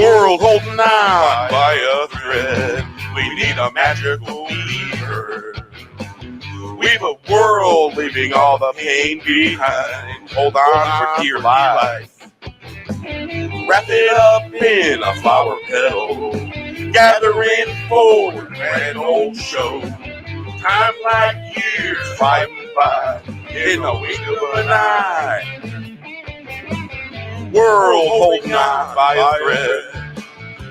world holding on by a thread. We need a magical weaver. Weave a world, leaving all the pain behind. Hold on for dear life. Wrap it up in a flower petal. Gathering for a grand old show. Time like years flying by in the wink of an eye. World holding on by a thread.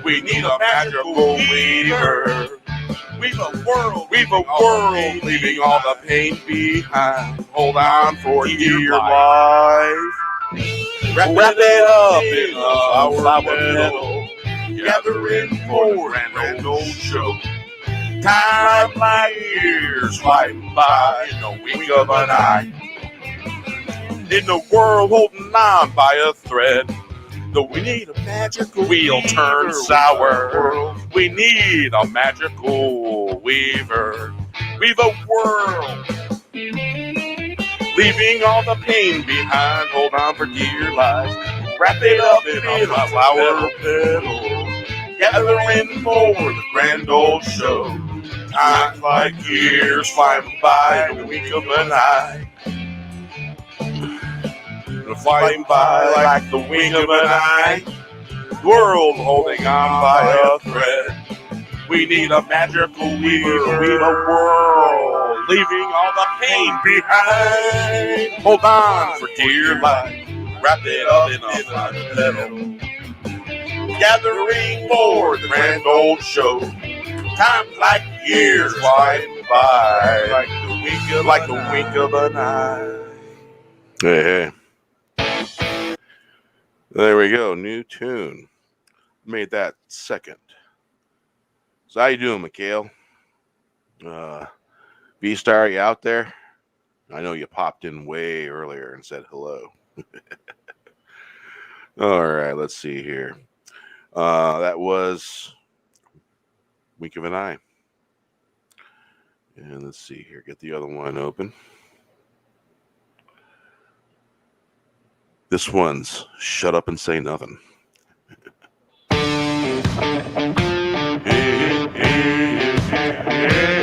We need a magical weaver. Weave a world, leaving all the pain behind. Hold on for dear life. Wrap it up in a flower petal. Gathering for an grand old show. Time like years flying by in the wink of an eye. In the world holding on by a thread. Though we need a magical wheel turn sour. We need a magical weaver. Weave a world, leaving all the pain behind. Hold on for dear life. Wrap it up in a flower petal. Gathering for the grand old show. Times like years flying by in the wink of an eye. Flying by like the wink of an eye. World holding on by a thread. We need a magical weaver. Weave a world, leaving all the pain behind. Hold on for dear life. Wrap it up in a flower petal. Gathering for the grand old show. Times like years flying by like the wink of an eye. Hey. There we go, new tune. Made that second. So how you doing, Mikhail? V-Star, you out there? I know you popped in way earlier and said hello. All right, let's see here. That was Wink of an Eye. And let's see here, get the other one open. This one's Shut Up and Say Nothing.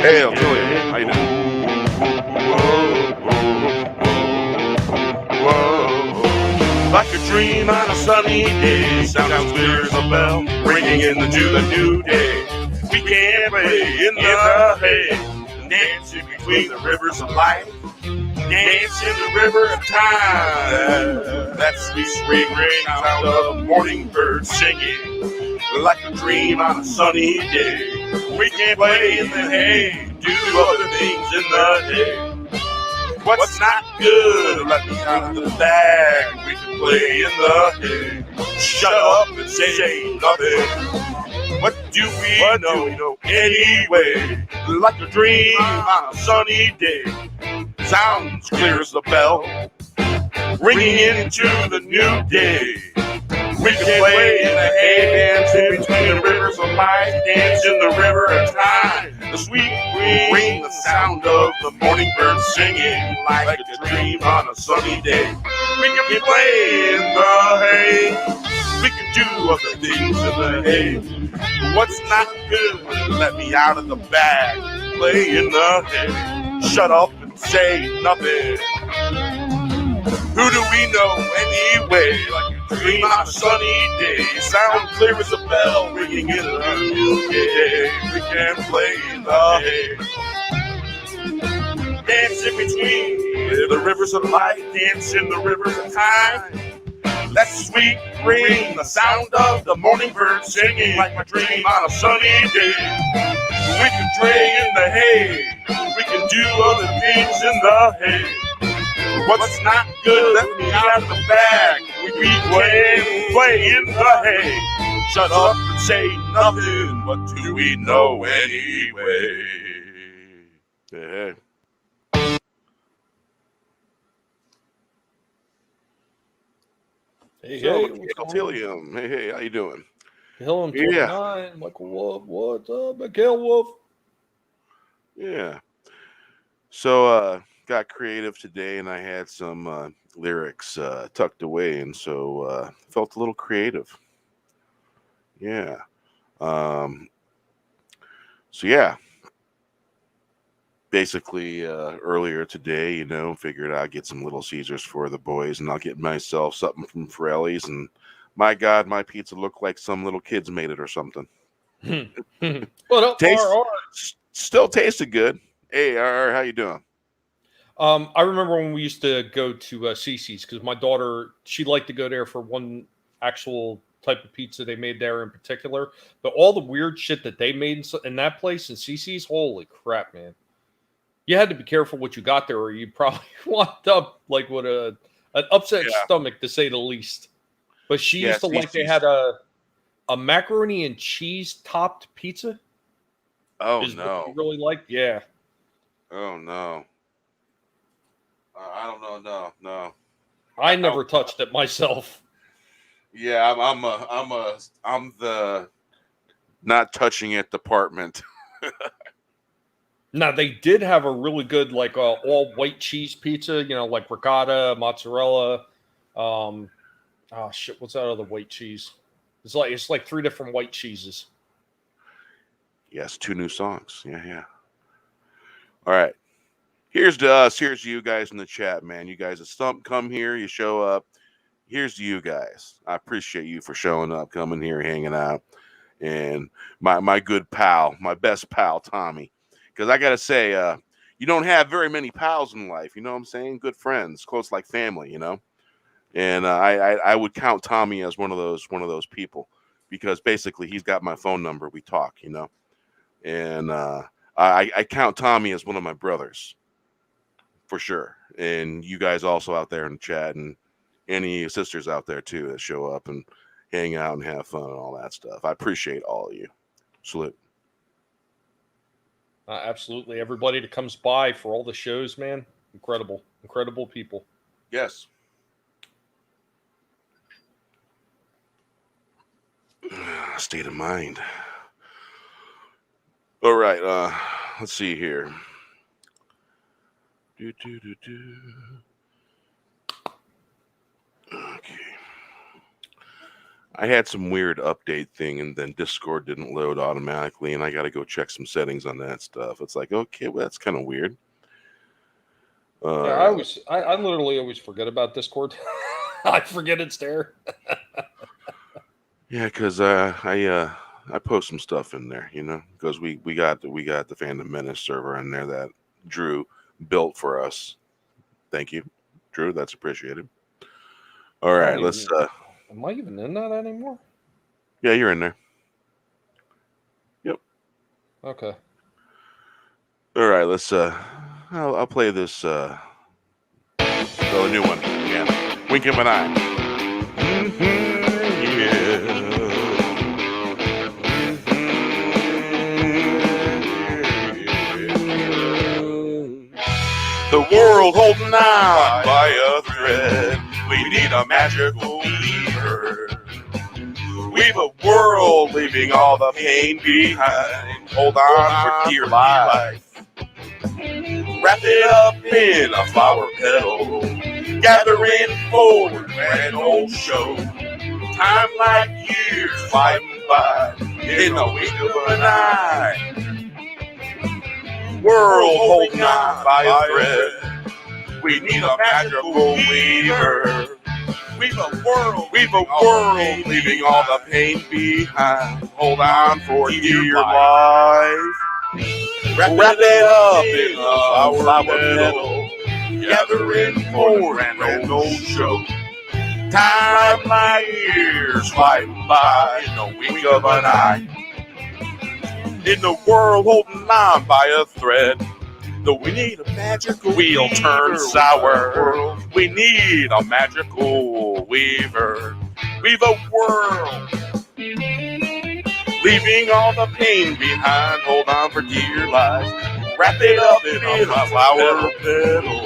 Hey, I'll tell you. How you doing? Whoa. Like a dream on a sunny day, sounds clear as a bell, ringing into the new day. We can play in the hay, dancing between the rivers of life. Dance in the river of time. That's the sweet ring sound of a morning bird singing. Like a dream on a sunny day. We can play in the hay, do other things in the hay. What's not good, let me out of the bag. We can play in the hay. Shut up and say nothing. What do we know anyway? Like a dream on a sunny day. Sounds clear as the bell, ringing into the new day. We can play in the hay, dance in between the rivers of life, dance in the river of time. The sweet ring, the sound of the morning birds singing like a dream on a sunny day. We can play in the hay, we can do other things in the hay. What's not good, let me out of the bag, play in the hay. Shut up. Say nothing. Who do we know anyway? Like a dream on a sunny day. Sound clear as a bell, ringing in a new day. We can play in the hay. Dance in between the rivers of life, dance in the rivers of time. That sweet ring, the sound of the morning bird singing like my dream on a sunny day. We can play in the hay. We can do other things in the hay. What's not good, let me out of the bag. We can play in the hay. Shut up and say nothing. What do we know anyway? Hey. Hey, Tillium. Hey, how you doing? Helen 29, Michael Wolf, what's up, Mikhail Wolf? Yeah. So, got creative today, and I had some lyrics tucked away, and so felt a little creative. Yeah. So yeah. Basically, earlier today, figured I'd get some Little Caesars for the boys, and I'll get myself something from Frelli's. And my God, my pizza looked like some little kids made it or something. Still tasted good. Hey, RR, how you doing? I remember when we used to go to CC's because my daughter, she liked to go there for one actual type of pizza they made there in particular. But all the weird shit that they made in that place in CC's, holy crap, man. You had to be careful what you got there, or you probably wound up like with an upset stomach, to say the least. But she used to like, they had a macaroni and cheese topped pizza. Oh no! What you really liked, yeah. Oh no! I don't know. No. I never touched it myself. Yeah, I'm the not touching it department. Now, they did have a really good, like, all white cheese pizza, like ricotta, mozzarella. What's that other white cheese? It's like 3 different white cheeses. Yes, 2 new songs. Yeah. All right. Here's to us. Here's to you guys in the chat, man. You guys come here, you show up. Here's to you guys. I appreciate you for showing up, coming here, hanging out. And my good pal, my best pal, Tommy. Because I got to say, you don't have very many pals in life. You know what I'm saying? Good friends, close like family, And I would count Tommy as one of those people, because basically he's got my phone number. We talk, And I count Tommy as one of my brothers, for sure. And you guys also out there in the chat, and any sisters out there too that show up and hang out and have fun and all that stuff. I appreciate all of you. Salute. Absolutely. Everybody that comes by for all the shows, man. Incredible people. Yes. State of mind. All right. Let's see here. Okay. I had some weird update thing, and then Discord didn't load automatically, and I got to go check some settings on that stuff. It's like, okay, well, that's kind of weird. I literally always forget about Discord. I forget it's there. Yeah, because I post some stuff in there, because we got the Fandom Menace server in there that Drew built for us. Thank you, Drew. That's appreciated. All right, let's. Am I even in that anymore? Yeah, you're in there. Yep. Okay. All right, let's. I'll play this. A new one. Yeah, Wink of an Eye. The world holding on by a thread. We need a magical weaver. Weave a world, leaving all the pain behind. Hold on for dear life. Wrap it up in a flower petal. Gathering for a grand old show. Time like years flying by in the wink of an eye. World holding on by a thread. We need a magical weaver. Weave a world, leaving all the pain behind. Hold on for dear life. Wrap it up in a flower petal. Gathering for a grand old show. Time like years flying by in the wink of an eye. In the world holding on by a thread. Though we need a magical wheel turn sour. We need a magical weaver. Weave a world, leaving all the pain behind. Hold on for dear life. Wrap it up in a flower petal.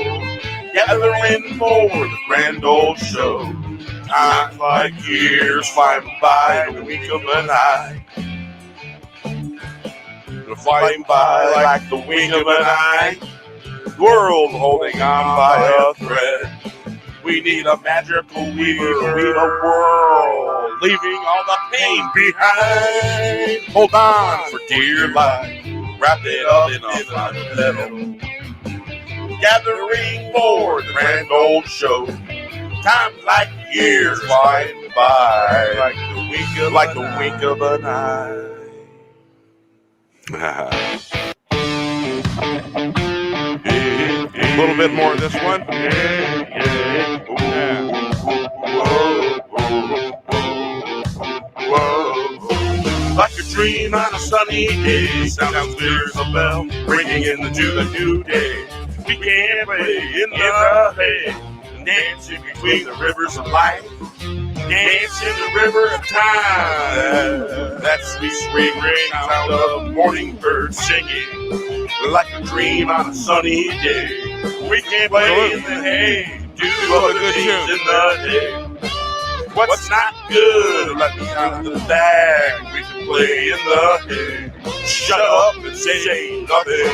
Gathering for the grand old show. Time like years flying by in the wink of an eye. Flying by like the wink of an eye. World holding on by a thread. We need a magical weaver. Weave a world, leaving all the pain behind. Hold on for dear life, wrap it up in a fine metal. Gathering for the grand old show. Time like years flying by, like the wink of an eye. A little bit more of this one. Like a dream on a sunny day, sounds clear as a bell, ringing into the new day. We can play in the hay, dancing between the rivers of life, dance in the river of time. That sweet, sweet sound of morning birds singing, like a dream on a sunny day. We can play in the hay, do all the things in the hay. What's not good, let me out of the bag. We can play in the hay. Shut up and say nothing.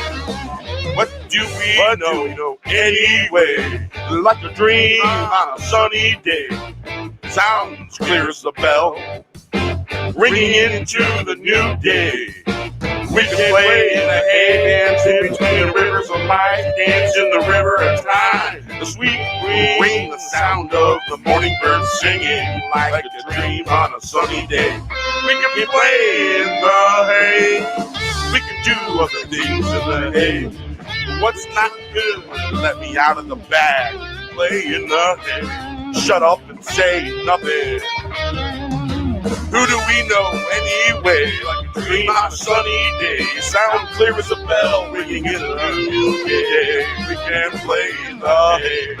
What do we know anyway? Like a dream on a sunny day. Sounds clear as a bell, ringing into the new day. We can play in the hay, dance in between the rivers of life, dance in the river of time. The sweet green, the sound of the morning birds singing, like a dream on a sunny day. We can play in the hay, we can do other things in the hay. What's not good, let me out of the bag. Play in the hay, shut up and say nothing. Who do we know anyway? Like a dream on a sunny day. Sound clear as a bell, ringing in the new day. We can play in the hay.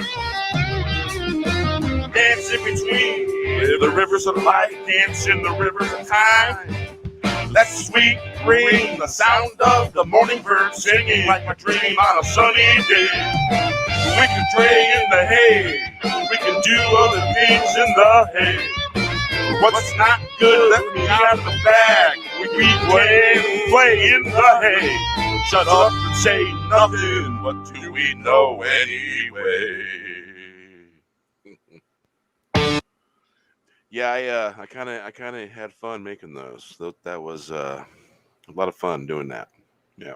Dance in between the rivers of life, dance in the rivers of time. That sweet ring, the sound of the morning bird singing, like a dream on a sunny day. We can play in the hay, we can do other things in the hay. What's not good, let me out of the bag. We can play in the hay. Shut up and say nothing. What do we know anyway? Yeah, I kind of had fun making those. That was a lot of fun doing that. Yeah.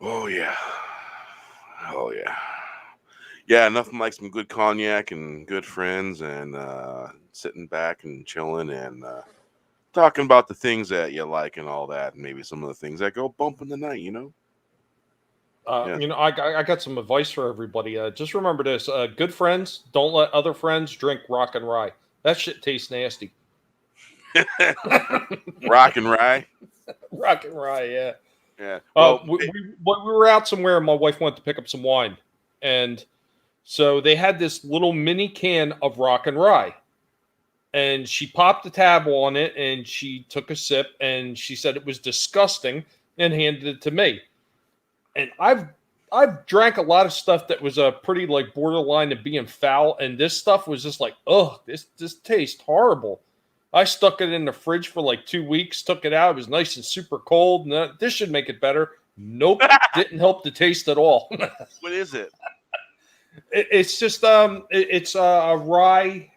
Oh yeah. Oh yeah. Yeah, nothing like some good cognac and good friends and sitting back and chilling and talking about the things that you like and all that, and maybe some of the things that go bump in the night, Yeah. I got some advice for everybody. Just remember this: good friends don't let other friends drink rock and rye. That shit tastes nasty. Rock and rye. Rock and rye, yeah. Yeah. We were out somewhere, and my wife went to pick up some wine, and so they had this little mini can of rock and rye, and she popped the tab on it, and she took a sip, and she said it was disgusting, and handed it to me. And I've drank a lot of stuff that was pretty like borderline to being foul, and this stuff was just like, oh, this tastes horrible. I stuck it in the fridge for like 2 weeks, took it out. It was nice and super cold. And this should make it better. Nope, didn't help the taste at all. What is it? It's just it's a rye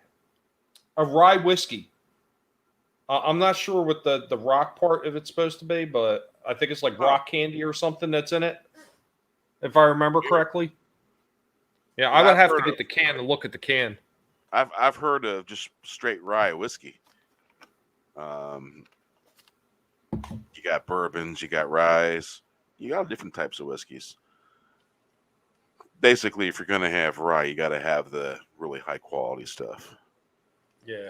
whiskey. I'm not sure what the rock part of it's supposed to be, but I think it's like rock candy or something that's in it, if I remember correctly. Yeah, I would have to get the can and look at the can. I've heard of just straight rye whiskey. You got bourbons, you got ryes, you got different types of whiskeys. Basically, if you're gonna have rye, you got to have the really high quality stuff. Yeah.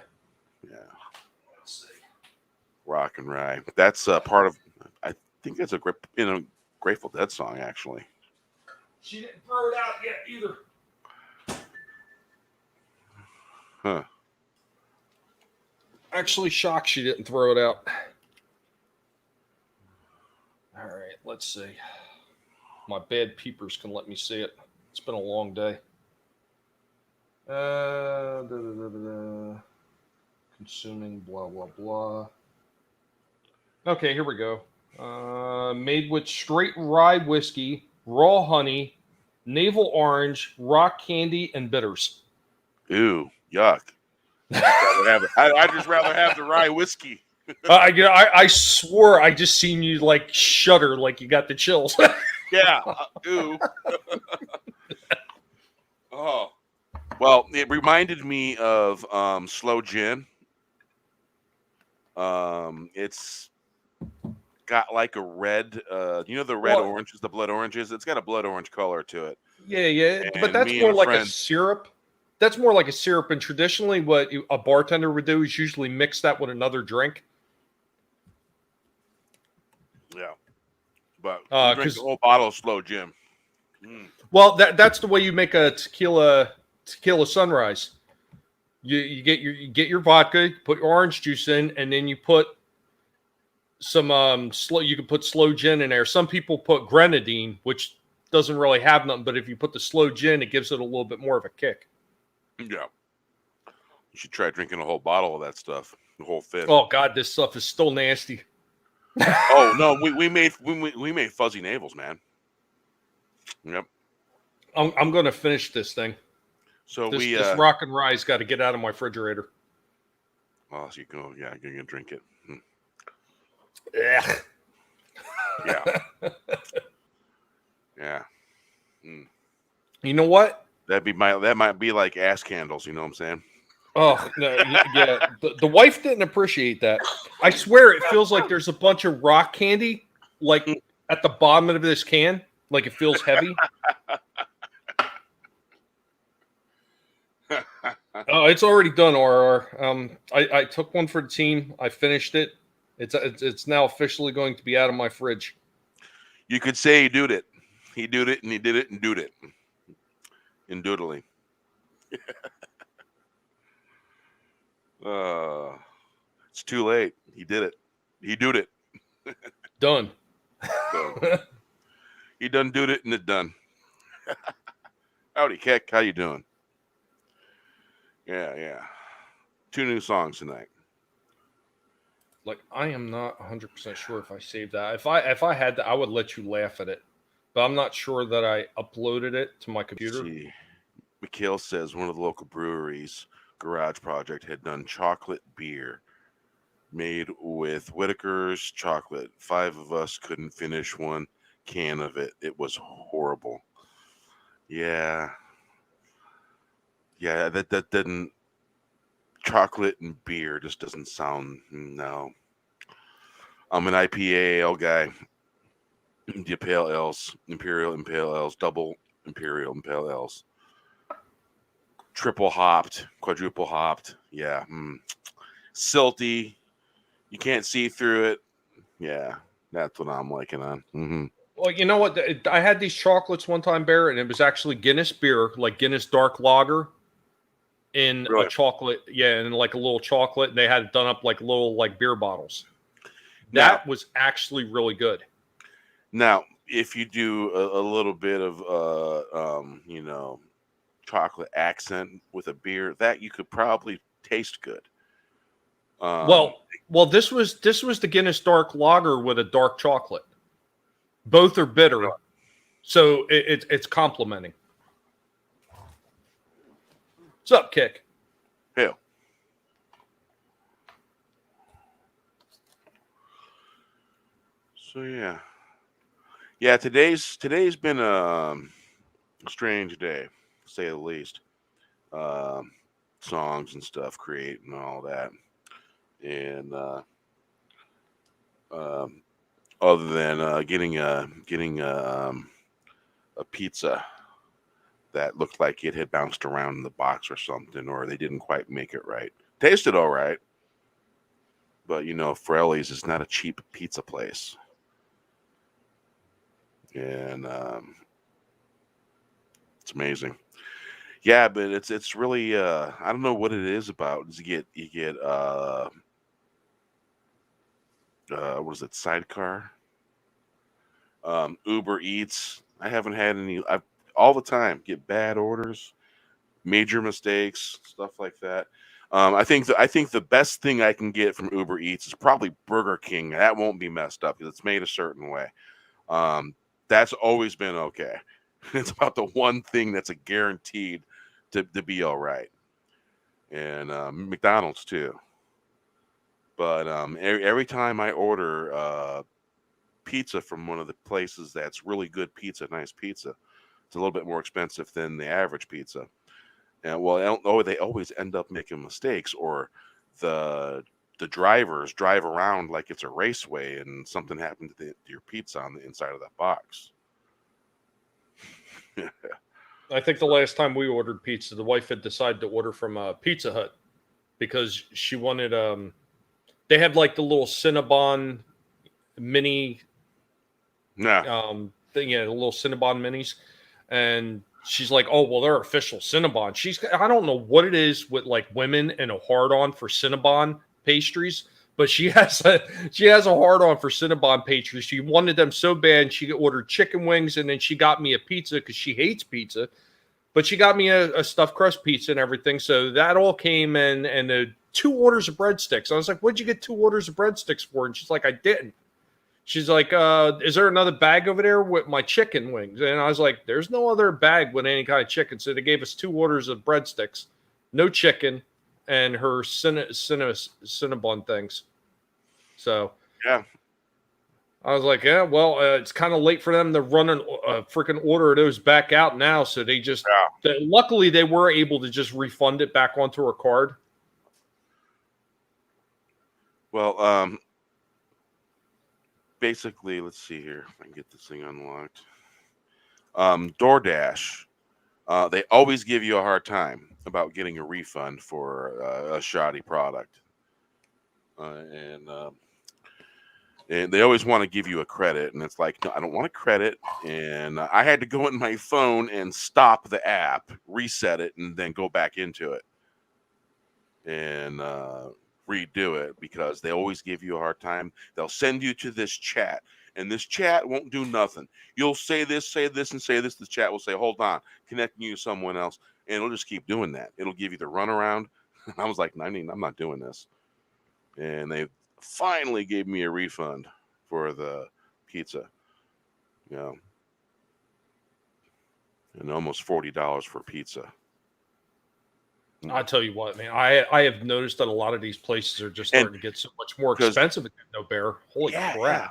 Let's see. Rock and rye. That's part of. I think that's a Grateful Dead song, actually. She didn't throw it out yet either. Huh. Actually shocked she didn't throw it out. All right, let's see. My bad peepers can let me see it. It's been a long day. Consuming, blah, blah, blah. Okay, here we go. Made with straight rye whiskey, raw honey, navel orange, rock candy, and bitters. Ew, yuck. I'd just rather have the rye whiskey. I swore I just seen you like shudder, like you got the chills. Yeah. Ooh. Oh. Well, it reminded me of slow gin. It's got like a red, the red Well, oranges, the blood oranges. It's got a blood orange color to it. yeah, but And that's me and more a like a friend, syrup. That's more like a syrup, and traditionally, what a bartender would do is usually mix that with another drink. yeah, but we drank the Because whole bottle of slow gin. Mm. well, that's the way you make a tequila sunrise. You get your vodka, you put your orange juice in, and then you put some slow. You can put slow gin in there. Some people put grenadine, which doesn't really have nothing, but if you put the slow gin, it gives it a little bit more of a kick. Yeah, you should try drinking a whole bottle of that stuff, the whole fifth. Oh God, this stuff is still nasty. Oh no, we made fuzzy navels, man. Yep. I'm going to finish this thing. So This rock and rye's got to get out of my refrigerator. oh, so you're gonna drink it. Ugh. Yeah, yeah. Mm. You know what? That might be like ass candles. You know what I'm saying? Oh no, yeah. The wife didn't appreciate that. I swear, it feels like there's a bunch of rock candy like at the bottom of this can. Like it feels heavy. Oh, it's already done, RR. I took one for the team. I finished it. It's now officially going to be out of my fridge. You could say he did it. He did it, and he did it, and did it. In doodling. It's too late. He did it. He did it. Done. So, he done did it, and it done. Howdy, Keck. How you doing? Yeah. 2 new songs tonight. Like I am not 100% sure if I saved that. If I had that, I would let you laugh at it. But I'm not sure that I uploaded it to my computer. Let's see. Mikhail says one of the local breweries garage project had done chocolate beer made with Whitaker's chocolate. 5 of us couldn't finish one can of it. It was horrible. Yeah, that didn't. Chocolate and beer just doesn't sound. No, I'm an IPA ale guy. The pale ales, imperial and pale ales, double imperial and pale ales, triple hopped, quadruple hopped. Yeah, silty. You can't see through it. Yeah, that's what I'm liking on. Mm-hmm. Well, you know what? I had these chocolates one time, Bear, and it was actually Guinness beer, like Guinness dark lager, in Really? a chocolate. Yeah, in like a little chocolate. And they had it done up like little like beer bottles. Now, That was actually really good. now, if you do a little bit of chocolate accent with a beer, that you could probably taste good. Well, this was the Guinness dark lager with a dark chocolate. Both are bitter, so it's complementing. What's up, Kick? Hell. So yeah. Today's been a strange day, to say the least. Songs and stuff, create and all that, and other than getting a pizza that looked like it had bounced around in the box or something, or they didn't quite make it right. Tasted all right, but Frelli's is not a cheap pizza place, and it's amazing. Yeah, but it's really I don't know what it is about. You get what is it, Sidecar, Uber Eats. I haven't had any. I all the time get bad orders, major mistakes, stuff like that. I think the best thing I can get from Uber Eats is probably Burger King. That won't be messed up because it's made a certain way. That's always been okay. It's about the one thing that's a guaranteed to be all right. and McDonald's too. But every time I order pizza from one of the places that's really good pizza, nice pizza, it's a little bit more expensive than the average pizza. And well, I don't know, they always end up making mistakes, or the the drivers drive around like it's a raceway, and something happened to your pizza on the inside of that box. I think the last time we ordered pizza, the wife had decided to order from Pizza Hut because she wanted they have like the little Cinnabon mini Yeah, thing, yeah, the little Cinnabon minis, and she's like, "Oh, well, they're official Cinnabon." I don't know what it is with like women and a hard on for Cinnabon pastries, but she has a hard on for Cinnabon pastries. She wanted them so bad, she ordered chicken wings, and then she got me a pizza because she hates pizza. But she got me a stuffed crust pizza and everything. So that all came in, and the 2 orders of breadsticks. I was like, "What'd you get 2 orders of breadsticks for?" And she's like, "I didn't." She's like, "Is there another bag over there with my chicken wings?" And I was like, "There's no other bag with any kind of chicken." So they gave us 2 orders of breadsticks, no chicken, and her Cinnabon things. So yeah, I was like, "Yeah, well, it's kind of late for them to run a freaking order of those back out now." So yeah. luckily, they were able to just refund it back onto her card. Well, basically, let's see here if I can get this thing unlocked. DoorDash, they always give you a hard time about getting a refund for a shoddy product, uh, and um, and they always want to give you a credit, and it's like, no, I don't want a credit. And I had to go in my phone and stop the app, reset it, and then go back into it and redo it, because they always give you a hard time. They'll send you to this chat, and this chat won't do nothing. You'll say this, and say this. The chat will say, "Hold on, connecting you to someone else," and it'll just keep doing that. It'll give you the runaround. I was like, I mean, I'm not doing this. And they finally gave me a refund for the pizza. You know, and almost $40 for pizza. I tell you what, man, I have noticed that a lot of these places are just And starting to get so much more because expensive at No Bear. Holy yeah, crap! yeah.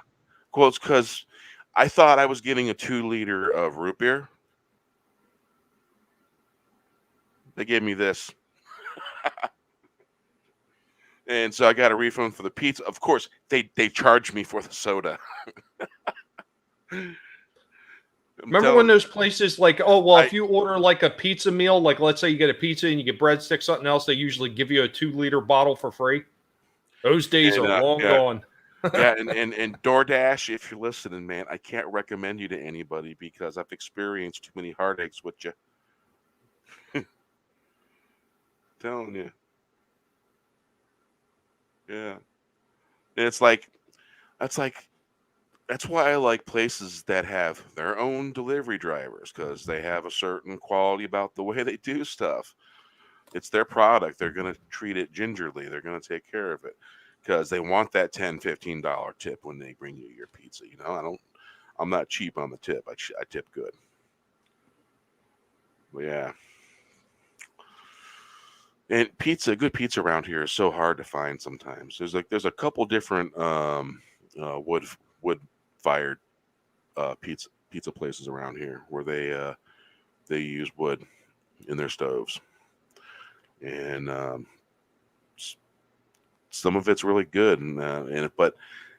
Well, it's because I thought I was getting a 2 liter of root beer. They gave me this. And so I got a refund for the pizza. Of course, they charged me for the soda. I'm Remember when telling those places like, oh well, I if you order like a pizza meal, like let's say you get a pizza and you get breadsticks, something else, they usually give you a 2 liter bottle for free. Those days and are long yeah, gone. yeah, and DoorDash, if you're listening, man, I can't recommend you to anybody because I've experienced too many heartaches with you. Telling you, yeah. And it's like that's like that's why I like places that have their own delivery drivers, because they have a certain quality about the way they do stuff. It's their product. They're going to treat it gingerly. They're going to take care of it because they want that $10, $15 tip when they bring you your pizza. You know, I'm not cheap on the tip. I tip good. But yeah. And good pizza around here is so hard to find sometimes. There's a couple different wood fired pizza places around here where they use wood in their stoves, and some of it's really good, but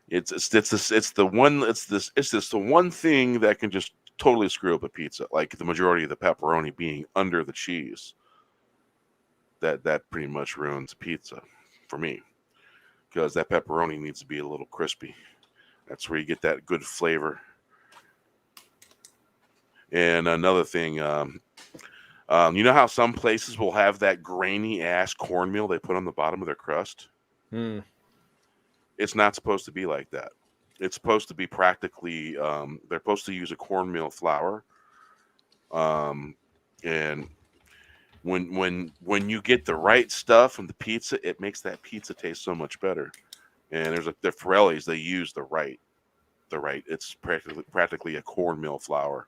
it's this the one thing that can just totally screw up a pizza, like the majority of the pepperoni being under the cheese. That pretty much ruins pizza for me, because that pepperoni needs to be a little crispy. That's where you get that good flavor. And another thing, you know how some places will have that grainy ass cornmeal they put on the bottom of their crust? Hmm. It's not supposed to be like that. It's supposed to be practically, they're supposed to use a cornmeal flour. Um, and when you get the right stuff from the pizza, it makes that pizza taste so much better. And the Forellis, they use the right. It's practically a cornmeal flour,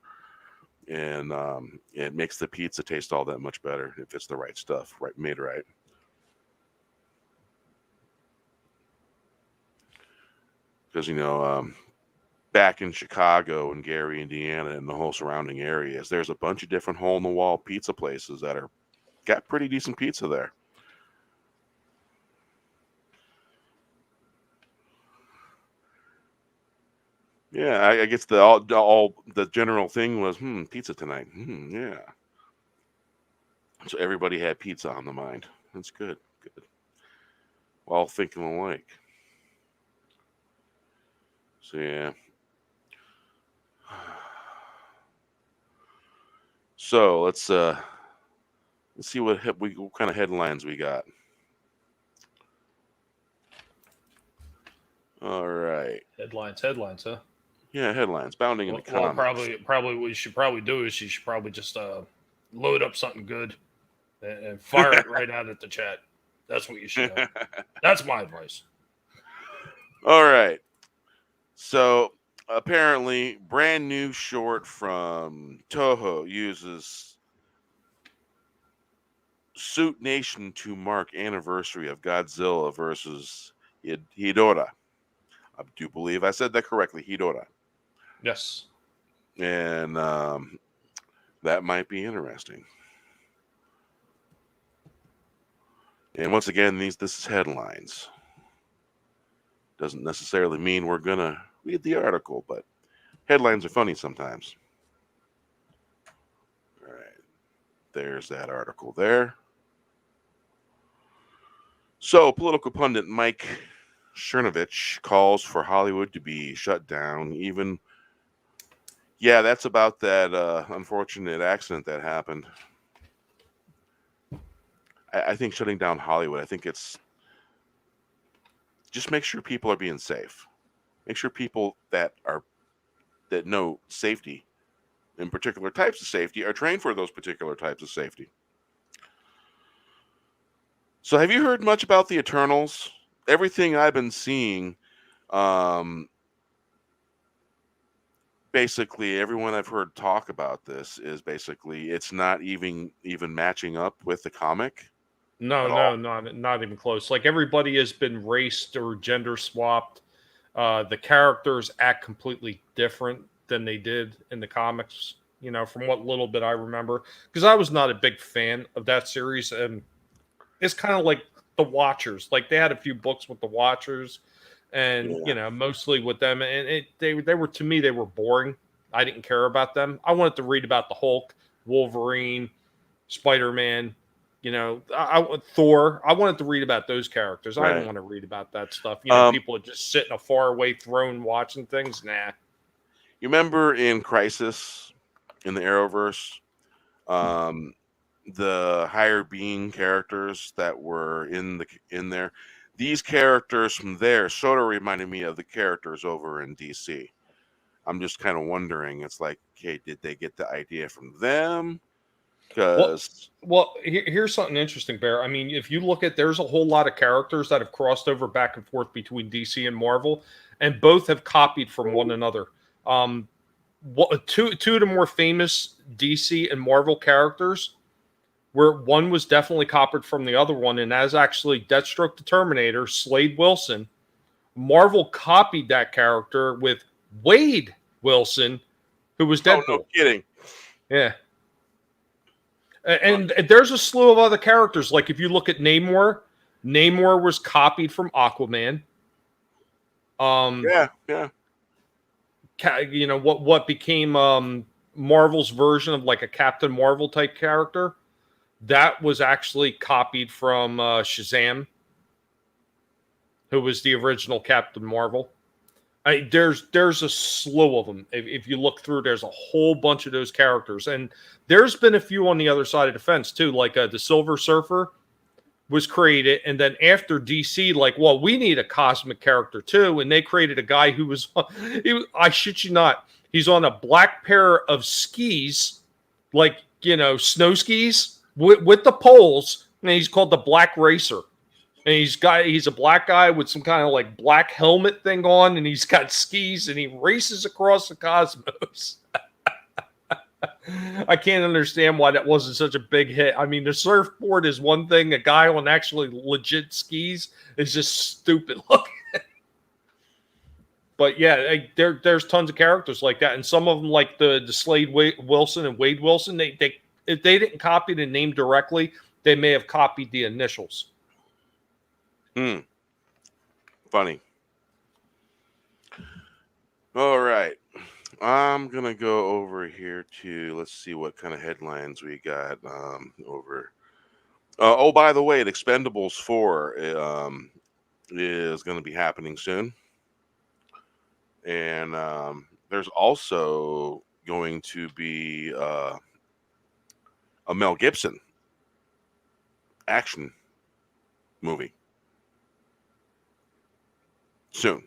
and it makes the pizza taste all that much better if it's the right stuff, right, made right. because back in Chicago and Gary, Indiana, and the whole surrounding areas, there's a bunch of different hole-in-the-wall pizza places that are got pretty decent pizza there. Yeah, I guess the general thing was pizza tonight. Yeah, so everybody had pizza on the mind. That's good. Good. We're all thinking alike. So yeah. So let's see what kind of headlines we got. All right. Headlines, huh? Yeah, headlines. Bounding into Well, comics. probably what you should probably do is you should probably just load up something good and fire it right out at the chat. That's what you should do. That's my advice. All right. So apparently, brand new short from Toho uses Suit Nation to mark anniversary of Godzilla versus Hidora. I do believe I said that correctly, Hidora. Yes. And that might be interesting. And once again, this is headlines. Doesn't necessarily mean we're gonna read the article, but headlines are funny sometimes. All right, there's that article there. So, political pundit Mike Chernovich calls for Hollywood to be shut down. Yeah, that's about that unfortunate accident that happened. I think shutting down Hollywood, I think it's just make sure people are being safe. Make sure people that know safety, in particular types of safety, are trained for those particular types of safety. So have you heard much about the Eternals? Everything I've been seeing, basically everyone I've heard talk about this is basically it's not even matching up with the comic. No, not even close. Like everybody has been raced or gender swapped. The characters act completely different than they did in the comics. From what little bit I remember, because I was not a big fan of that series, and it's kind of like the Watchers. Like they had a few books with the Watchers, and mostly with them, and they were, to me, they were boring. I didn't care about them. I wanted to read about the Hulk, Wolverine, Spider-Man. Thor. I wanted to read about those characters. Right. I didn't want to read about that stuff. People are just sitting a far away throne watching things. Nah. You remember in Crisis, in the Arrowverse, the higher being characters that were in there. These characters from there sort of reminded me of the characters over in DC. I'm just kind of wondering. It's like, okay, did they get the idea from them? Well, here's something interesting, Bear. I mean, if you look at, there's a whole lot of characters that have crossed over back and forth between DC and Marvel, and both have copied from one another. Two of the more famous DC and Marvel characters, where one was definitely copied from the other one, and as actually Deathstroke the Terminator, Slade Wilson. Marvel copied that character with Wade Wilson, who was Deadpool. Oh, no kidding. Yeah. And there's a slew of other characters. Like if you look at Namor was copied from Aquaman. Yeah. What became Marvel's version of like a Captain Marvel type character, that was actually copied from Shazam, who was the original Captain Marvel. There's a slew of them. If you look through, there's a whole bunch of those characters. And there's been a few on the other side of the fence, too. Like the Silver Surfer was created. And then after DC, like, well, we need a cosmic character, too. And they created a guy who was, I shit you not, he's on a black pair of skis, like, snow skis with the poles. And he's called the Black Racer. And he's a black guy with some kind of like black helmet thing on, and he's got skis, and he races across the cosmos. I can't understand why that wasn't such a big hit. I mean, the surfboard is one thing. A guy on actually legit skis is just stupid looking. But yeah, there's tons of characters like that, and some of them, like the Slade Wilson and Wade Wilson, they if they didn't copy the name directly, they may have copied the initials. Funny. All right. I'm going to go over here to, let's see what kind of headlines we got over. Oh, by the way, the Expendables 4 is going to be happening soon. And there's also going to be a Mel Gibson action movie soon.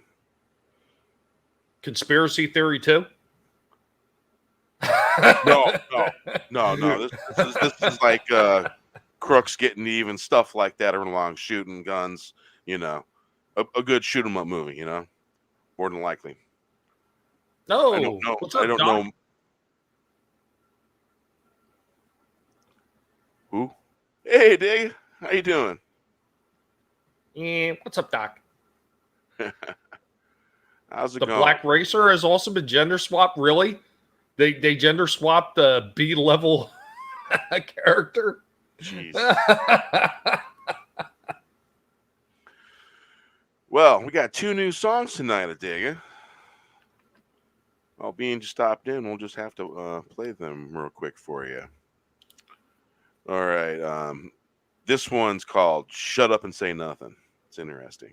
Conspiracy theory too? No. This is like crooks getting even, stuff like that, along shooting guns. You know, a good shoot 'em up movie. You know, more than likely. No, I don't know. What's up, I don't Doc? know. Who? Hey, Dig. How you doing? Yeah, what's up, Doc? How's it The going? Black Racer has also been gender swapped. Really? They gender swapped the B level character. Jeez. Well, we got 2 new songs tonight, Adega. Well, being just stopped in, we'll just have to play them real quick for you. All right. This one's called "Shut Up and Say Nothing." It's interesting.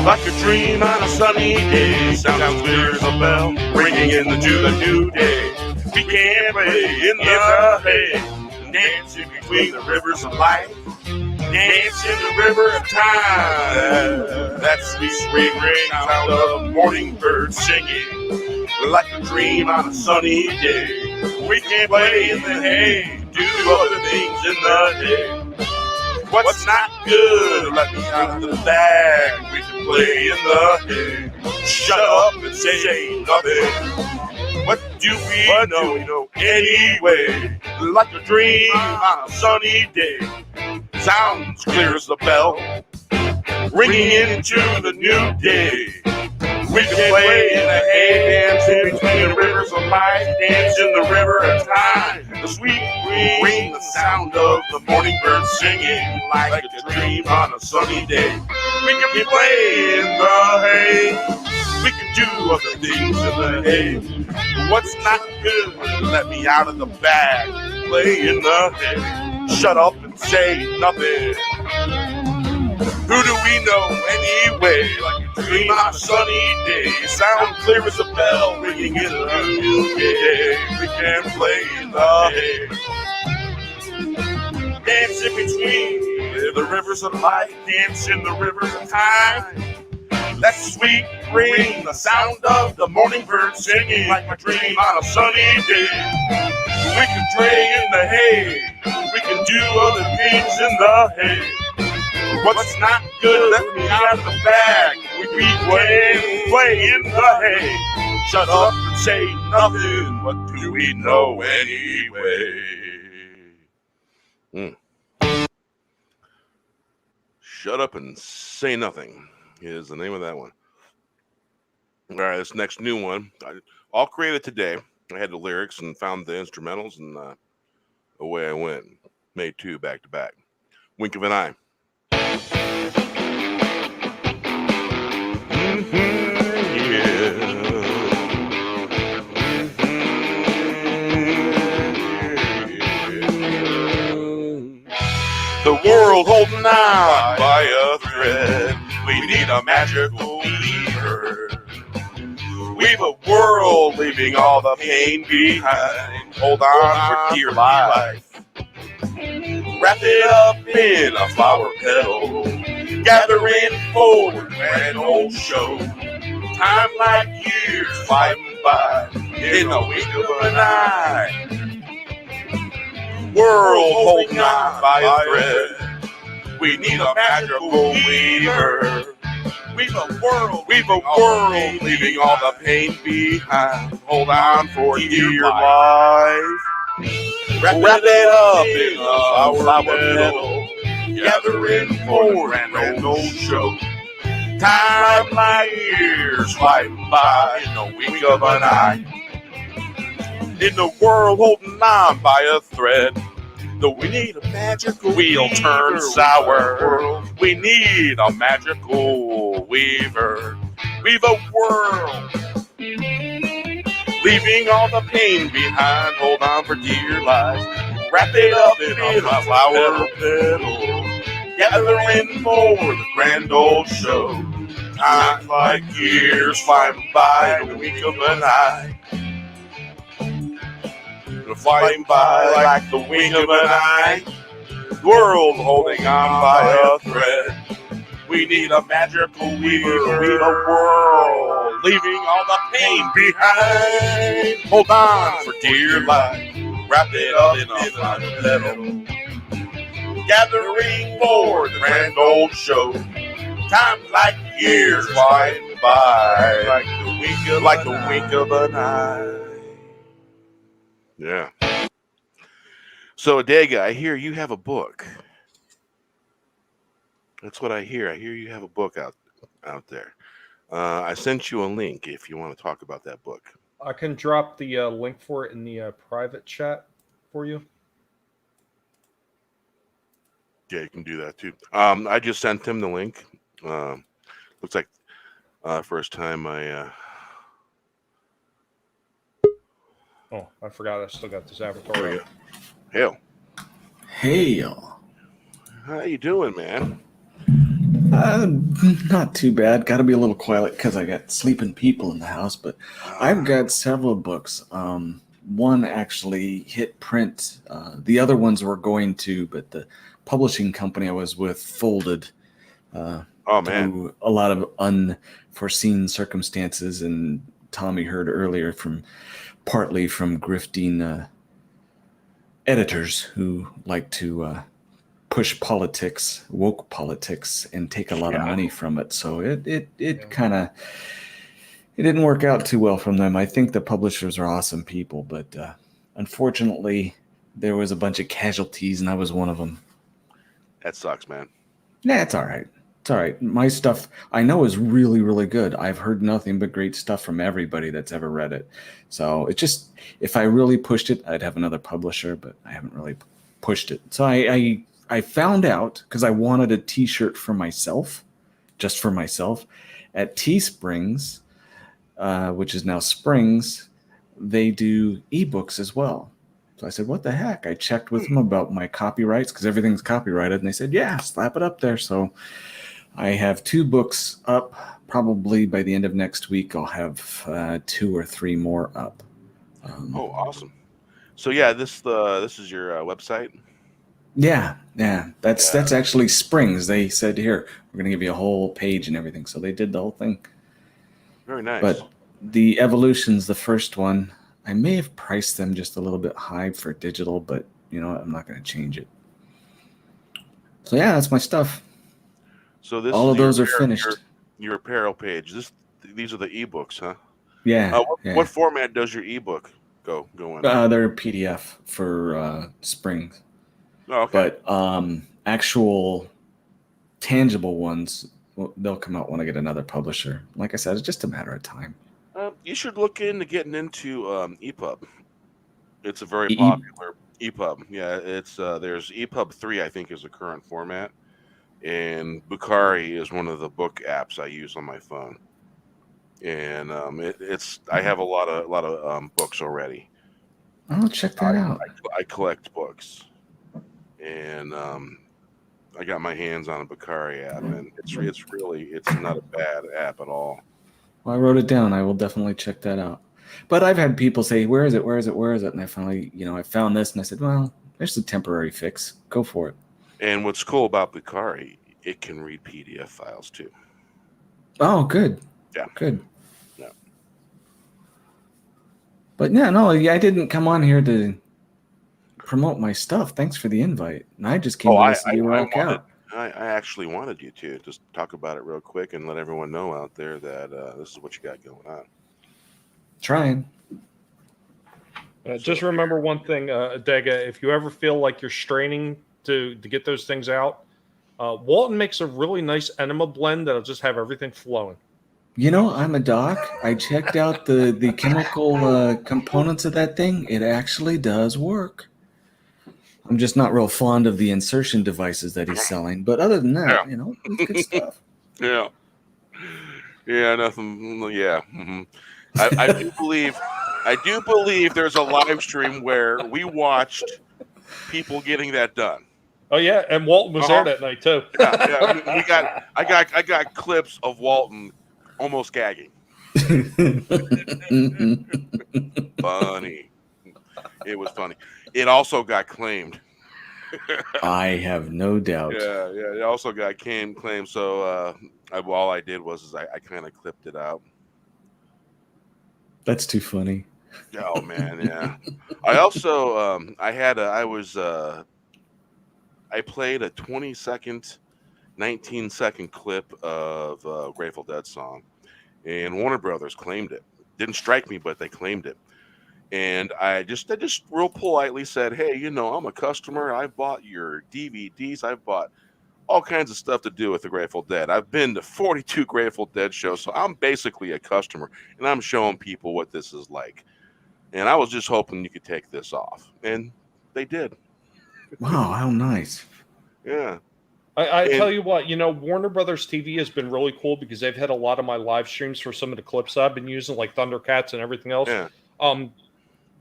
Like a dream on a sunny day, sounds clear as a bell, ringing into the new day. We can play in the hay, dancing between the rivers of life, dance in the river of time. That sweet, sweet ring sound of morning birds singing. Like a dream on a sunny day, we can play in the hay, do other things in the hay. What's not good, let me out of the bag. We can play in the hay. Shut up and say nothing. What do we know anyway? Like a dream on a sunny day. Sounds clear as the bell, ringing into the new day. We can play in the hay, dance in between the rivers of life, dance in the river of time. The sweet green, the sound of the morning birds singing like a dream on a sunny day. We can play in the hay, we can do other things in the hay. What's not good, let me out of the bag. Play in the hay, shut up and say nothing. Who do we know anyway? Like a dream on a sunny day. Sound clear as a bell, ringing in the new day. We can play in the hay. Dance in between the rivers of life. Dance in the rivers of time. That sweet ring, the sound of the morning bird singing like a dream on a sunny day. We can play in the hay. We can do other things in the hay. What's not good, let me out of the bag. We can play in the hay. Shut up and say nothing. What do we know anyway? Shut up and say nothing is the name of that one. All right, this next new one, all created today. I had the lyrics and found the instrumentals, and away I went. Made 2 back to back. Wink of an eye. The world holding on by a thread. We need a magical lever. We've a world leaving all the pain behind. Hold on for dear life. Wrap it up in a flower petal. Gathering forward an old show. Time like years flying by in the wink of an eye. World holding on by a thread. We need a magical weaver. We've a world leaving all the pain behind. Hold on for dear life. Wrap it up in a flower petal. Gathering for the grand old show. Time like years flying by in the wink of an eye. In the world holding on by a thread. Though we need a magical wheel turn sour. We need a magical weaver. Weave a world. Leaving all the pain behind. Hold on for dear life. Wrap it up in a flower petal. Gathering for the grand old show. Time like years flying by in the wink of an eye. Flying by like the wink of an eye. World holding on by a thread. We need a magical weaver. We need a world leaving all the pain behind. Hold on for dear life. Wrap it up in a flower petal. Gathering for the grand old show. Time like years flying by like the wink of an eye. Yeah. So, Adega, I hear you have a book. That's what I hear. I hear you have a book out there. I sent you a link if you want to talk about that book. I can drop the link for it in the private chat for you. Yeah, you can do that too. I just sent him the link. Looks like first time I... Oh, I forgot I still got this avatar. Yeah. Hell. Hey, y'all. How you doing, man? Not too bad. Got to be a little quiet because I got sleeping people in the house, but I've got several books. One actually hit print. The other ones were going to, but the publishing company I was with folded. Oh, man. Through a lot of unforeseen circumstances, and Tommy heard earlier partly from grifting editors who like to push politics, woke politics, and take a lot of money from it. So it didn't work out too well from them. I think the publishers are awesome people, but unfortunately, there was a bunch of casualties, and I was one of them. That sucks, man. Nah, it's all right. It's all right. My stuff I know is really, really good. I've heard nothing but great stuff from everybody that's ever read it. So it just, if I really pushed it, I'd have another publisher, but I haven't really pushed it. So I found out, because I wanted a t-shirt for myself, just for myself, at Teesprings, which is now Springs, they do ebooks as well. So I said, what the heck? I checked with them about my copyrights, because everything's copyrighted, and they said, yeah, slap it up there. So I have 2 books up. Probably by the end of next week, I'll have 2 or 3 more up. Awesome. So yeah, this is your website. Yeah. That's actually Springs. They said, here, we're gonna give you a whole page and everything. So they did the whole thing. Very nice. But the Evolutions, the first one, I may have priced them just a little bit high for digital, but you know what? I'm not going to change it. So yeah, that's my stuff. So this all of those are finished. Your apparel page. These are the ebooks, huh? Yeah. What format does your ebook go in? They're PDF for Springs. Oh, okay. But actual tangible ones, they'll come out when I get another publisher. Like I said, it's just a matter of time. You should look into getting into EPUB. It's a very popular EPUB. Yeah, it's there's EPUB 3, I think, is the current format, and Bukhari is one of the book apps I use on my phone. And I have a lot of books already. I'll check that out. I collect books, and I got my hands on a Bukhari app, and it's not a bad app at all. Well, I wrote it down. I will definitely check that out. But I've had people say, where is it? Where is it? Where is it? And I finally, I found this, and I said, well, there's a temporary fix. Go for it. And what's cool about Bukhari, it can read PDF files too. Oh, good. Yeah. Good. Yeah. But yeah, no, I didn't come on here to promote my stuff. Thanks for the invite. And I just came to listen to you rock out. I actually wanted you to just talk about it real quick and let everyone know out there that this is what you got going on. Trying. Just remember one thing, Adega. If you ever feel like you're straining to get those things out, Walton makes a really nice enema blend that'll just have everything flowing. You know, I'm a doc. I checked out the chemical components of that thing. It actually does work. I'm just not real fond of the insertion devices that he's selling. But other than Yeah. that, it's good stuff. Yeah. Yeah, nothing. Yeah. I do believe there's a live stream where we watched people getting that done. Oh yeah, and Walton was there that night too. Yeah. I got clips of Walton almost gagging. Funny. It was funny. It also got claimed. I have no doubt. Yeah. It also got claimed. So all I did was I kind of clipped it out. That's too funny. Oh man, yeah. I also I played a 20-second, 19-second clip of a Grateful Dead song, and Warner Brothers claimed it. Didn't strike me, but they claimed it. And I just real politely said, "Hey, I'm a customer. I bought your DVDs. I bought all kinds of stuff to do with the Grateful Dead. I've been to 42 Grateful Dead shows, so I'm basically a customer, and I'm showing people what this is like. And I was just hoping you could take this off." And they did. Wow, how nice. Yeah. I tell you what, Warner Brothers TV has been really cool because they've had a lot of my live streams for some of the clips I've been using, like Thundercats and everything else. Yeah.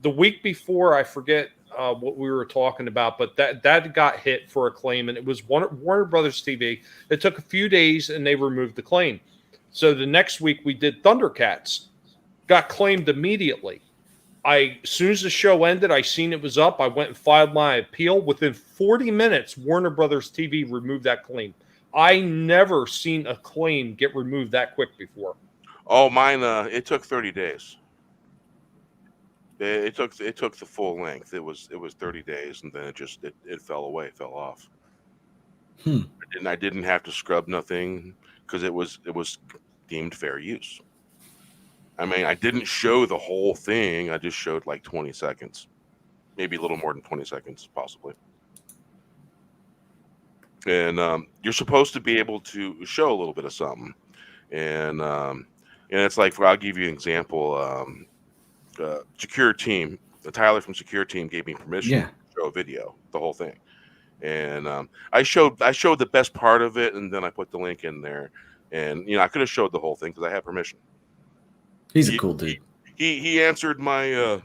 The week before, I forget what we were talking about, but that got hit for a claim, and it was Warner Brothers TV. It took a few days, and they removed the claim. So the next week, we did Thundercats. Got claimed immediately. As soon as the show ended, I seen it was up. I went and filed my appeal. Within 40 minutes, Warner Brothers TV removed that claim. I never seen a claim get removed that quick before. Oh, mine. It took 30 days. It took the full length. It was 30 days, and then it fell away, fell off. I didn't have to scrub nothing because it was deemed fair use. I mean, I didn't show the whole thing. I just showed like 20 seconds, maybe a little more than 20 seconds, possibly. And you're supposed to be able to show a little bit of something, and it's like, I'll give you an example. Secure Team, Tyler from Secure Team gave me permission to show a video, the whole thing, and I showed the best part of it, and then I put the link in there, and I could have showed the whole thing because I had permission. He's a cool dude. He answered my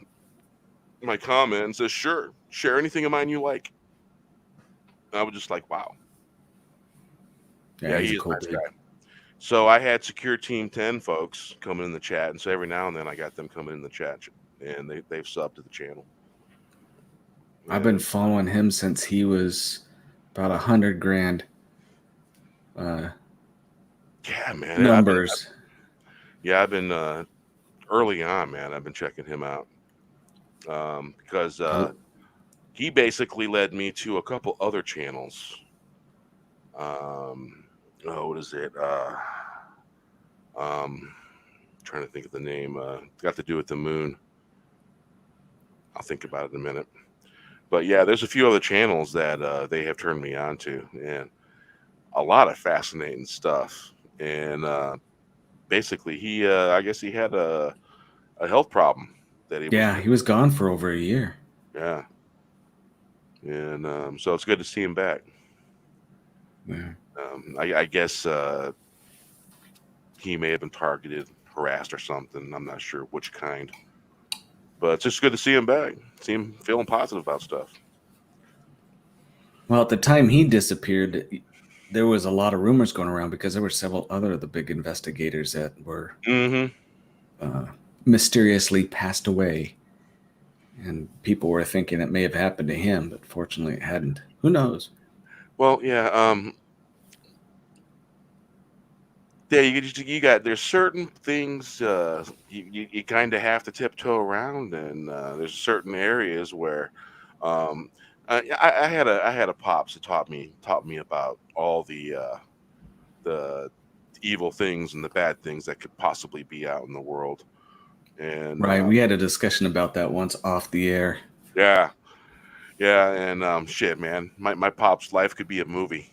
my comment and says, "Sure, share anything of mine you like." And I was just like, "Wow." Yeah, he's a cool dude. Guy. So I had Secure Team 10 folks coming in the chat, and so every now and then I got them coming in the chat, and they've subbed to the channel. I've been following him since he was about 100 grand. Yeah, man. Numbers. I've been early on, man. I've been checking him out because he basically led me to a couple other channels. What is it? Trying to think of the name. Got to do with the moon. I'll think about it in a minute. But yeah, there's a few other channels that they have turned me on to, and a lot of fascinating stuff. And basically, I guess he had a health problem that he was gone for over a year. Yeah. And so it's good to see him back. Yeah. I guess he may have been targeted, harassed, or something. I'm not sure which kind. But it's just good to see him back. See him feeling positive about stuff. Well, at the time he disappeared, there was a lot of rumors going around because there were several other of the big investigators that were mysteriously passed away. And people were thinking it may have happened to him, but fortunately it hadn't. Who knows? Well, yeah. There's certain things you kind of have to tiptoe around, and there's certain areas where I had a pops that taught me about all the evil things and the bad things that could possibly be out in the world. And Right. We had a discussion about that once off the air. yeah, yeah, and shit, man, my pop's life could be a movie.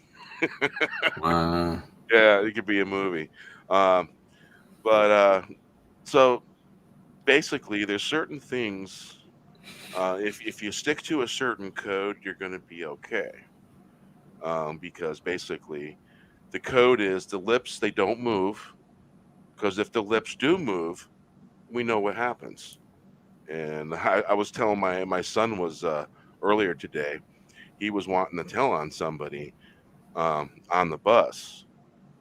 Uh, Yeah, it could be a movie. Um, but so basically, there's certain things. If you stick to a certain code, you're going to be okay. Because basically, the code is the lips they don't move. Because if the lips do move, we know what happens. And I was telling my son was earlier today. He was wanting to tell on somebody on the bus,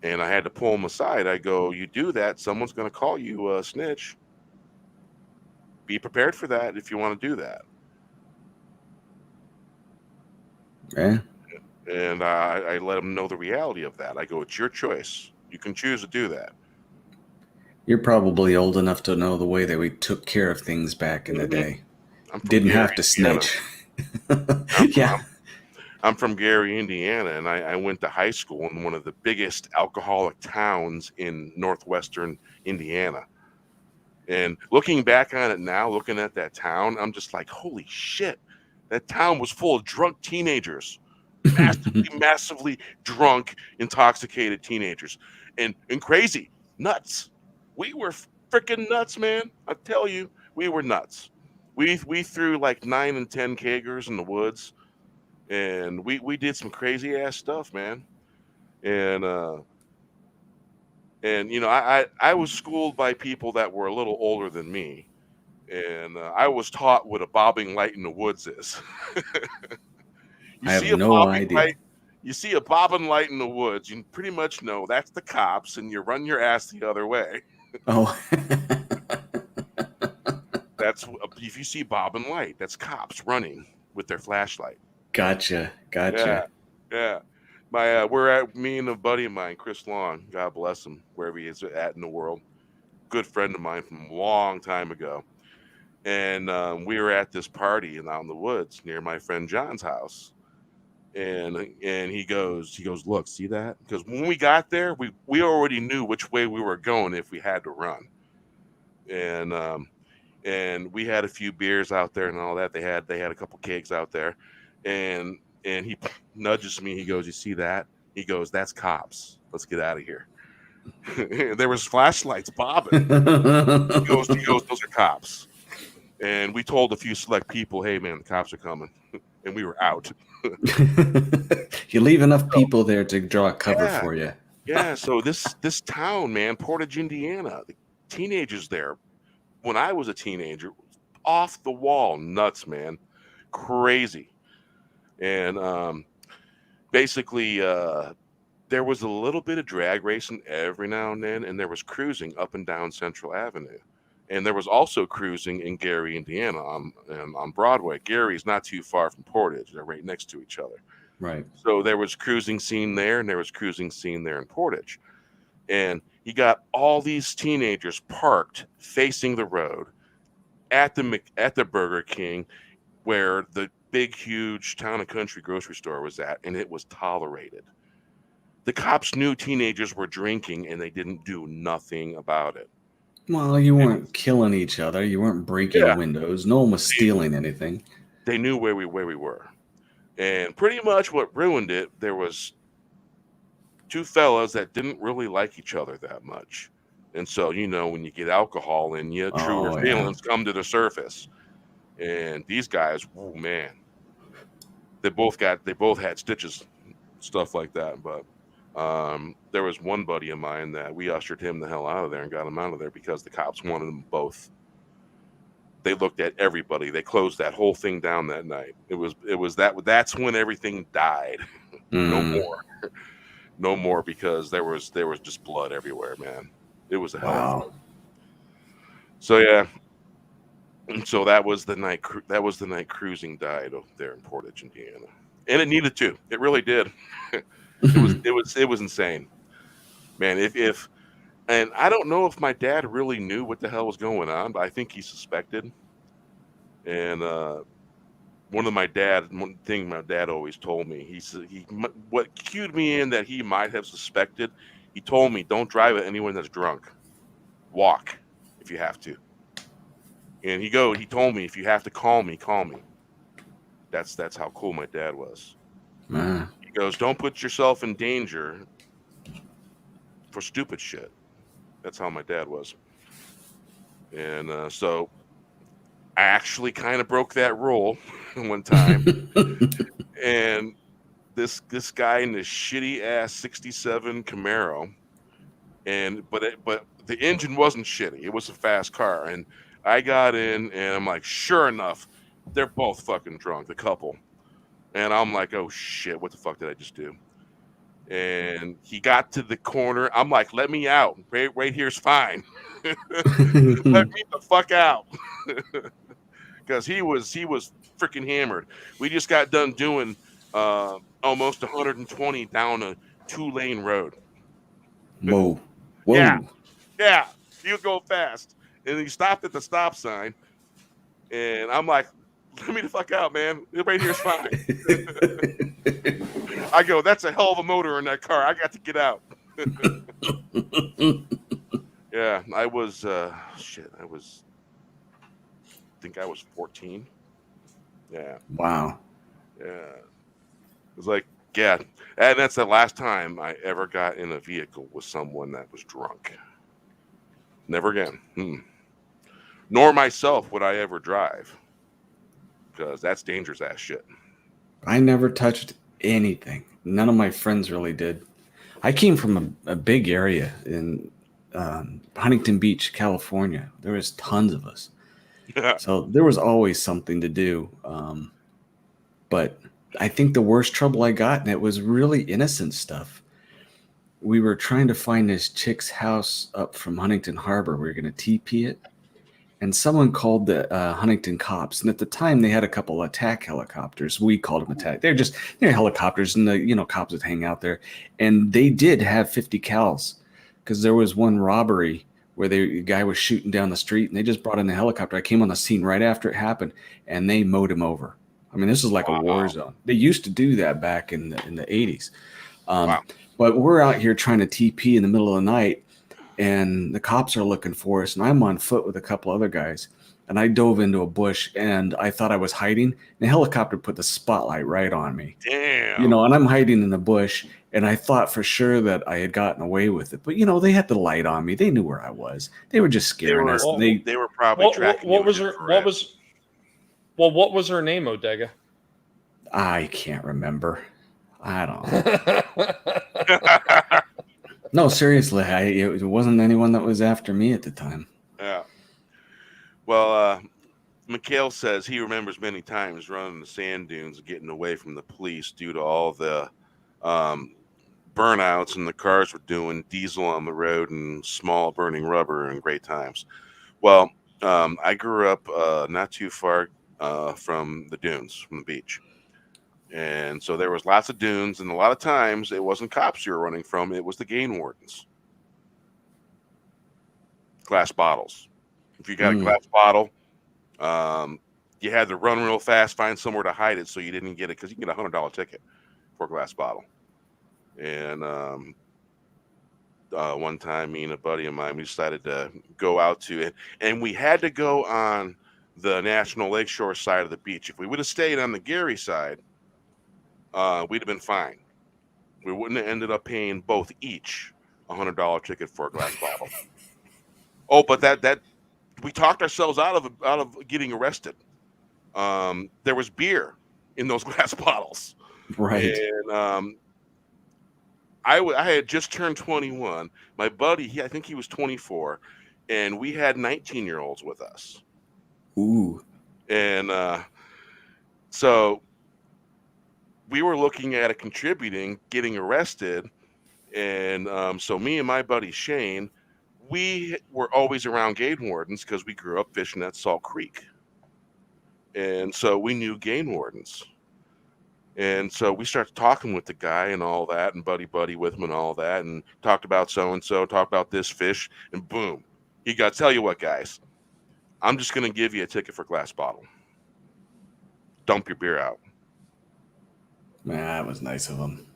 and I had to pull him aside. I go, "You do that, someone's going to call you a snitch. Be prepared for that if you want to do that." yeah. And I let him know the reality of that. I go, "It's your choice. You can choose to do that." You're probably old enough to know the way that we took care of things back in the hmm day. I'm from Didn't Gary, have to Indiana. snitch. I'm from, Yeah. I'm, I'm from Gary, Indiana, and I went to high school in one of the biggest alcoholic towns in northwestern Indiana. And looking back on it now, looking at that town, I'm just like, holy shit, that town was full of drunk teenagers, massively drunk, intoxicated teenagers, and crazy, nuts. We were freaking nuts, man. I tell you, we were nuts. We threw like 9 and 10 kegers in the woods, and we did some crazy ass stuff, man. And you know, I was schooled by people that were a little older than me, and I was taught what a bobbing light in the woods is. You I have see a no bobbing idea. light, you see a bobbing light in the woods, you pretty much know that's the cops, and you run your ass the other way. Oh. That's if you see bobbing light, that's cops running with their flashlight. Gotcha. Yeah, Gotcha. yeah. My we're at me and a buddy of mine, Chris Long, God bless him, wherever he is at in the world. Good friend of mine from a long time ago, and we were at this party and out in the woods near my friend John's house. And he goes, look, see that? Because when we got there, we already knew which way we were going if we had to run. And and we had a few beers out there and all that. They had a couple kegs out there, and he nudges me. He goes, you see that? He goes, that's cops. Let's get out of here. There was flashlights bobbing. He goes, those are cops. And we told a few select people, hey man, the cops are coming, and we were out. You leave enough So, people there to draw a cover yeah, for you. yeah. So this town, man, Portage, Indiana, the teenagers there. When I was a teenager, off the wall, nuts, man, crazy. And basically, there was a little bit of drag racing every now and there was cruising up and down Central Avenue. And there was also cruising in Gary, Indiana, on Broadway. Gary's not too far from Portage; they're right next to each other. Right. So there was cruising scene there, and there was cruising scene there in Portage. And you got all these teenagers parked facing the road at the Burger King, where the big, huge Town and Country grocery store was at, and it was tolerated. The cops knew teenagers were drinking, and they didn't do nothing about it. Well, you weren't killing each other. You weren't breaking Yeah, windows. No one was stealing anything. they knew where we were, and pretty much what ruined it. There was two fellas that didn't really like each other that much, and so you know when you get alcohol in you, truer Oh, yeah. feelings come to the surface. And these guys, oh man, they both had stitches, stuff like that. But there was one buddy of mine that we ushered him the hell out of there and got him out of there because the cops wanted them both. They looked at everybody. They closed that whole thing down that night. That's when everything died. No Mm, more, no more, because there was just blood everywhere, man. It was a hell of fun. wow. So yeah, so that was the night. That was the night cruising died up there in Portage, Indiana, and it needed to. It really did. It was insane, man. If and I don't know if my dad really knew what the hell was going on, but I think he suspected. And one thing my dad always told me. He said what cued me in that he might have suspected. He told me, "Don't drive at anyone that's drunk. Walk if you have to." And he told me, "If you have to call me, call me." That's how cool my dad was. Ah, He goes, "Don't put yourself in danger for stupid shit." That's how my dad was. And so I actually kind of broke that rule one time. And this guy in this shitty ass '67 Camaro, but the engine wasn't shitty. It was a fast car, and I got in, and I'm like, sure enough, they're both fucking drunk, the couple, and I'm like, oh shit, what the fuck did I just do? And he got to the corner. I'm like, let me out. Right here's fine. Let me the fuck out. Because he was freaking hammered. We just got done doing almost 120 down a 2-lane road. Whoa. Yeah, Whoa. yeah, he would go fast, and he stopped at the stop sign, and I'm like, "Let me the fuck out, man. Right here's fine." I go, "That's a hell of a motor in that car. I got to get out." Yeah, I was shit. I think I was 14. Yeah. Wow. Yeah. It was like, yeah. And that's the last time I ever got in a vehicle with someone that was drunk. Never again. Nor myself would I ever drive. Because that's dangerous ass shit. I never touched anything. None of my friends really did. I came from a big area in Huntington Beach, California. There was tons of us. So there was always something to do. But I think the worst trouble I got, and it was really innocent stuff. We were trying to find this chick's house up from Huntington Harbor. We were going to TP it. And someone called the Huntington cops. And at the time, they had a couple attack helicopters. We called them attack. They're helicopters, and the cops would hang out there. And they did have 50 cals because there was one robbery where the guy was shooting down the street, and they just brought in the helicopter. I came on the scene right after it happened, and they mowed him over. I mean, this is like a war zone. They used to do that back in the 80s. Wow. But we're out here trying to TP in the middle of the night, and the cops are looking for us, and I'm on foot with a couple other guys, and I dove into a bush, and I thought I was hiding. And the helicopter put the spotlight right on me. Damn. And I'm hiding in the bush, and I thought for sure that I had gotten away with it. But they had the light on me. They knew where I was. They were just scaring us. Well, they were probably tracking what you was in her infrared. what was her name, Odega? I can't remember. I don't know. No, seriously, it wasn't anyone that was after me at the time. Yeah. Well, Mikhail says he remembers many times running the sand dunes and getting away from the police due to all the burnouts, and the cars were doing diesel on the road and small burning rubber, and great times. Well, I grew up not too far from the dunes, from the beach. And so there was lots of dunes, and a lot of times it wasn't cops you were running from, it was the game wardens. Glass bottles. If you got a glass bottle, you had to run real fast, find somewhere to hide it so you didn't get it, because you can get $100 ticket for a glass bottle. And one time, me and a buddy of mine, we decided to go out to it, and we had to go on the National Lakeshore side of the beach. If we would have stayed on the Gary side, we'd have been fine. We wouldn't have ended up paying both each $100 ticket for a glass bottle. Oh, but that we talked ourselves out of getting arrested. There was beer in those glass bottles, Right. and I had just turned 21. My buddy, I think he was 24, and we had 19-year-olds with us. Ooh. And so we were looking at it contributing, getting arrested. And so me and my buddy Shane, we were always around game wardens because we grew up fishing at Salt Creek. And so we knew game wardens. And so we started talking with the guy and all that, and buddy with him and all that, and talked about so-and-so, talked about this fish, and boom. He got, tell you what, guys, I'm just going to give you a ticket for glass bottle. dump your beer out. Man, that was nice of him.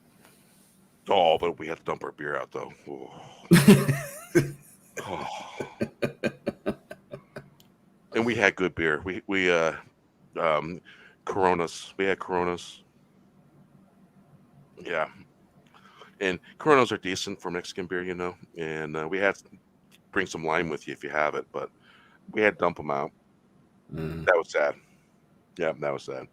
Oh, but we had to dump our beer out though. Oh. And we had good beer. We Coronas. We had Coronas. Yeah, and Coronas are decent for Mexican beer, you know. And we had to bring some lime with you if you have it, but we had to dump them out. That was sad. Yeah, that was sad.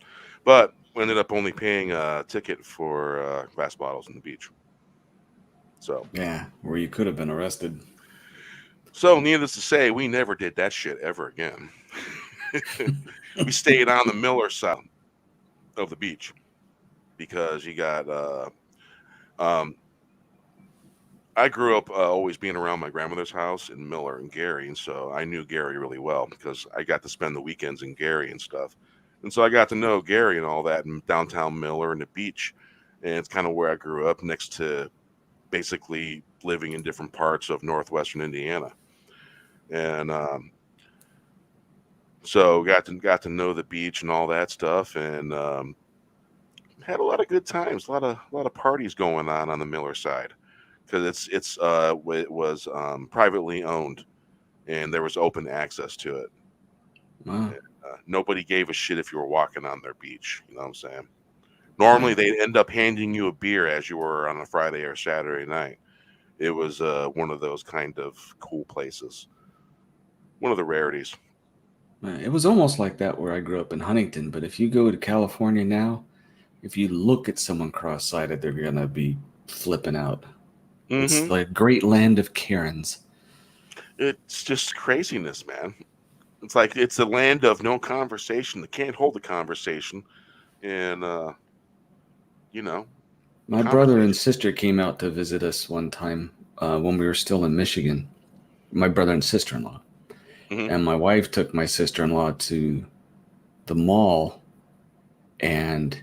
But we ended up only paying a ticket for glass bottles on the beach. So Yeah, where you could have been arrested. So, needless to say, we never did that shit ever again. We stayed on the Miller side of the beach because you got. Um, I grew up always being around my grandmother's house in Miller and Gary, and so I knew Gary really well because I got to spend the weekends in Gary and stuff. And so I got to know Gary and all that in downtown Miller and the beach, and it's kind of where I grew up, next to basically living in different parts of northwestern Indiana. And so got to know the beach and all that stuff, and had a lot of good times, a lot of parties going on the Miller side because it was privately owned, and there was open access to it. Wow. Nobody gave a shit if you were walking on their beach. You know what I'm saying? Normally, they'd end up handing you a beer as you were on a Friday or Saturday night. It was one of those kind of cool places. One of the rarities. It was almost like that where I grew up in Huntington, but if you go to California now, if you look at someone cross-sided, they're gonna be flipping out. It's Mm-hmm. like great land of Karens. It's just craziness, man. It's like it's a land of no conversation. They can't hold a conversation, and you know, My brother and conversation. sister came out to visit us one time when we were still in Michigan. My brother and sister-in-law. Hmm. And my wife took my sister-in-law to the mall, and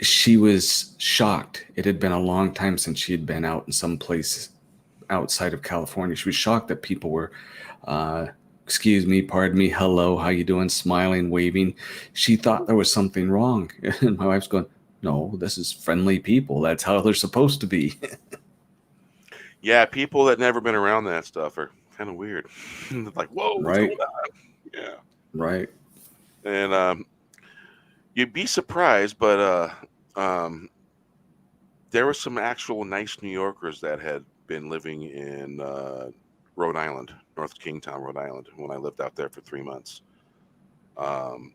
she was shocked. It had been a long time since she had been out in some place outside of California. She was shocked that people were, excuse me, pardon me, hello, how you doing, smiling, waving. She thought there was something wrong. And my wife's going, no, this is friendly people. That's how they're supposed to be. Yeah, people that never been around that stuff are kind of weird. Like, whoa, what's Right, going on? Yeah, right. and you'd be surprised, but there were some actual nice New Yorkers that had been living in Rhode Island, North Kingstown, Rhode Island, when I lived out there for 3 months. Um,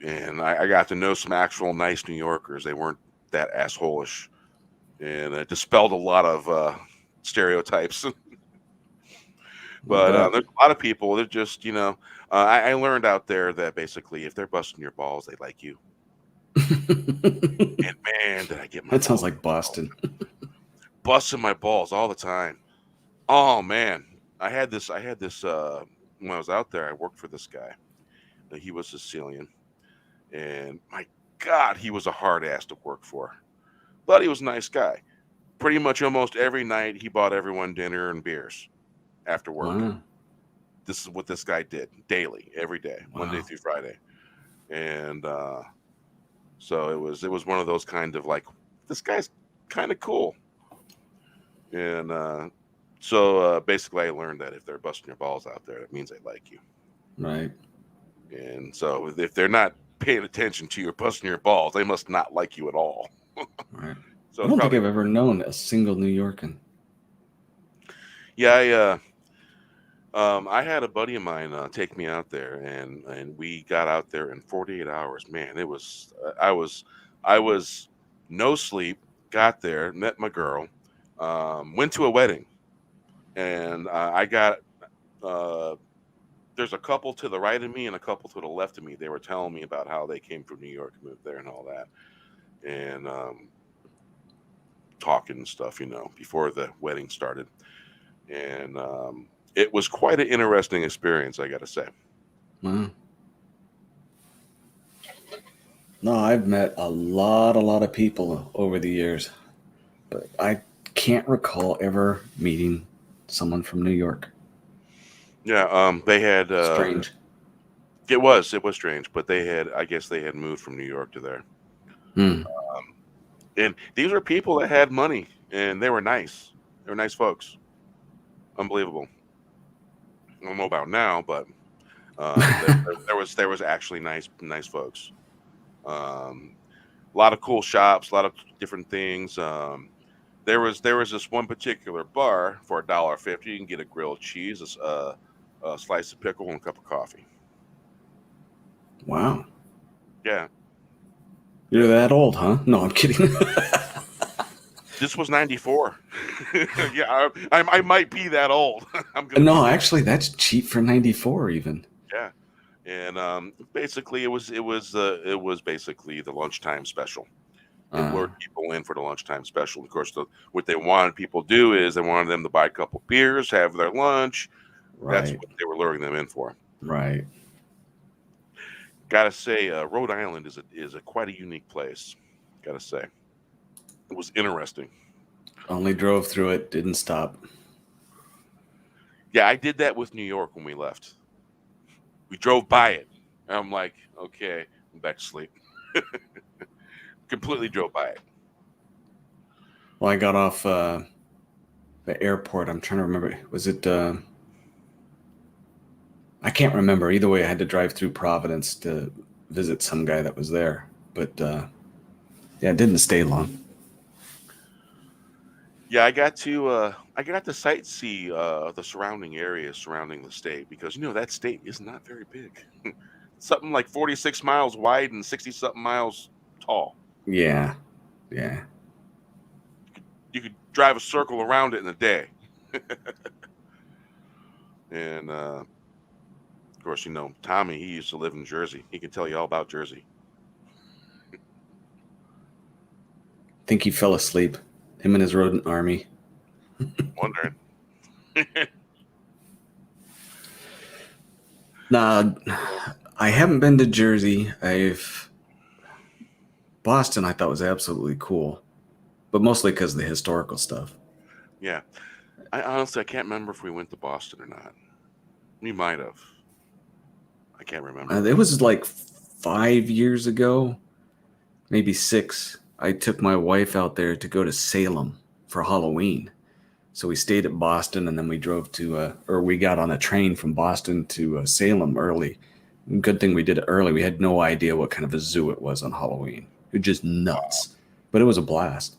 and I got to know some actual nice New Yorkers. They weren't that assholish, and it dispelled a lot of stereotypes. I But bet. there's a lot of people that just, I learned out there that basically if they're busting your balls, they like you. And man, did I get my That sounds balls like Boston. busting my balls all the time. Oh man, I had this when I was out there. I worked for this guy. He was Sicilian, and my God, he was a hard ass to work for. But he was a nice guy. Pretty much almost every night, he bought everyone dinner and beers after work. Wow. This is what this guy did daily, every day, Monday Wow. through Friday, and so it was one of those kind of like, this guy's kind of cool, and so basically I learned that if they're busting your balls out there, it means they like you, Right. and so if they're not paying attention to you busting your balls, they must not like you at all. Right. So I it's don't think probably I've ever known a single New Yorker. yeah. I had a buddy of mine take me out there, and we got out there in 48 hours. Man, it was I was no sleep. Got there, met my girl, went to a wedding, and I got uh, there's a couple to the right of me and a couple to the left of me. They were telling me about how they came from New York and moved there and all that, and talking and stuff, before the wedding started, and it was quite an interesting experience, I got to say. Wow. No, I've met a lot of people over the years, but I can't recall ever meeting someone from New York. Yeah, they had Strange. It was strange, but I guess they had moved from New York to there. Hmm. And these were people that had money, and they were nice. They were nice folks. Unbelievable. I don't know about now, but there was actually nice folks. Um, a lot of cool shops, a lot of different things. There was this one particular bar for $1.50. You can get a grilled cheese, a slice of pickle, and a cup of coffee. Wow. Yeah, You're yeah. that old, huh? No, I'm kidding. This was '94. Yeah, I might be that old. I'm gonna be No, that. actually, that's cheap for 94 even. Yeah, and basically it was basically the lunchtime special. It Uh, lured people in for the lunchtime special. Of course, what they wanted people to do is they wanted them to buy a couple beers, have their lunch. That's right, what they were luring them in for. right. Gotta say, Rhode Island is a quite a unique place. Gotta say, it was interesting. Only drove through it, didn't stop. Yeah, I did that with New York when we left. We drove by it. And I'm like, okay, I'm back to sleep. Completely drove by it. Well, I got off the airport. I'm trying to remember. Was it? I can't remember. Either way, I had to drive through Providence to visit some guy that was there. But yeah, it didn't stay long. Yeah, I got to sightsee the surrounding areas surrounding the state because that state is not very big. Something like 46 miles wide and 60 something miles tall. Yeah, yeah. You could drive a circle around it in a day. And of course, Tommy, he used to live in Jersey. He can tell you all about Jersey. Think he fell asleep. Him and his rodent army. Wondering. Nah, I haven't been to Jersey. Boston. I thought was absolutely cool, but mostly because of the historical stuff. Yeah. I can't remember if we went to Boston or not. We might have. I can't remember. It was like 5 years ago, maybe six. I took my wife out there to go to Salem for Halloween. So we stayed at Boston, and then we drove or we got on a train from Boston to Salem early. Good thing we did it early. We had no idea what kind of a zoo it was on Halloween. It was just nuts, but it was a blast.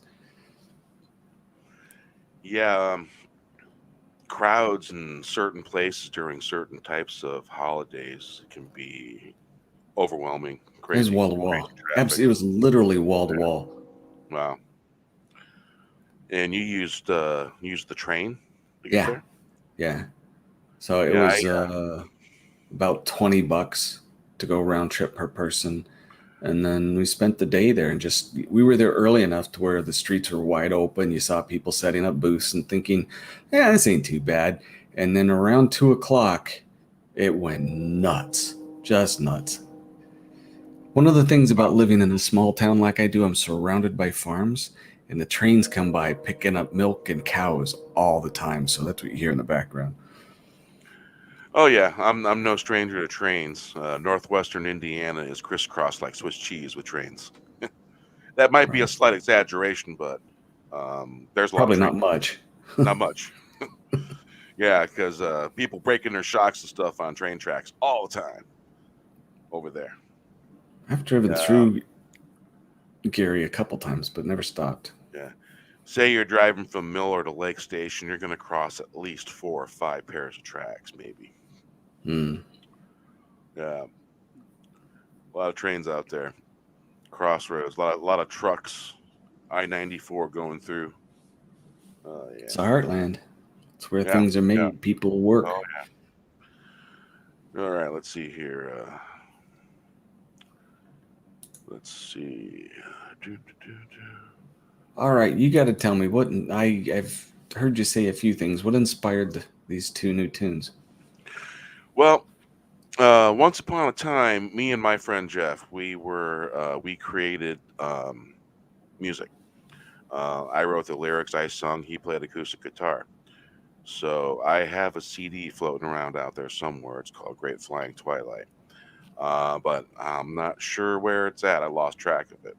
Yeah, crowds in certain places during certain types of holidays can be overwhelming, It was crazy, wall to crazy wall. traffic. It was literally wall to wall. Wow. And you used the train to get Yeah, there? yeah. So it Yeah, was about $20 to go round trip per person. And then we spent the day there and we were there early enough to where the streets were wide open. You saw people setting up booths and thinking, yeah, this ain't too bad. And then around 2 o'clock, it went nuts, just nuts. One of the things about living in a small town like I do, I'm surrounded by farms and the trains come by picking up milk and cows all the time. So that's what you hear in the background. Oh yeah, I'm no stranger to trains. Northwestern Indiana is crisscrossed like Swiss cheese with trains. That might be a Right. slight exaggeration, but there's a lot of Probably trains. not much. Not much. Yeah, because people breaking their shocks and stuff on train tracks all the time over there. I've driven Uh, through Gary a couple times, but never stopped. yeah. Say you're driving from Miller to Lake Station, you're going to cross at least 4 or 5 pairs of tracks, maybe. Hmm. Yeah, a lot of trains out there. Crossroads, a lot of trucks. I-94 going through. It's Yeah, a heartland. It's where yeah, things are yeah. made. People Oh, work. all right. Let's see here. Let's see. Do, do, do, do. All right, you got to tell me I've heard you say a few things. What inspired these two new tunes? Well, once upon a time, me and my friend Jeff, we created music. I wrote the lyrics, I sung, he played acoustic guitar. So I have a CD floating around out there somewhere. It's called Great Flying Twilight. but I'm not sure where it's at. I lost track of it.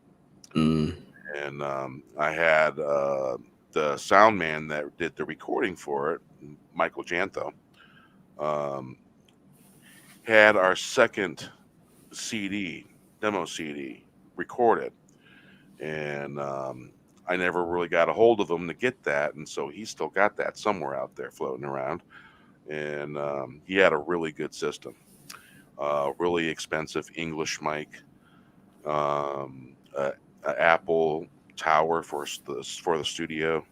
Mm. And I had the sound man that did the recording for it, Michael Jantho, um, had our second CD, demo CD, recorded. And I never really got a hold of him to get that. And so he still got that somewhere out there floating around. And he had a really good system, really expensive English mic, a Apple tower for the studio,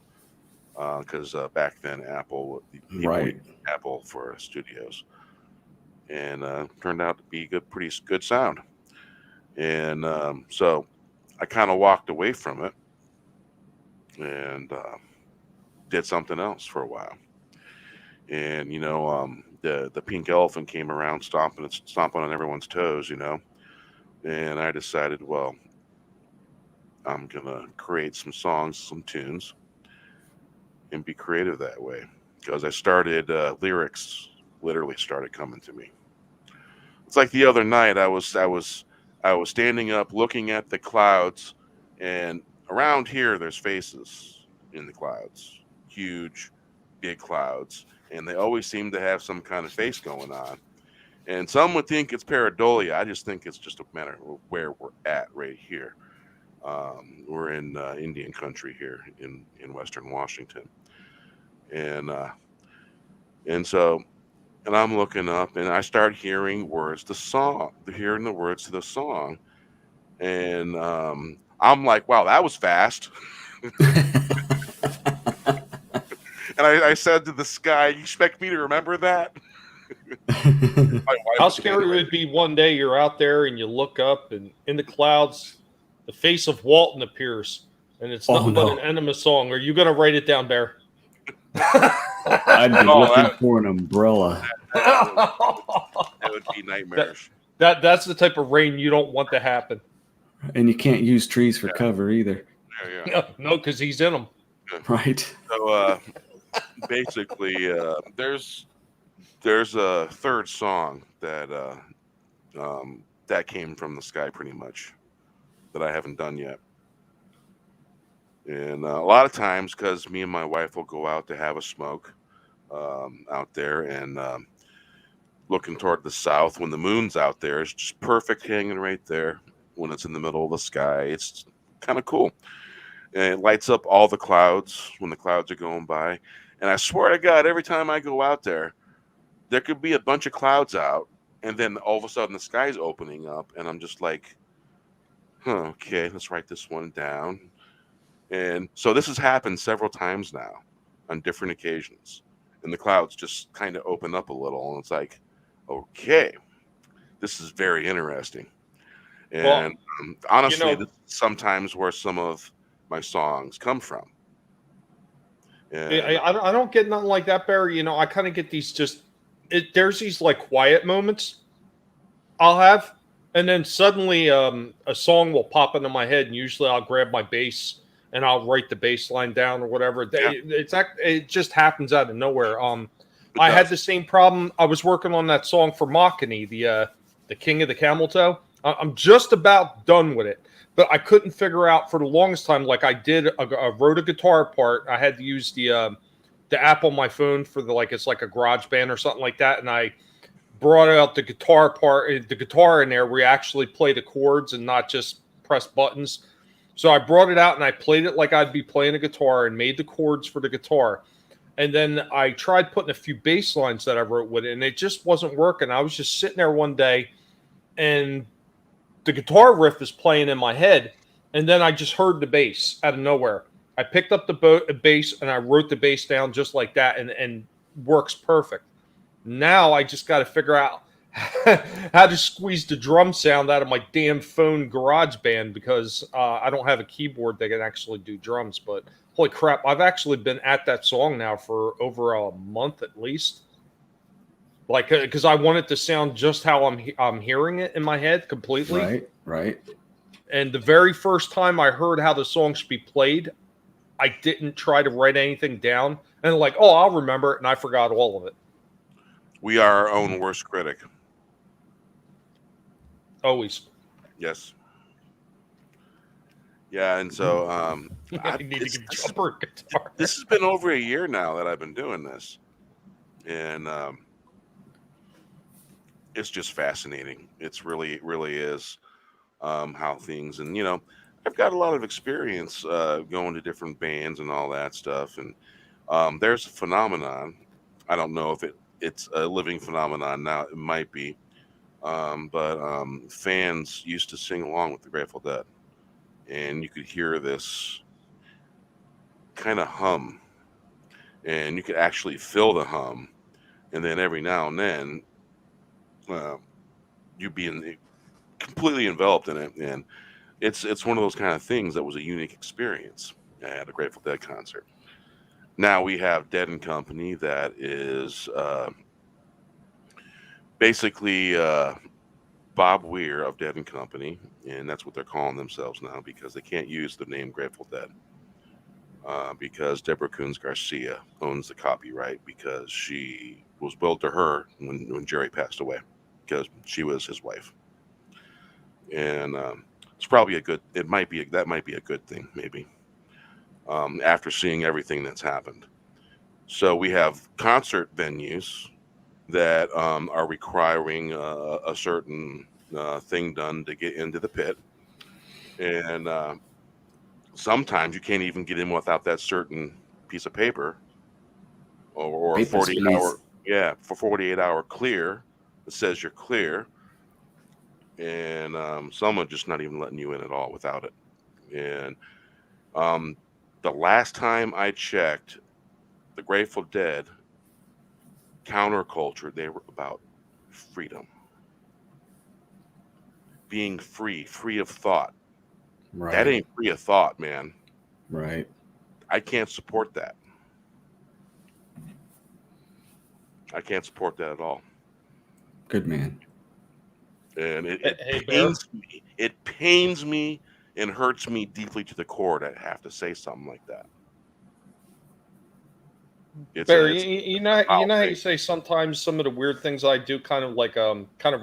because back then people Right. used Apple for studios, and turned out to be pretty good sound. And so I kind of walked away from it and did something else for a while. And the pink elephant came around stomping on everyone's toes, and I decided, well, I'm gonna create some songs, some tunes, and be creative that way. Because I started lyrics literally started coming to me. It's like the other night I was standing up looking at the clouds, and around here there's faces in the clouds, huge, big clouds, and they always seem to have some kind of face going on. And some would think it's pareidolia. I just think it's just a matter of where we're at right here. We're in Indian country here in Western Washington, and and so and I'm looking up and I start hearing the words to the song, and I'm like, wow, that was fast. And I said to the sky, "You expect me to remember that?" My wife How was scary getting would it be one day you're out there and you look up and in the clouds, the face of Walton appears, and it's Oh nothing but an no! enema song. Are you going to write it down, Bear? I'd be Oh, looking for an umbrella. that would be nightmarish. That's the type of rain you don't want to happen. And you can't use trees for Yeah. cover either. Yeah. No, because he's in them. Right. So basically, there's a third song that came from the sky pretty much that I haven't done yet. And a lot of times, because me and my wife will go out to have a smoke out there, and looking toward the south when the moon's out there, it's just perfect hanging right there when it's in the middle of the sky. It's kind of cool. And it lights up all the clouds when the clouds are going by. And I swear to God, every time I go out there could be a bunch of clouds out, and then all of a sudden the sky's opening up, and I'm just like, huh, okay, let's write this one down. And so this has happened several times now on different occasions. And the clouds just kind of open up a little, and it's like, okay, this is very interesting. Well, And honestly, you this is sometimes where some of my songs come from. And I don't get nothing like that, Barry. I kind of get these there's these like quiet moments I'll have, and then suddenly a song will pop into my head, and usually I'll grab my bass and I'll write the bass line down or whatever. Yeah. It just happens out of nowhere. It I had does. the same problem. I was working on that song for Machini, the King of the Camel Toe. I'm just about done with it, but I couldn't figure out for the longest time. Like I wrote a guitar part. I had to use the app on my phone for it's like a garage band or something like that. And I brought out the guitar part, the guitar in there where you actually play the chords and not just press buttons. So I brought it out and I played it like I'd be playing a guitar and made the chords for the guitar. And then I tried putting a few bass lines that I wrote with it, and it just wasn't working. I was just sitting there one day and the guitar riff is playing in my head, and then I just heard the bass out of nowhere. I picked up the bass and I wrote the bass down just like that, and works perfect. Now I just got to figure out how to squeeze the drum sound out of my damn phone garage band because I don't have a keyboard that can actually do drums. But holy crap, I've actually been at that song now for over a month at least. Like, because I want it to sound just how I'm hearing it in my head completely. Right. And the very first time I heard how the song should be played, I didn't try to write anything down. And like, oh, I'll remember it, and I forgot all of it. We are our own worst critic. Always. Yes. Yeah, and so I need to give Jumper a guitar. this has been over a year now that I've been doing this, and it's just fascinating. It's really, really is how things, and I've got a lot of experience going to different bands and all that stuff, and there's a phenomenon. I don't know if it's a living phenomenon now. It might be, but fans used to sing along with the Grateful Dead, and you could hear this kind of hum, and you could actually feel the hum, and then every now and then uh, you'd be completely enveloped in it, and it's one of those kind of things that was a unique experience at a Grateful Dead concert. Now we have Dead and Company that is basically Bob Weir of Dead and Company, and that's what they're calling themselves now because they can't use the name Grateful Dead because Deborah Coons Garcia owns the copyright because she was billed to her when Jerry passed away because she was his wife, and it's probably that might be a good thing maybe after seeing everything that's happened. So we have concert venues that are requiring a certain thing done to get into the pit, and sometimes you can't even get in without that certain piece of paper or a Papers, 48 please. hour for 48-hour clear that says you're clear, and someone just not even letting you in at all without it. And the last time I checked, the Grateful Dead counterculture, they were about freedom, being free of thought. Right. That ain't free of thought, man. Right. I can't support that. I can't support that at all. Good man. And Hey, it pains me and hurts me deeply to the core to have to say something like that. Barry, you know how you say sometimes some of the weird things I do kind of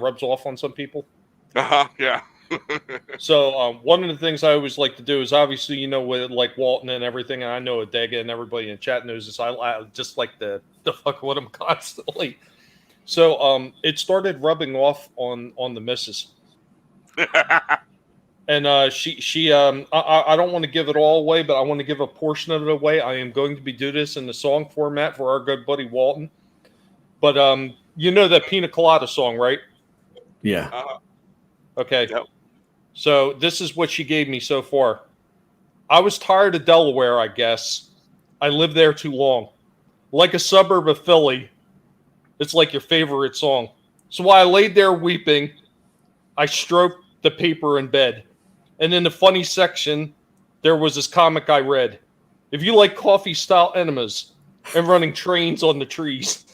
rubs off on some people. Yeah. So one of the things I always like to do is obviously with like Walton and everything, and I know Adega and everybody in the chat knows this. I just like to fuck with them constantly. So it started rubbing off on the missus. And she I don't want to give it all away, but I want to give a portion of it away. I am going to be doing this in the song format for our good buddy Walton. But you know that Pina Colada song, right? Yeah. Okay. Yep. So this is what she gave me so far. I was tired of Delaware, I guess. I lived there too long. Like a suburb of Philly. It's like your favorite song. So while I laid there weeping, I stroked the paper in bed. And in the funny section, there was this comic I read. If you like coffee-style enemas and running trains on the trees,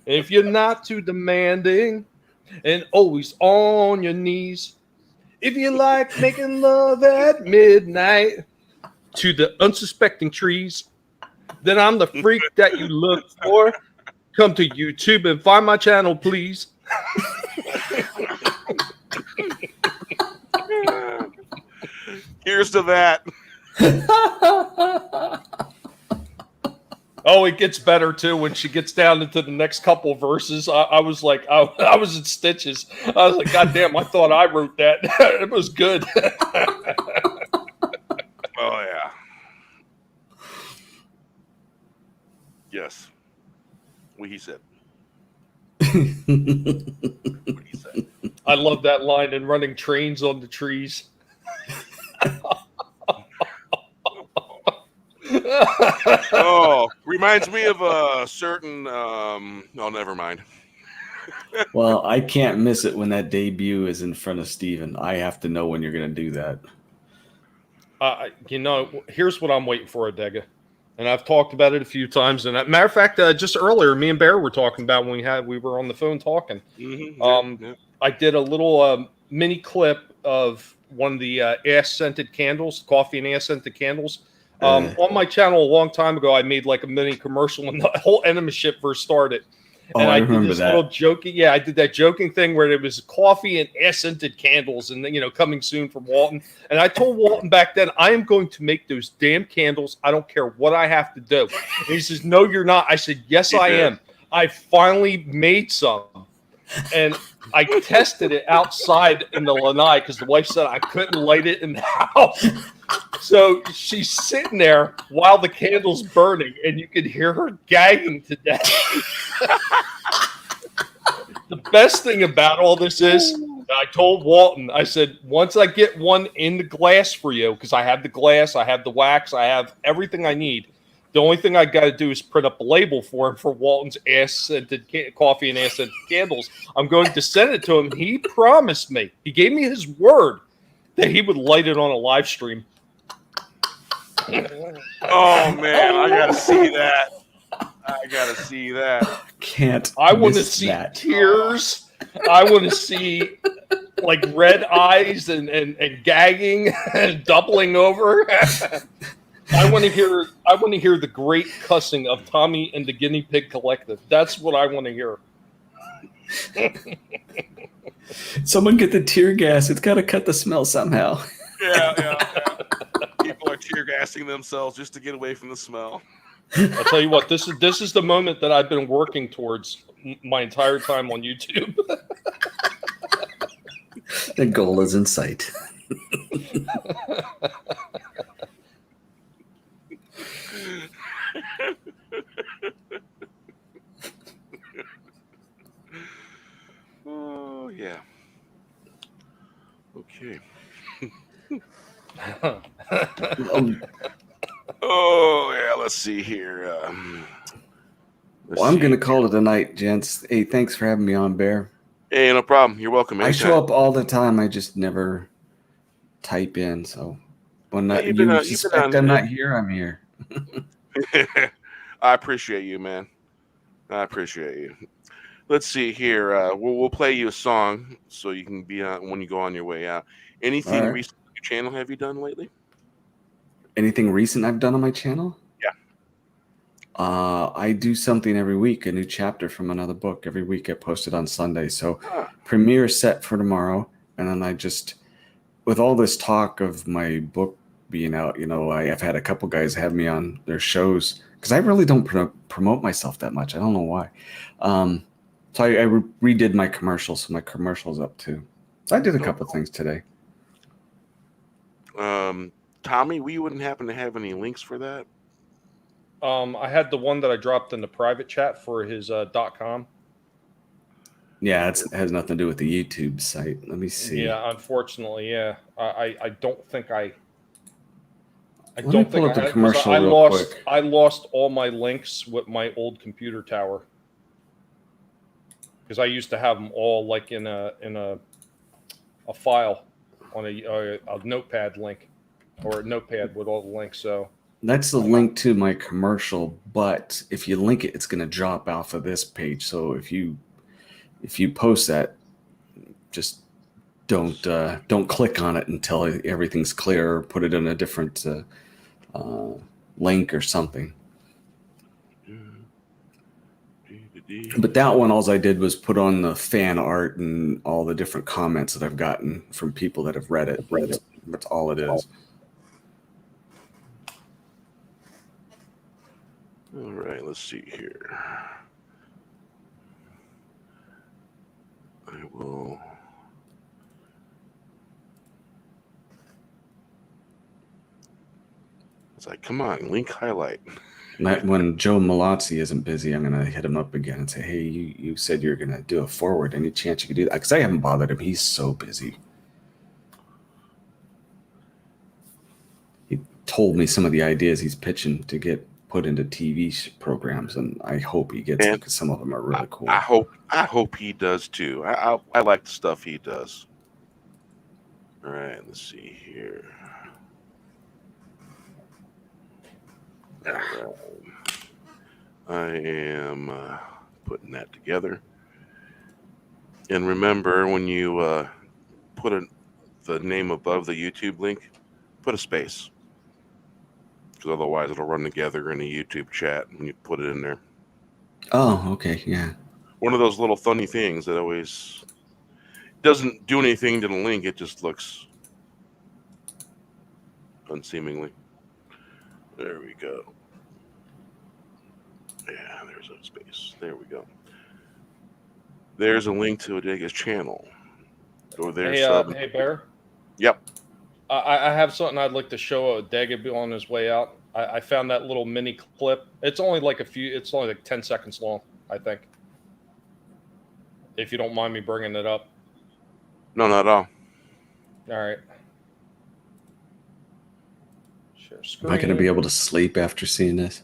and if you're not too demanding and always on your knees, if you like making love at midnight to the unsuspecting trees, then I'm the freak that you look for. Come to YouTube and find my channel, please. Here's to that. Oh, it gets better too when she gets down into the next couple verses. I was like, I was in stitches. I was like, God damn, I thought I wrote that. It was good. Oh yeah. Yes. What he said. What he said. I love that line and running trains on the trees. Oh, reminds me of a certain. Oh, never mind. Well, I can't miss it when that debut is in front of Steven. I have to know when you're going to do that. Here's what I'm waiting for, Adega. And I've talked about it a few times. And matter of fact, just earlier, me and Bear were talking about when we were on the phone talking. Mm-hmm. Yeah. I did a little mini clip of one of the ass-scented candles, coffee and ass-scented candles. On my channel a long time ago, I made like a mini commercial when the whole enema ship first started. Oh, And I I did remember this that. little joking. Yeah, I did that joking thing where it was coffee and air-scented candles, and coming soon from Walton. And I told Walton back then, I am going to make those damn candles. I don't care what I have to do. And he says, no, you're not. I said, yes, I am. I finally made some, and I tested it outside in the lanai because the wife said I couldn't light it in the house. So she's sitting there while the candle's burning, and you could hear her gagging to death. The best thing about all this is, I told Walton, I said, once I get one in the glass for you, because I have the glass, I have the wax, I have everything I need. The only thing I got to do is print up a label for him for Walton's ass-scented coffee and ass-scented candles. I'm going to send it to him. He promised me, he gave me his word that he would light it on a live stream. Oh man, I gotta see that. I gotta see that. Can't. I want to miss see that. tears. I want to see like red eyes and gagging and doubling over. I want to hear the great cussing of Tommy and the Guinea Pig Collective. That's what I want to hear. Someone get the tear gas. It's got to cut the smell somehow. Yeah. People are tear gassing themselves just to get away from the smell. I'll tell you what, this is the moment that I've been working towards my entire time on YouTube. The goal is in sight. Oh yeah. Okay. Oh yeah. Let's see here. Well, I'm going to call it a night, gents. Hey, thanks for having me on, Bear. Hey, no problem. You're welcome. I show up all the time. I just never type in. So when you suspect I'm not here, I'm here. I appreciate you, man. I appreciate you. Let's see here. We'll play you a song so you can be on when you go on your way out. Anything recent on your channel have you done lately? Anything recent I've done on my channel? Yeah. I do something every week, a new chapter from another book. Every week I post it on Sunday. So premiere set for tomorrow. And then I just, with all this talk of my book being out, I've had a couple guys have me on their shows because I really don't promote myself that much. I don't know why. So I redid my commercial, so my commercial's up too. So I did a couple things today. Tommy, we wouldn't happen to have any links for that? I had the one that I dropped in the private chat for his .com. Yeah, it has nothing to do with the YouTube site. Let me see. Yeah, unfortunately, yeah. I don't think I. Let me pull up the commercial real quick. I lost all my links with my old computer tower. Because I used to have them all like in a file on a notepad link or a notepad with all the links. So that's the link to my commercial, but if you link it, it's going to drop off of this page. So if you post that, just don't click on it until everything's clear, or put it in a different link or something. But that one, all I did was put on the fan art and all the different comments that I've gotten from people that have read it. That's all it is. All right, let's see here. I will. It's like, come on, link highlight. When Joe Malazzi isn't busy, I'm going to hit him up again and say, hey, you said you're going to do a forward. Any chance you could do that? Because I haven't bothered him. He's so busy. He told me some of the ideas he's pitching to get put into TV programs, and I hope he gets them because some of them are really cool. I hope he does too. I like the stuff he does. All right, let's see here. All right. I am putting that together. And remember, when you put the name above the YouTube link, put a space. Because otherwise it'll run together in a YouTube chat when you put it in there. Oh, okay, yeah. one of those little funny things that always doesn't do anything to the link. It just looks unseemingly. There we go. Yeah, there's a space. There we go. There's a link to Adega's channel. Go there, sub. Hey, Bear. Yep. I have something I'd like to show Adega on his way out. I found that little mini clip. It's only like it's only like 10 seconds long, I think. If you don't mind me bringing it up. No, not at all. All right. Share screen. Am I going to be able to sleep after seeing this?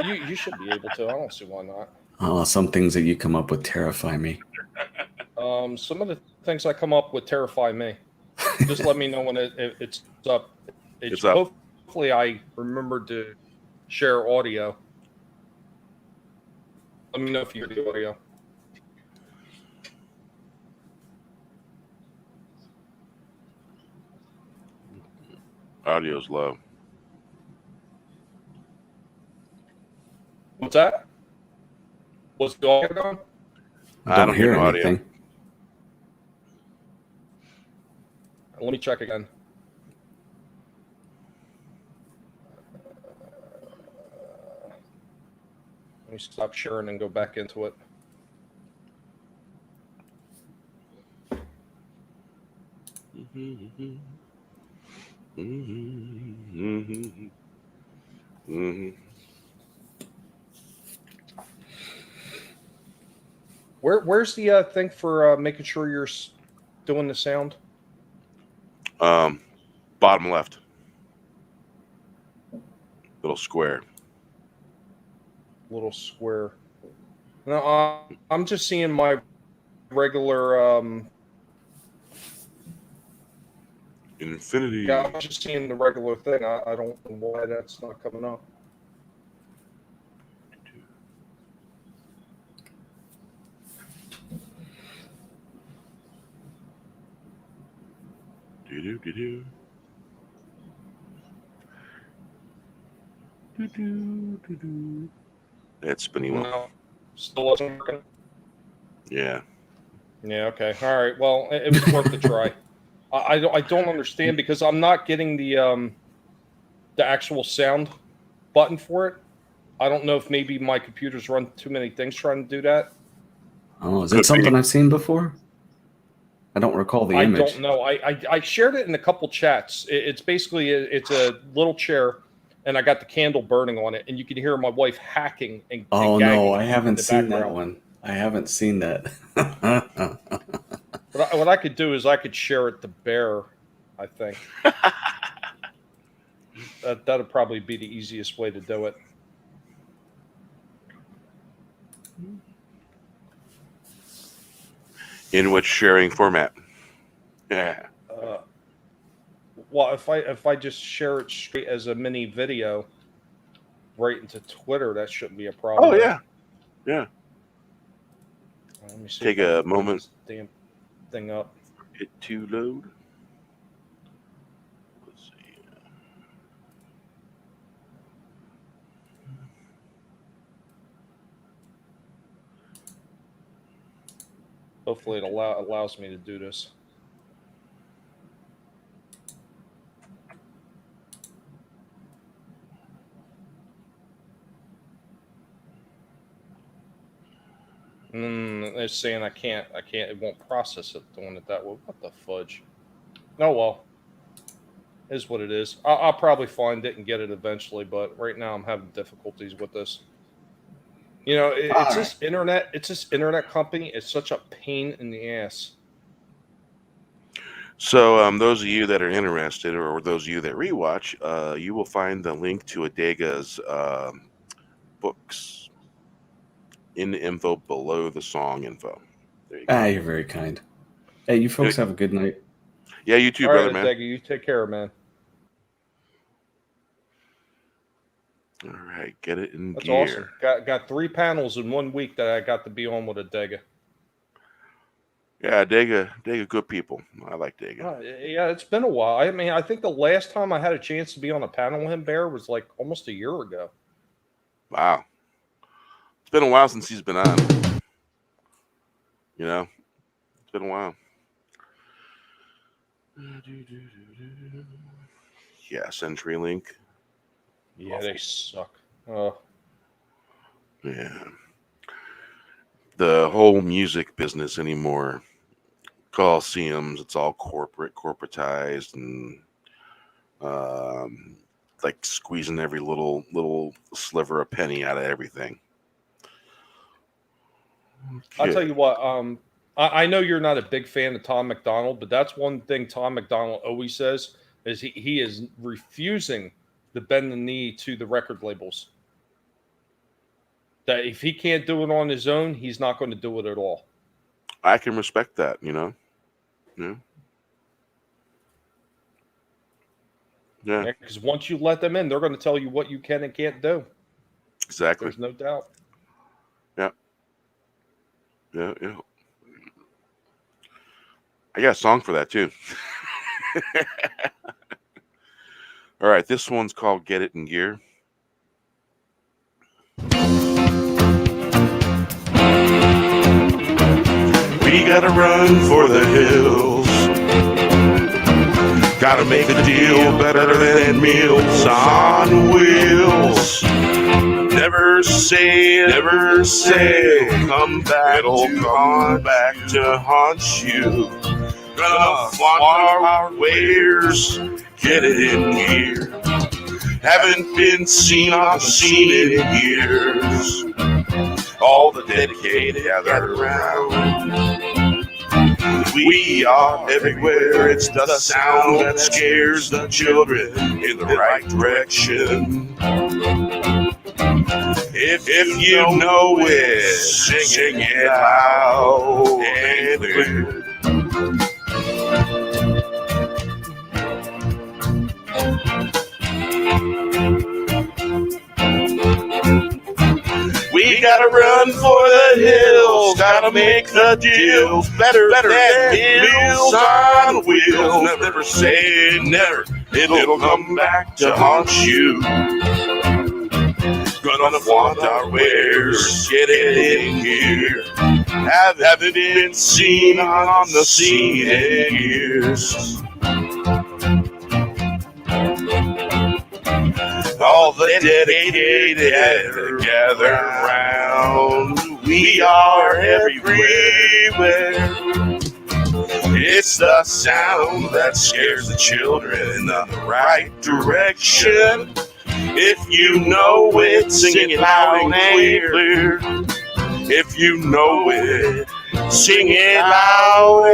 You should be able to. I don't see why not. Oh, some things that you come up with terrify me. Some of the things I come up with terrify me. Just let me know when it's up. It's up. Hopefully, I remembered to share audio. Let me know if you hear the audio. Audio's low. What's that? What's the audio on? I don't hear anything. Audio. Let me check again. Let me stop sharing and go back into it. Where's the thing for making sure you're doing the sound? Bottom left. Little square. Little square. No, I'm just seeing my regular. Infinity. Yeah, I'm just seeing the regular thing. I don't know why that's not coming up. Do-do-do-do. That's spinning well. No, still wasn't working. Yeah. Yeah. Okay. All right. Well, it was worth a try. I don't understand because I'm not getting the actual sound button for it. I don't know if maybe my computer's run too many things trying to do that. Oh, is it something I've seen before? I don't recall the image. I don't know. I shared it in a couple chats. It's basically it's a little chair, and I got the candle burning on it, and you can hear my wife hacking and oh gagging no, I haven't seen background. that one. I haven't seen that. What I could do is I could share it to Bear, I think. That'd probably be the easiest way to do it. In which sharing format? Yeah. Well, if I just share it straight as a mini video right into Twitter, that shouldn't be a problem. Oh yeah, yeah. Let me see. Take a moment. Damn thing up. Hit to load. Let's see. Hopefully, it allows me to do this. It's saying I can't. It won't process it doing it that way. What the fudge? Oh well, is what it is. I'll probably find it and get it eventually, but right now I'm having difficulties with this. You know, it's this internet. It's this internet company. It's such a pain in the ass. So, those of you that are interested, or those of you that rewatch, you will find the link to Adega's books in the info below the song info. There you go. You're very kind. Hey, you folks have a good night. Yeah, you too, All brother, right, man. Adega, you take care, man. All right, get it in That's gear. awesome. Got 3 panels in 1 week that I got to be on with Adega. Yeah, Dega, good people. I like Dega. Yeah, it's been a while. I mean, I think the last time I had a chance to be on a panel with him, Bear, was like almost a year ago. Wow. It's been a while since he's been on. You know, it's been a while. Yeah, CenturyLink. Yeah, they suck. Yeah. The whole music business anymore, Coliseums, it's all corporatized, and um, like squeezing every little sliver of penny out of everything. I'll Yeah. tell you what. I know you're not a big fan of Tom McDonald, but that's one thing Tom McDonald always says is he is refusing to bend the knee to the record labels. That if he can't do it on his own, he's not going to do it at all. I can respect that, you know. Yeah. Yeah. Because once you let them in, they're going to tell you what you can and can't do. Exactly. There's no doubt. Yeah. I got a song for that too. All right, this one's called "Get It in Gear." We gotta run for the hills. Gotta make a deal better than meals on wheels. Never say, come back. It'll come back to haunt you. Gonna flaunt our wares, get it in gear. Haven't been seen on the scene in years. All the dedicated gather around. We are everywhere. It's the sound that scares the children in the right direction. If you know it, sing it loud and clear. We gotta run for the hills, gotta make the deals better than meals on wheels. Never say never, it'll come back to haunt you. Gonna flaunt our wares, get it in here. Haven't been seen on the scene in years. All the dedicated gather around. We are everywhere. It's the sound that scares the children in the right direction. If you know it, sing it loud and clear. If you know it, sing it loud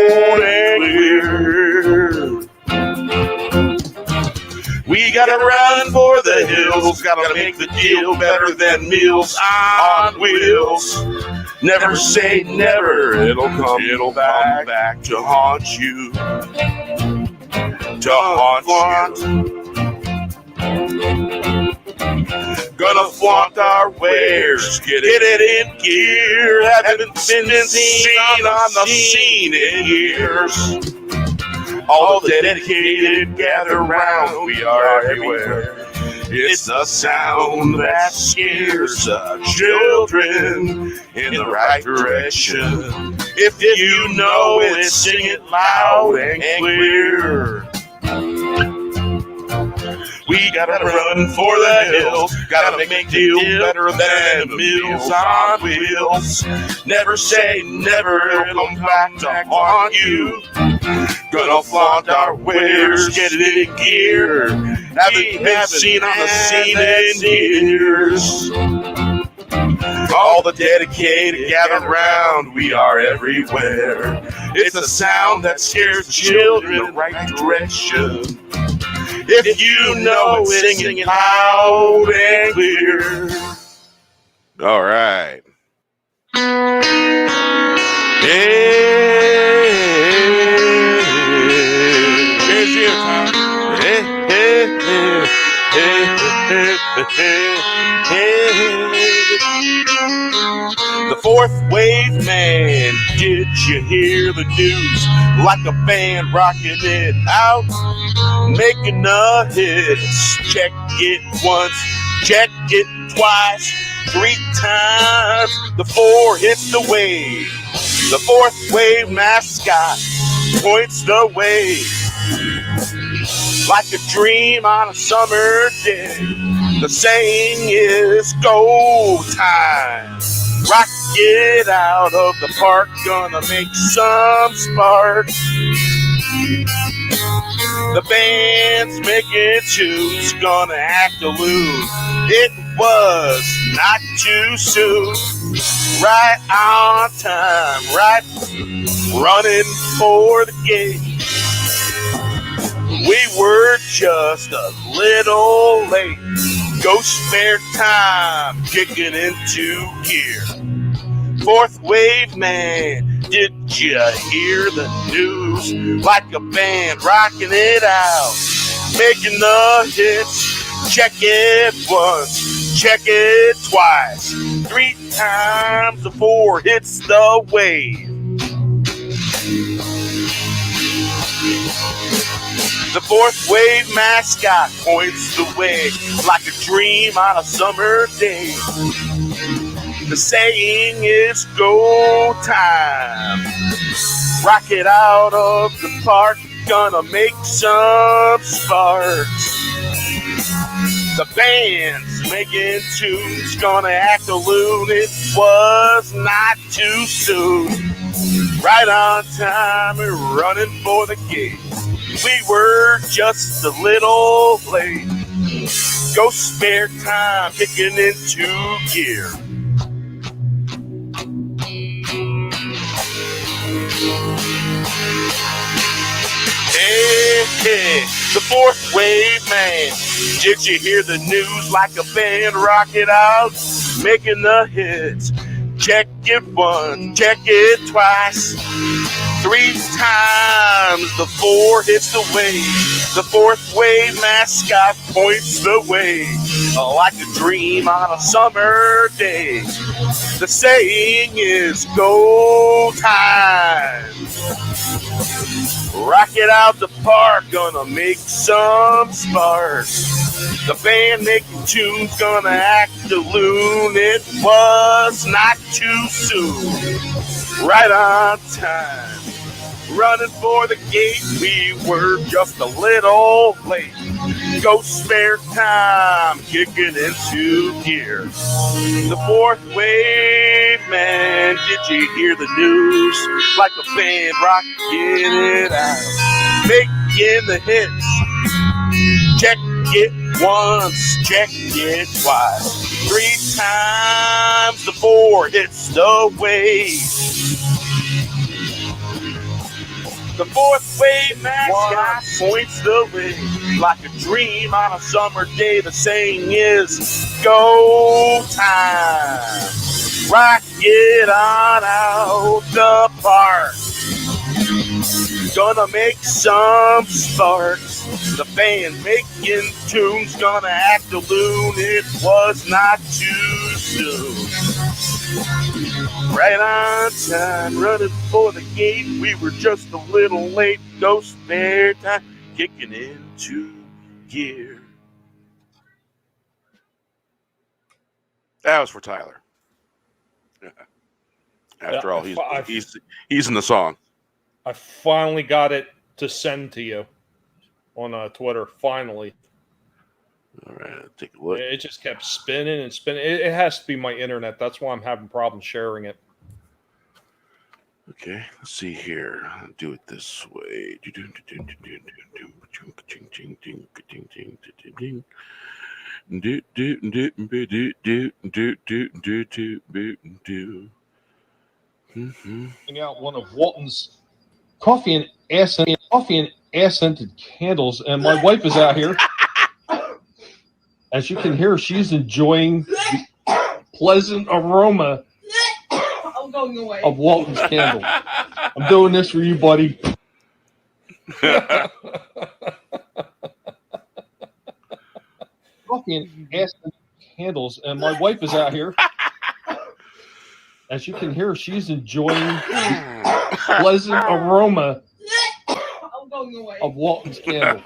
and clear. We gotta run for the hills, gotta make the deal better than meals on wheels. Never say never, it'll come back to haunt you. To haunt you. Gonna flaunt our wares, get it in gear. Haven't been seen on the scene in years. All the dedicated gather round, we are everywhere. It's the sound that scares the children in the right direction. If you know it, sing it loud and clear. We gotta run for the hills, gotta make a deal better than meals on wheels. Never say never, it'll come back to haunt you. Gonna flaunt our wares, get it in gear. Haven't been seen on the scene in years. All the dedicated gather round, we are everywhere. It's a sound that scares the children in the right direction. If you know it, sing it loud and clear. All right. Here's your time. The fourth wave man, did you hear the news? Like a band rocking it out, making the hits. Check it once, check it twice. 3 times the 4 hits the wave. The 4th wave mascot points the way. Like a dream on a summer day, the saying is go time. Rock it out of the park, gonna make some sparks. The band's making tunes, gonna act a loon. It was not too soon. Right on time, right running for the gate. We were just a little late. Go spare time, kicking into gear. 4th wave man, did you hear the news? Like a band rocking it out, making the hits. Check it once, check it twice. 3 times the 4 hits the wave. The 4th wave mascot points the way like a dream on a summer day. The saying is go time. Rock it out of the park, gonna make some sparks. The band's making tunes, gonna act a loon. It was not too soon. Right on time and running for the gate. We were just a little late. Go spare time, kicking into gear. Hey, hey, the 4th wave man. Did you hear the news? Like a band, rock it out, making the hits. Check it once, check it twice. 3 times the 4 hits the wave. The 4th wave mascot points the way. Like a dream on a summer day. The saying is go time. Rock it out the park, gonna make some sparks. The band making tunes, gonna act a loon. It was not too soon. Right on time. Running for the gate, we were just a little late. Go spare time, kicking into gear. The 4th wave man, did you hear the news? Like a band rocking it out, making the hits. Check it once, check it twice. 3 times the 4 hits the wave. The 4th wave mascot points the way. Like a dream on a summer day, the saying is go time. Rock it on out the park. Gonna make some sparks. The band making tunes, gonna act a loon. It was not too soon. Right on time, running for the gate. We were just a little late. No spare time, kicking into gear. That was for Tyler. After all, he's in the song. I finally got it to send to you on Twitter. Finally. All right, take a look. It just kept spinning and spinning. It has to be my internet. That's why I'm having problems sharing it. Okay, let's see here. I'll do it this way. Out one of Walton's coffee and ass scented candles, and my wife is out here. As you can hear, she's enjoying the pleasant aroma of Walton's candle. I'm doing this for you, buddy. Coffee and ass scented candles, and my wife is out here. As you can hear, she's enjoying the pleasant aroma of Walton's candle.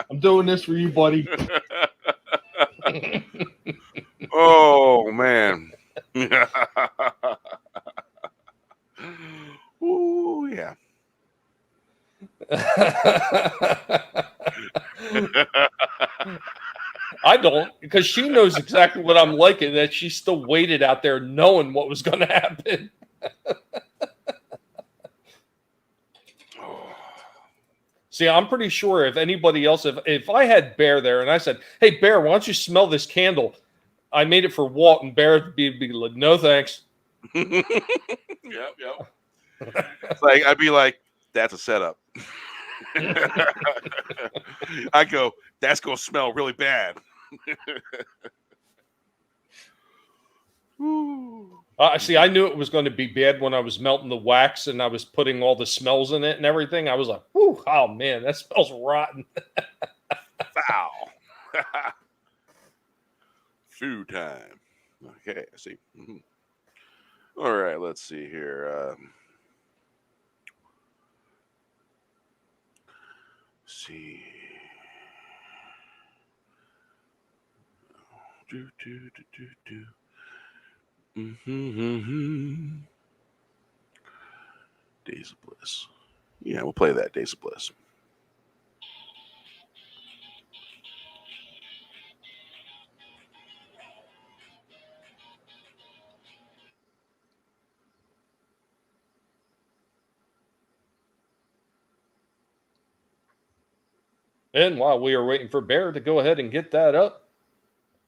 I'm doing this for you, buddy. Oh man. Ooh, yeah. I don't, because she knows exactly what I'm like, and that she still waited out there knowing what was going to happen. See, I'm pretty sure if anybody else, if I had Bear there and I said, "Hey, Bear, why don't you smell this candle? I made it for Walt," and Bear would be like, "No, thanks." Yep. It's like I'd be like, "That's a setup." I go, "That's gonna smell really bad." See, I knew it was going to be bad when I was melting the wax and I was putting all the smells in it and everything. I was like, "Whew, oh man, that smells rotten." Foul. Food time. Okay, I see. Mm-hmm. All right, let's see here. See. Mm-hmm. Days of Bliss. Yeah, we'll play that. Days of Bliss. And while we are waiting for Bear to go ahead and get that up,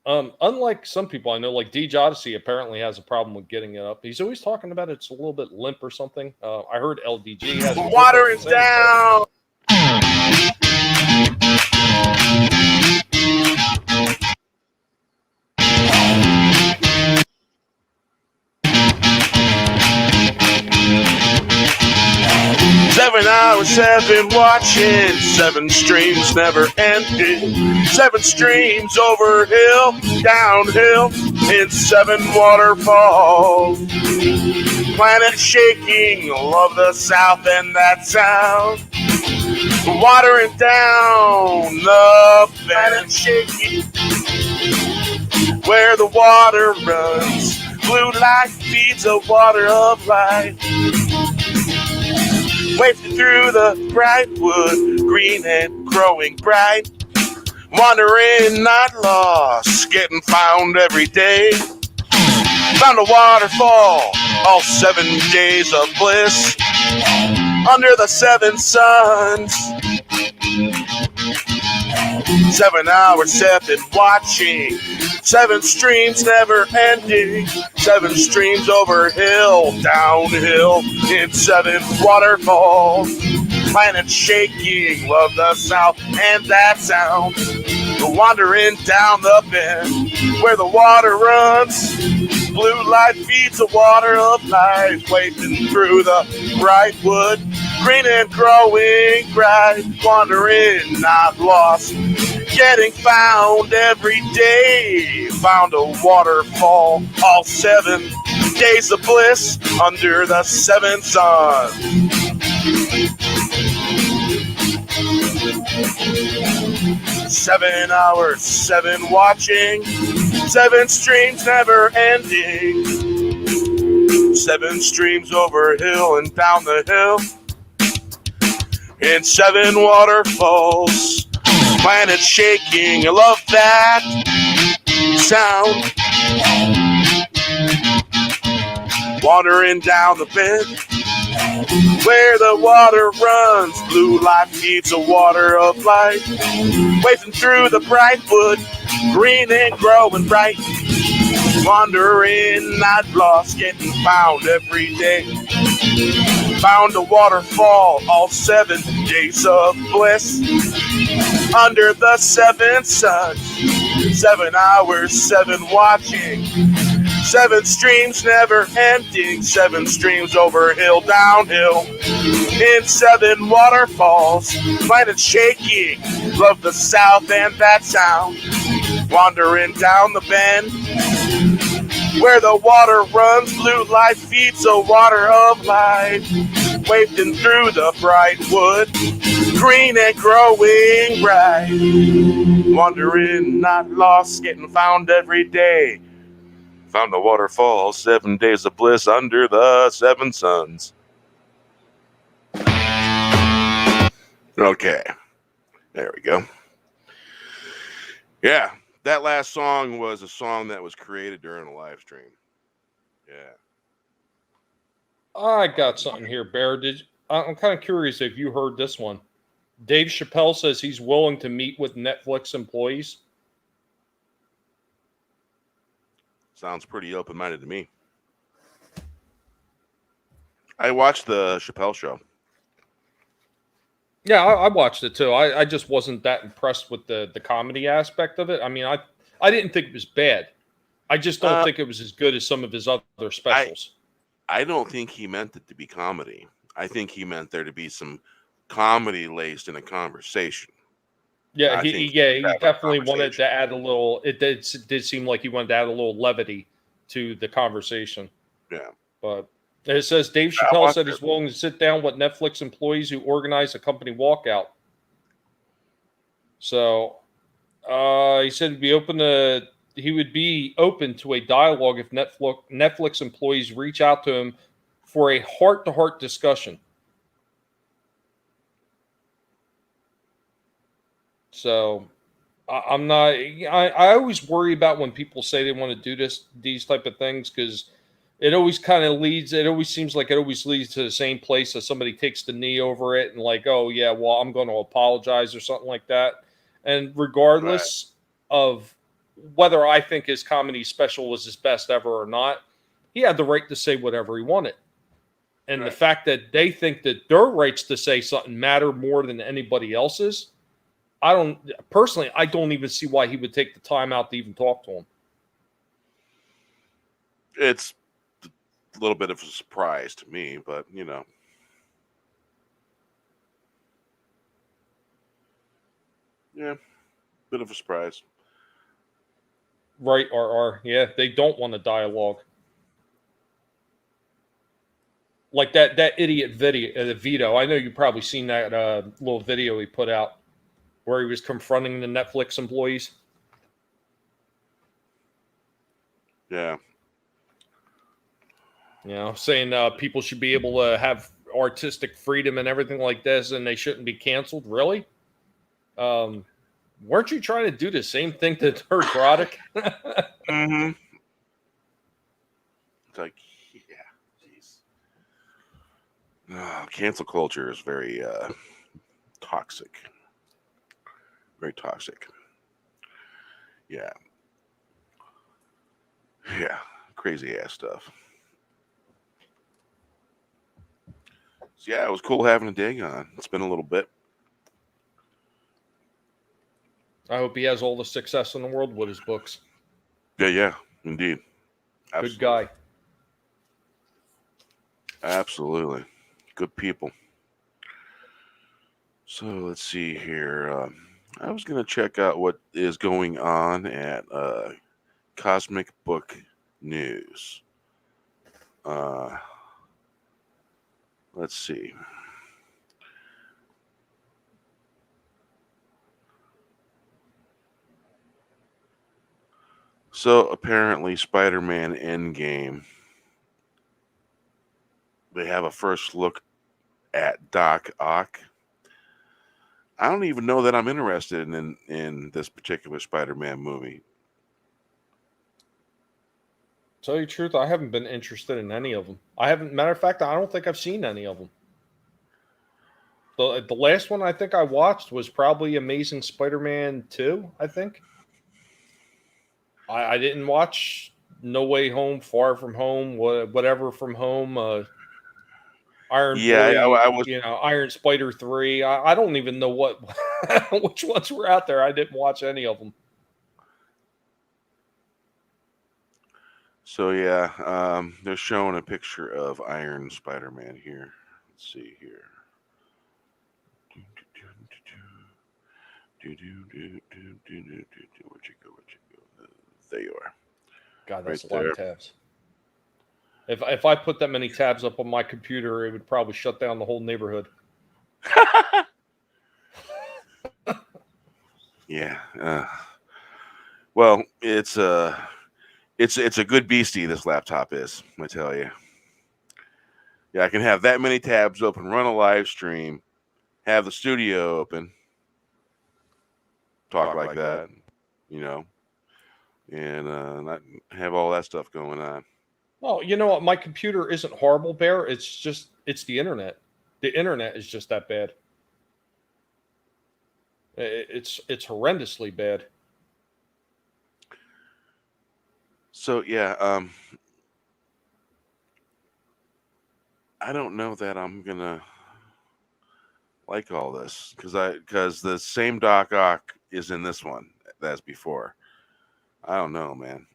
unlike some people I know, like Deej Odyssey apparently has a problem with getting it up. He's always talking about it's a little bit limp or something. I heard LDG has water is down. 7 hours have been watching, 7 streams never ending, 7 streams over hill, downhill, in 7 waterfalls. Planet shaking, love the south and that sound. Watering down the planet shaking, where the water runs. Blue light feeds a water of life. Wafting through the bright wood, green and growing bright. Wandering, not lost, getting found every day. Found a waterfall, all 7 days of bliss. Under the 7 suns. 7 hours, 7 watching, 7 streams never ending, 7 streams over hill, downhill, in 7 waterfalls. Planet shaking, love the south and that sound. Wandering down the bend, where the water runs. Blue light feeds the water of life, wafting through the bright wood. Green and growing bright, wandering, not lost, getting found every day. Found a waterfall, all 7 days of bliss, under the 7 suns. 7 hours, 7 watching, 7 streams never ending, 7 streams over hill and down the hill, in 7 waterfalls. Planet shaking, I love that sound. Wandering down the bend, where the water runs. Blue light feeds the water of life. Wafting through the bright wood, green and growing bright. Wandering, not lost, getting found every day. Found a waterfall, all 7 days of bliss. Under the 7 suns, 7 hours, 7 watching, 7 streams never ending, 7 streams over hill, downhill, in 7 waterfalls. Planet shaking, love the south and that sound. Wandering down the bend, where the water runs. Blue light feeds the water of life. Wafting through the bright wood, green and growing bright. Wandering, not lost, getting found every day. Found a waterfall, 7 days of bliss under the 7 suns. Okay. There we go. Yeah. That last song was a song that was created during a live stream. Yeah. I got something here, Bear. I'm kind of curious if you heard this one. Dave Chappelle says he's willing to meet with Netflix employees. Sounds pretty open-minded to me. I watched the Chappelle show. Yeah, I watched it too. I just wasn't that impressed with the comedy aspect of it. I mean, I didn't think it was bad. I just don't think it was as good as some of his other specials. I don't think he meant it to be comedy. I think he meant there to be some comedy laced in a conversation. Yeah, he definitely wanted to add a little. It did seem like he wanted to add a little levity to the conversation. Yeah, but it says Dave Chappelle said he's willing to sit down with Netflix employees who organize a company walkout. So he said he would be open to a dialogue if Netflix employees reach out to him for a heart-to-heart discussion. So I'm not. I always worry about when people say they want to do these type of things, because it always kind of leads. It always seems like it always leads to the same place as somebody takes the knee over it and like, oh yeah, well I'm going to apologize or something like that. And regardless of whether I think his comedy special was his best ever or not, he had the right to say whatever he wanted. And the fact that they think that their rights to say something matter more than anybody else's, I don't even see why he would take the time out to even talk to him. It's a little bit of a surprise to me, but yeah, bit of a surprise. Right, RR. Yeah, they don't want a dialogue. Like that idiot video, Vito. I know you've probably seen that little video he put out where he was confronting the Netflix employees. Yeah. Saying people should be able to have artistic freedom and everything like this, and they shouldn't be canceled. Really? Weren't you trying to do the same thing to Dirk Roddick? Mm-hmm. It's like, yeah, jeez. Cancel culture is very toxic. Very toxic. Yeah. Yeah. Crazy ass stuff. So yeah, it was cool having a dig on. It's been a little bit. I hope he has all the success in the world with his books. Yeah, indeed. Absolutely. Good guy. Absolutely. Good people. So let's see here. I was going to check out what is going on at Cosmic Book News. Let's see. So apparently Spider-Man Endgame, they have a first look at Doc Ock. I don't even know that I'm interested in this particular Spider-Man movie. To tell you the truth, I haven't been interested in any of them. Matter of fact, I don't think I've seen any of them. The last one I think I watched was probably Amazing Spider-Man 2, I think. I didn't watch No Way Home, Far From Home, whatever from home, Iron Boy, I was. Iron Spider 3. I don't even know which ones were out there. I didn't watch any of them. So yeah, they're showing a picture of Iron Spider-Man here. Let's see here. Where'd you go? There you are. God, that's a lot of tabs. If I put that many tabs up on my computer, it would probably shut down the whole neighborhood. Yeah. Well, it's It's a good beastie. This laptop is. I tell you. Yeah, I can have that many tabs open, run a live stream, have the studio open, talk like that, you know, and not have all that stuff going on. Well, you know what? My computer isn't horrible, Bear. It's the internet. The internet is just that bad. It's horrendously bad. So yeah, I don't know that I'm gonna like all this because the same Doc Ock is in this one as before. I don't know, man.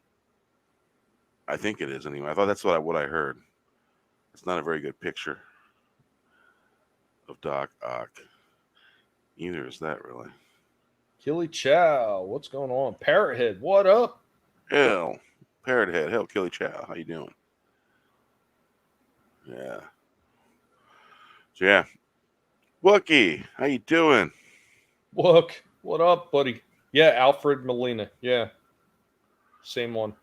I think it is anyway. I thought that's what I heard. It's not a very good picture of Doc Ock. Either is that really. Killy Chow, what's going on? Parrothead, what up? Hell, Parrot Head. Hell, Killy Chow. How you doing? Yeah. So yeah. Wookie, how you doing? Look, what up, buddy? Yeah, Alfred Molina. Yeah, same one.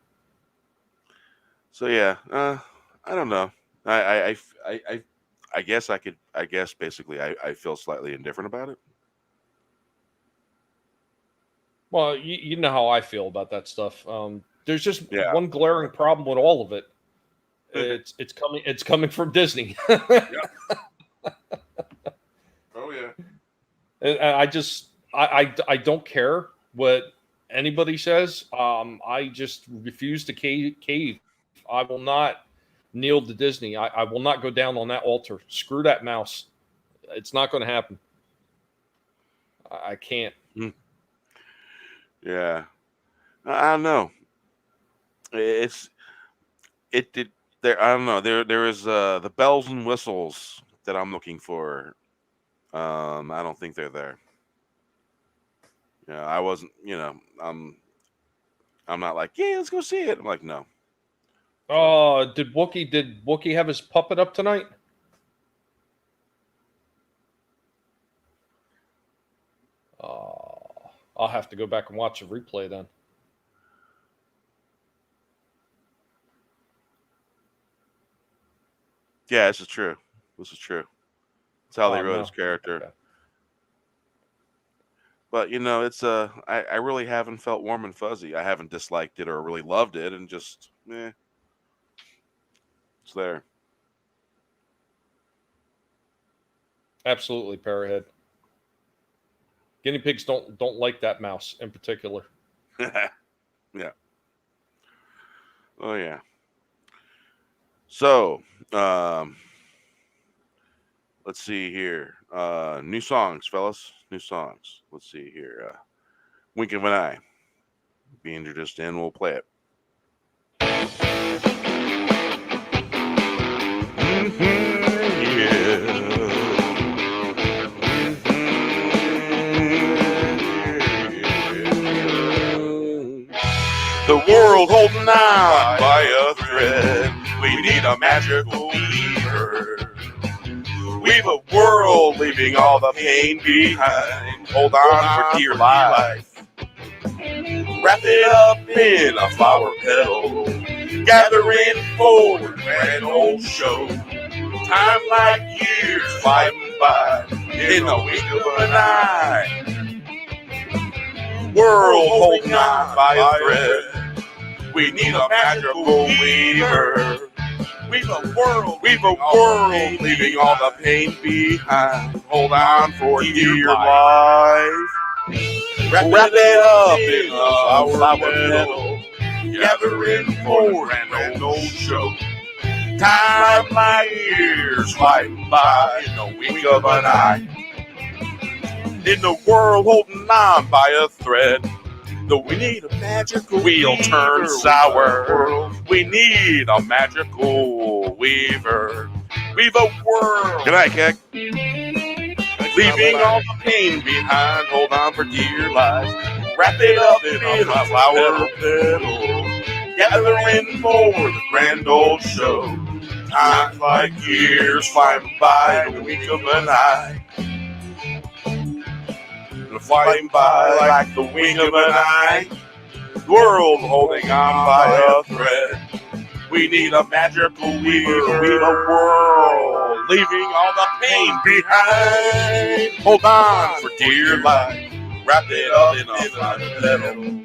So yeah, I don't know. I guess I could. I guess basically, I feel slightly indifferent about it. Well, you know how I feel about that stuff. There's just Yeah. one glaring problem with all of it. It's coming from Disney. Oh yeah. And I don't care what anybody says. I just refuse to cave. I will not kneel to Disney. I will not go down on that altar. Screw that mouse. It's not going to happen. I can't. Yeah. I don't know. It did there. I don't know. There is the bells and whistles that I'm looking for. I don't think they're there. Yeah, I wasn't. I'm not like, yeah, let's go see it. I'm like, no. Oh, did Wookie have his puppet up tonight? I'll have to go back and watch a replay then. Yeah, this is true. This is true. That's how they wrote no. his character. Okay. But it's I really haven't felt warm and fuzzy. I haven't disliked it or really loved it, and just it's there. Absolutely, Parrothead. Guinea pigs don't like that mouse in particular. Yeah. Oh yeah. So, let's see here. New songs, fellas. New songs. Let's see here. Wink of an eye. Be introduced in, we'll play it. The world holding on by a thread. We need a magical weaver. Weave a world, leaving all the pain behind. Hold on for dear life. Wrap it up in a flower petal. Gathering for a grand old show. Time like years flying by in the wink of an eye. World holding on by a thread. We need a magical weaver. Weave a world, leaving all the pain behind. Hold on for dear life. Wrap it up in a flower petal. Gathering for an grand old show. Time like years flying by in the wink of an eye. In the world holding on by a thread. Though we need a magical wheel turn sour. We need a magical weaver. Weave a world. Good night, Keck. Leaving all the pain behind. Hold on for dear life. Wrap it up in a flower petal. Gathering for the grand old show. Times like years flying by in the wink of an eye. Flying by like the wink of an eye. world holding on by a thread. We need a magical weaver, weave a world, leaving all the pain behind. Hold on for dear life, wrap it up in a fine metal.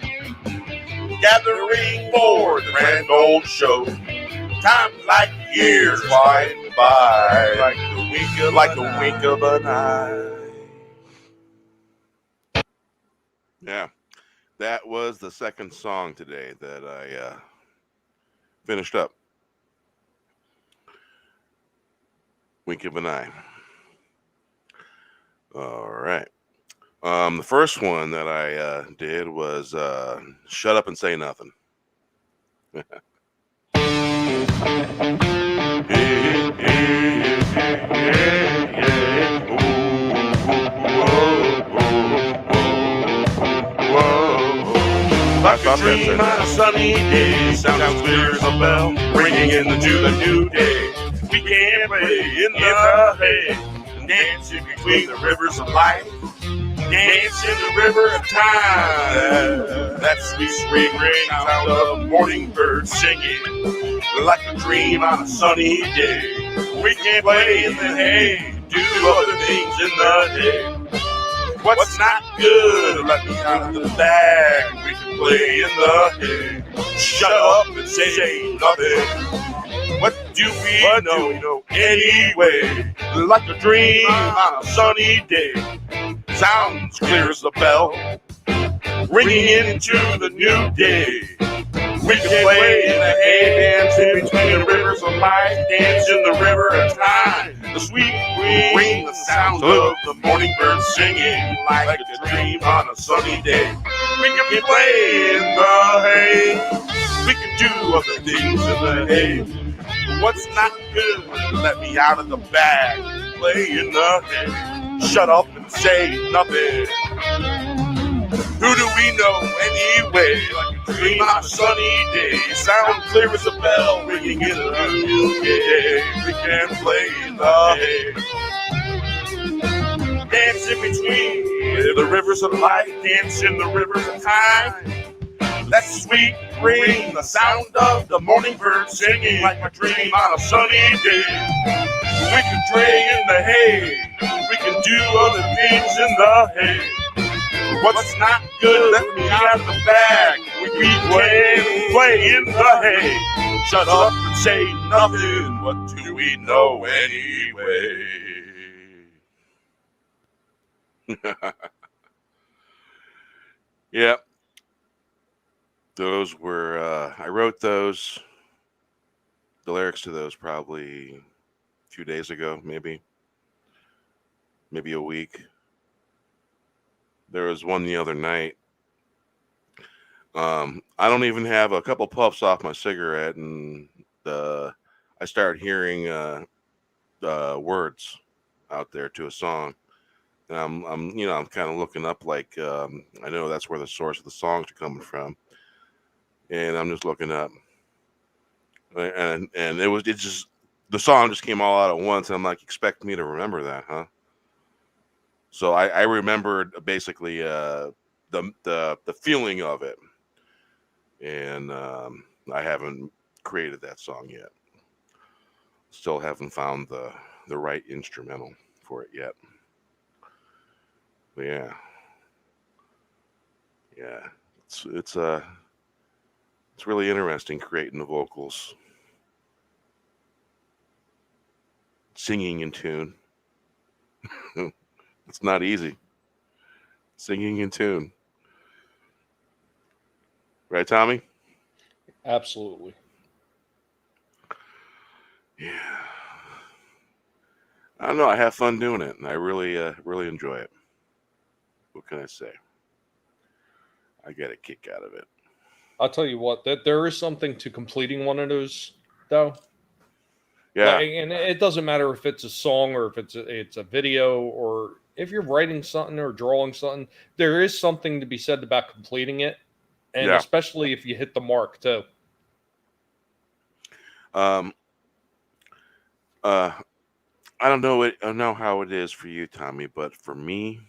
Gathering for the grand old show. Time like years flying by, like the wink of an eye. Yeah, that was the second song today that I finished up. Wink of an eye. All right. The first one that I did was Shut Up and Say Nothing. Like a dream on a sunny day, sounds clear as a bell, ringing into the new day. We can play in the hay, dance in between the rivers of life, dance in the river of time. That sweet, sweet ring sound of morning birds singing, like a dream on a sunny day. We can play in the hay, do other things in the hay. What's not good? Let me out of the bag. We can play in the hay. Shut up and say nothing. What do we know anyway? Like a dream on a sunny day. Sounds clear as a bell, ringing into the new day. We can play in the hay, dance in between the rivers of life, dance in the river of time. The sweet ring, the sound of the morning birds singing, like a dream on a sunny day. We can play in the hay, we can do other things in the hay. What's not good? Let me out of the bag. Play in the hay. Shut up and say nothing. Who do we know anyway? Like a dream on a sunny day. Sound clear as a bell, ringing in the new day. We can play in the hay. Dance in between the rivers of life, dance in the rivers of time. That sweet ring, the sound of the morning bird singing, like a dream on a sunny day. We can play in the hay, we can do other things in the hay. What's not good, let me out of the bag. We can play in the hay. Shut up and say nothing. What do we know anyway? Yeah. Those were, I wrote those, the lyrics to those probably a few days ago, maybe a week. There was one the other night. I don't even have a couple puffs off my cigarette, and I started hearing words out there to a song, and I'm kind of looking up, like, I know that's where the source of the songs are coming from, and I'm just looking up, and it just, the song just came all out at once, and I'm like, expect me to remember that, huh? So I remembered basically the feeling of it, and I haven't created that song yet. Still haven't found the right instrumental for it yet. But yeah, it's really interesting creating the vocals, singing in tune. It's not easy. Singing in tune. Right, Tommy? Absolutely. Yeah. I don't know. I have fun doing it, and I really enjoy it. What can I say? I get a kick out of it. I'll tell you what, that there is something to completing one of those, though. Yeah. And it doesn't matter if it's a song or if it's a video, or if you're writing something or drawing something. There is something to be said about completing it, and especially if you hit the mark too. I don't know how it is for you, Tommy, but for me,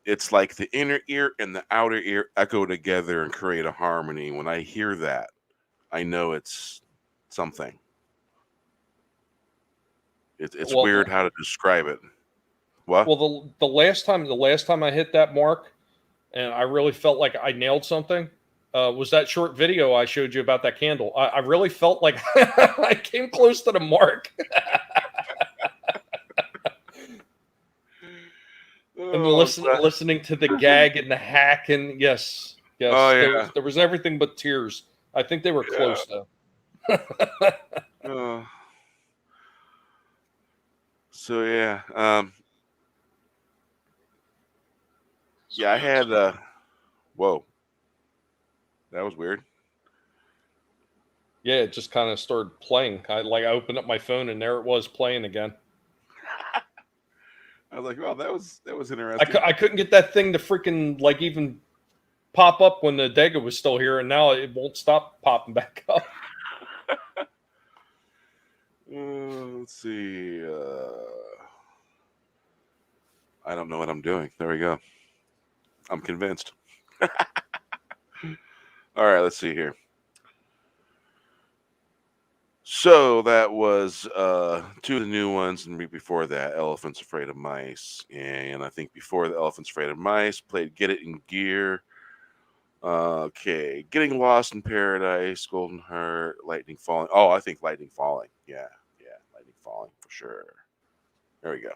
it's like the inner ear and the outer ear echo together and create a harmony. When I hear that, I know it's something. It's weird Well, how to describe it. What? well, the last time I hit that mark, and I really felt like I nailed something, was that short video I showed you about that candle. I really felt like I came close to the mark. And Oh, listening to the gag and the hack, and oh yes, yeah. there was everything but tears. I think they were Yeah. close though. Uh, so yeah. Yeah, I had whoa, that was weird. Yeah, it just kind of started playing. I opened up my phone and there it was playing again. I was like, well, that was interesting. I couldn't get that thing to freaking like even pop up when the Dega was still here, and now it won't stop popping back up. Let's see. I don't know what I'm doing. There we go. I'm convinced. All right, let's see here. So that was two of the new ones, and before that, Elephant's Afraid of Mice. And I think before the Elephant's Afraid of Mice, played Get It in Gear. Okay, Getting Lost in Paradise, Golden Heart, Lightning Falling. Oh, I think Lightning Falling. Yeah, Lightning Falling for sure. There we go.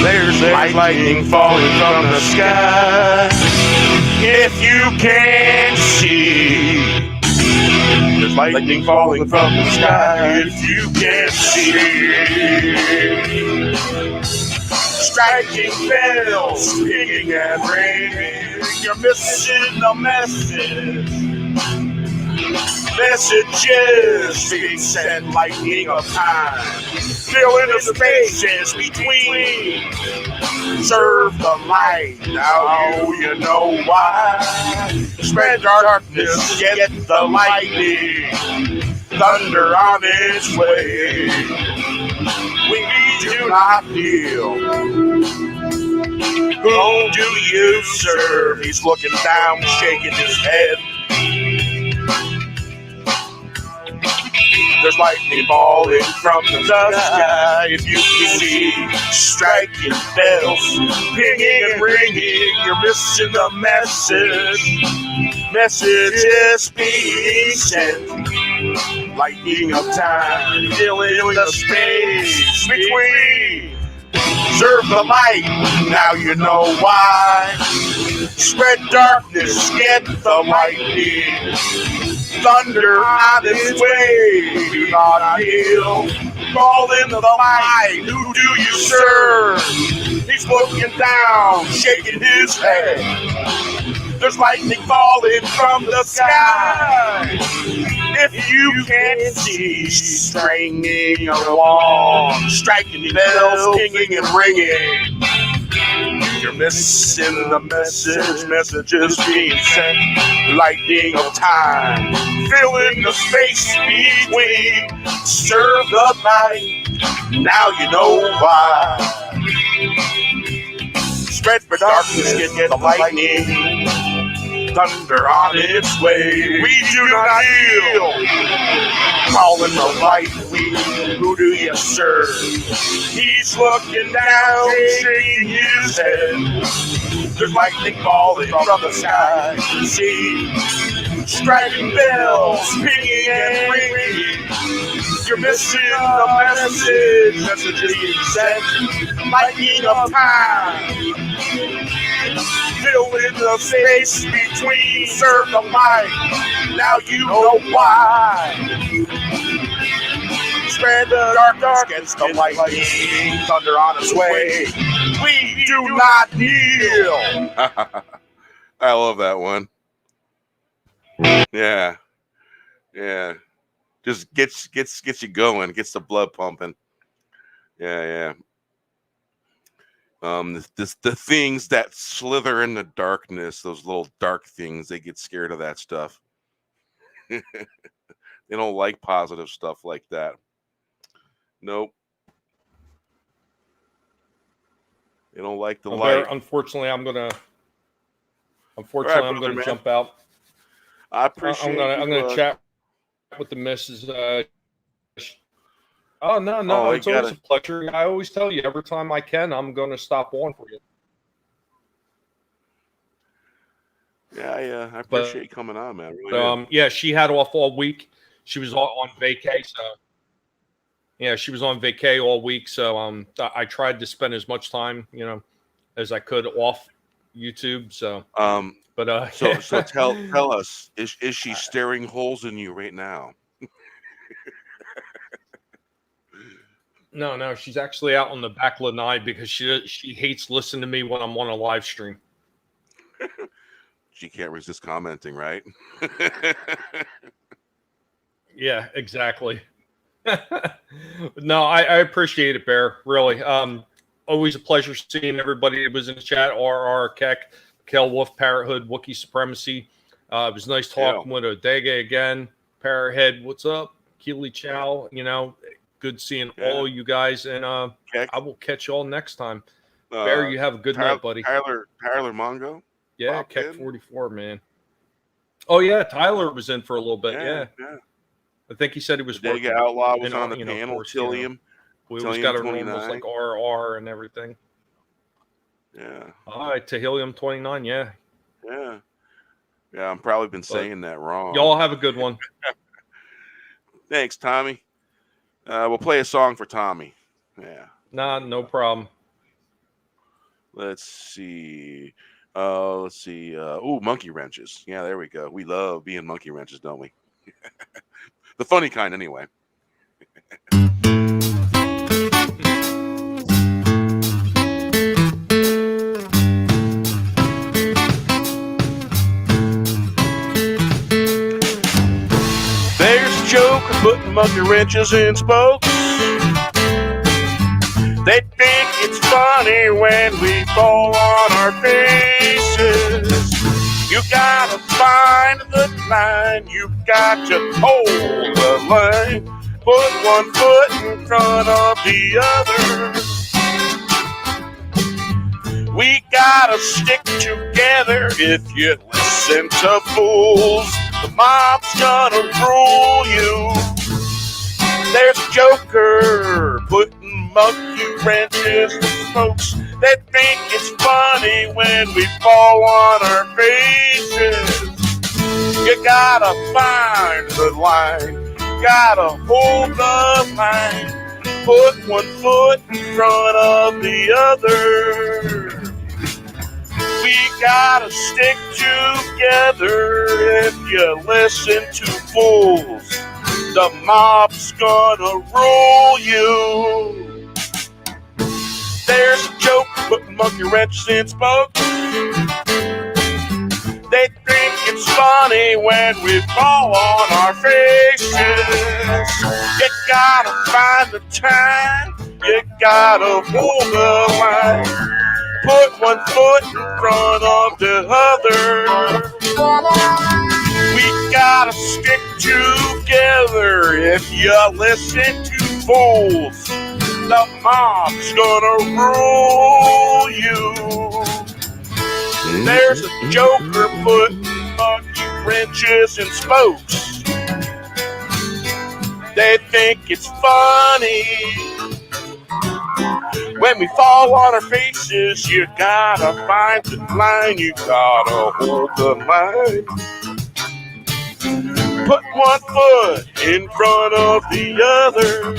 There's lightning falling from the sky. If you can't see, there's lightning falling from the sky. If you can't see, striking bells, pinging and ringing. You're missing a message. Messages being sent, lightning of time, filling the spaces between. Serve the light, now you know why. Spread darkness, get the lightning, thunder on its way. We do not kneel. Who do you serve? He's looking down, shaking his head. There's lightning falling from the sky. If you can see, striking bells, pinging and ringing, you're missing the message. Messages being sent. Lightning of time, filling the space between. Serve the light, now you know why. Spread darkness, get the lightning. Thunder on its way, do not kneel. Call in the light, who do you serve? He's looking down, shaking his head. There's lightning falling from the sky. If you can't see, stringing along, striking bells, pinging and ringing. You're missing the message, messages being sent. Lightning of time, filling the space between. Serve the night, now you know why. Spread for darkness, get the lightning. Thunder on its way. We do not kneel. Calling the light, who do you serve? He's looking down, shaking his head. There's lightning falling from the sky. See, striking bells, pinging and ringing. You're missing the message, messages being sent. Lightning of time. Fill in the space between, serve the light. Now you know why. Spread the darkness against the lightning, thunder on its way. We do not kneel. I love that one. Yeah. Just gets you going, gets the blood pumping. Yeah. The things that slither in the darkness, those little dark things, they get scared of that stuff. They don't like positive stuff like that. Nope. They don't like the light. Unfortunately, I'm gonna Brother, man. jump out. I appreciate I'm gonna chat with the missus. Oh no, it's always a pleasure. I always tell you every time I can, I'm gonna stop on for you. Yeah, I appreciate you coming on, man. Really yeah, she had off all week. She was on vacay, so yeah, she was on vacay all week. So I tried to spend as much time, as I could off YouTube. So so tell us, is she staring holes in you right now? No, she's actually out on the back lanai because she hates listening to me when I'm on a live stream. She can't resist commenting, right? Yeah, exactly. No, I appreciate it, Bear. Really. Always a pleasure seeing everybody that was in the chat. RR, Keck, Kel Wolf, Parrothood, Wookiee Supremacy. It was nice talking with Odega again. Parrothead, what's up? Keely Chow, good seeing all you guys. And Keck. I will catch you all next time. Bear, you have a good night, buddy. Tyler Mongo? Yeah, Keck 44, man. Oh, yeah, Tyler was in for a little bit. Yeah. I think he said he was working. Adegaoutlaw was on the panel. Tillium. We always got our normals like RR and everything. Yeah. All right, Tehilium 29, yeah. Yeah, I'm probably been saying that wrong. Y'all have a good one. Thanks, Tommy. We'll play a song for Tommy. Yeah. Nah, no problem. Let's see. Monkey wrenches. Yeah, there we go. We love being monkey wrenches, don't we? The funny kind, anyway. There's a joke of putting monkey wrenches in spokes. They think it's funny when we fall on our faces. You gotta find the line, you got to hold the line. Put one foot in front of the other. We gotta stick together if you listen to fools. The mob's gonna rule you. There's a joker putting monkey wrenches in spokes. They think it's funny when we fall on our faces. You gotta find the line, gotta hold the line. Put one foot in front of the other. We gotta stick together if you listen to fools. The mob's gonna rule you. There's a joke putting monkey wrenches in spokes. They think it's funny when we fall on our faces. You gotta find the time, you gotta hold the line. Put one foot in front of the other. We gotta stick together if you listen to fools. The mob's gonna rule you. There's a joker putting monkey wrenches in spokes. They think it's funny when we fall on our faces. You gotta find the line, you gotta hold the line. Put one foot in front of the other.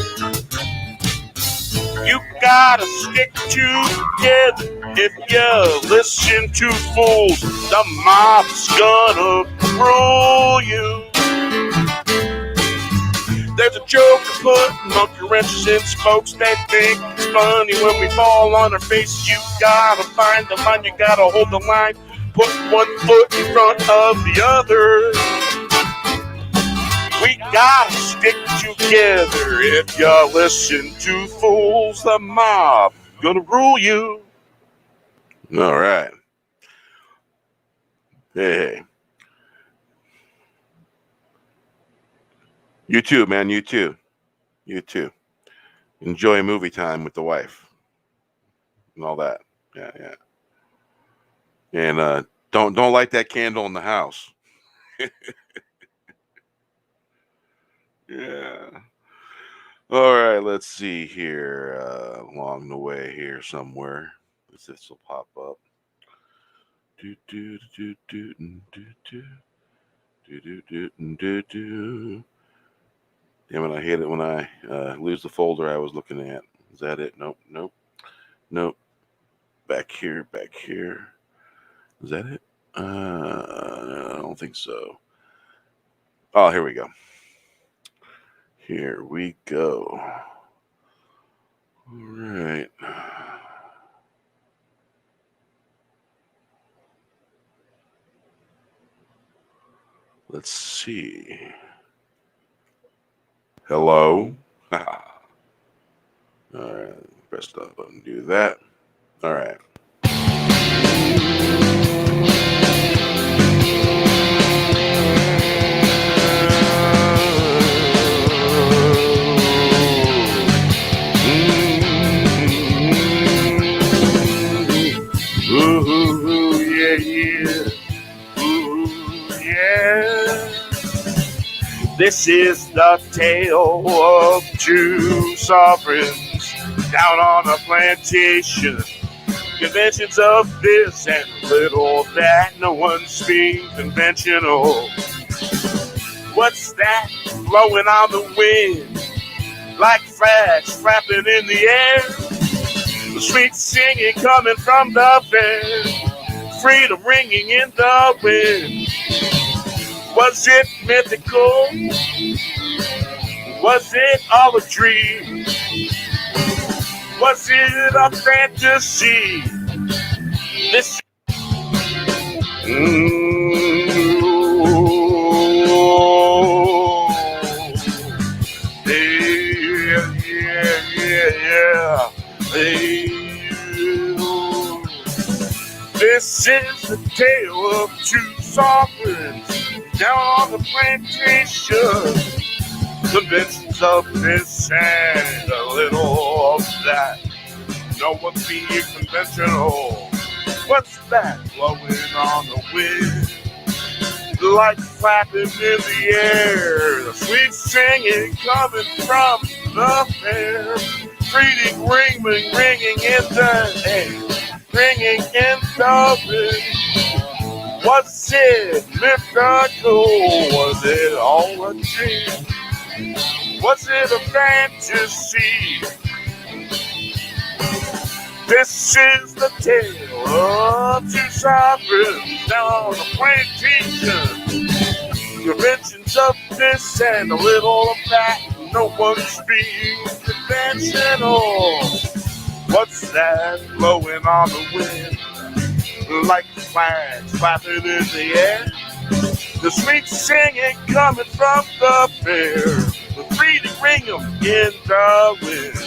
You gotta stick together if you listen to fools. The mob's gonna rule you. There's a joke of putting monkey wrenches in spokes. They think it's funny when we fall on our faces. You gotta find the line, you gotta hold the line. Put one foot in front of the other. We gotta stick together if you listen to fools. The mob gonna rule you. All right. Hey. You too, man. You too. You too. Enjoy movie time with the wife and all that. Yeah, yeah. And don't light that candle in the house. Yeah. All right. Let's see here. Along the way here somewhere, this will pop up. Do do do do do do do do do do do. Damn it! I hate it when I lose the folder I was looking at. Is that it? Nope. Nope. Nope. Back here. Back here. Is that it? I don't think so. Oh, here we go. Here we go. All right. Let's see. Hello. All right. Press the button. Do that. All right. Ooh, yeah, yeah. Ooh, yeah. This is the tale of two sovereigns down on a plantation. Conventions of this and little of that. No one's being conventional. What's that blowing on the wind like flags flapping in the air? The sweet singing coming from the fair, freedom ringing in the wind. Was it mythical? Was it all a dream? Was it a fantasy? This This is the tale of two sovereigns down on the plantation. Conventions of this and a little of that. No one being conventional. What's that blowing on the wind? Like flapping in the air. The sweet singing coming from the fair. Freedom ringing in the air. Ringing in the wind. Was it mythical? Was it all a dream? Was it a fantasy? This is the tale of two sovereigns down on the plantation. Conventions of this and a little of that. No one's being conventional. What's that blowing on the wind? Like flags flapping in the air. The sweet singing coming from the fair. The freedom ringing in the wind.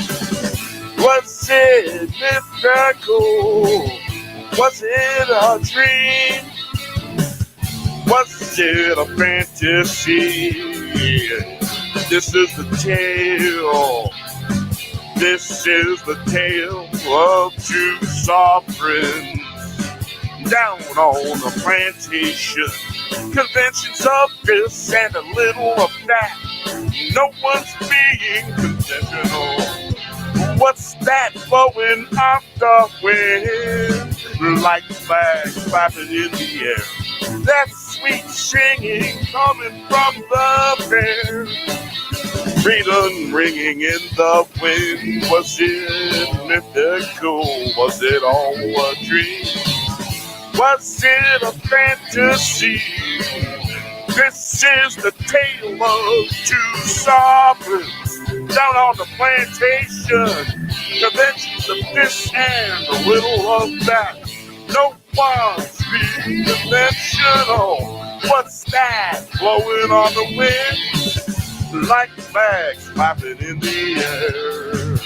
Was it mythical? Was it a dream? Was it a fantasy? This is the tale. This is the tale of two sovereigns down on the plantation. Conventions of this and a little of that. No one's being conventional. What's that blowing off the wind? Like flags flapping in the air. That sweet singing coming from the fair. Freedom ringing in the wind. Was it mythical? Was it all a dream? Was it a fantasy? This is the tale of two sovereigns down on the plantation. Conventions of this and a little of that. No one's being conventional. What's that blowing on the wind? Like flags flapping in the air.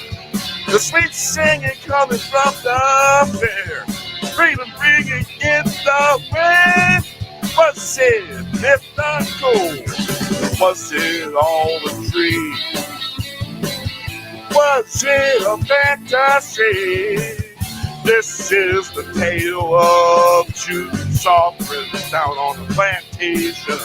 The sweet singing coming from the fair. Freedom ringing in the wind. Was it mythical? Was it all a dream? Was it a fantasy? This is the tale of two sovereigns down on the plantation.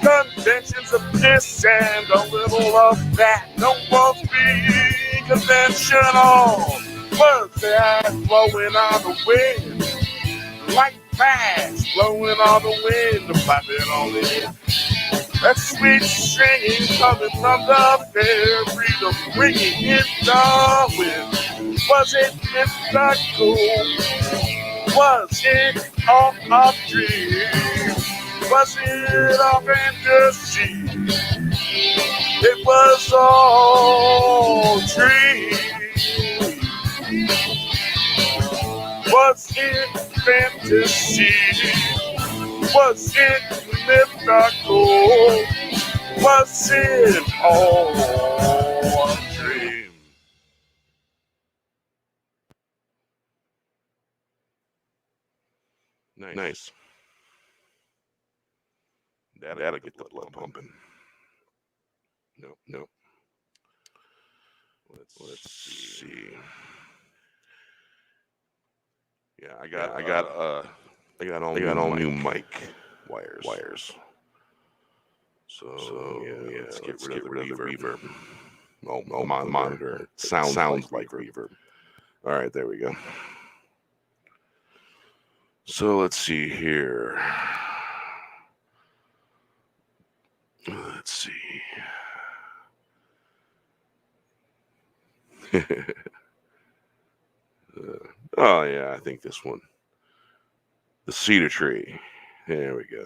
Conventions of this and a little of that. No one's being conventional. Was that blowing on the wind? Like fast blowing on the wind, flapping on it. That sweet singing coming from the fair, freedom ringing in the wind. Was it mystical? Was it all a dream? Was it a fantasy? It was all dream. Was it fantasy? Was it mythical? Was it all a dream? Nice. That'll get the blood pumping. No. Let's see. Yeah, I got all new mic wires. So yeah, let's get rid of the reverb. Oh, monitor. Sounds like reverb. All right, there we go. So let's see here. Let's see. Oh yeah, I think this one. The cedar tree. There we go.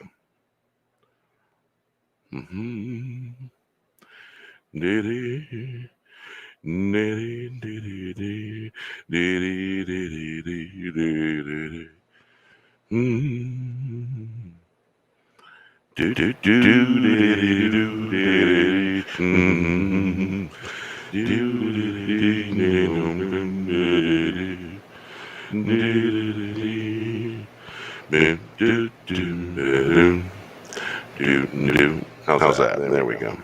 How's that? There we go.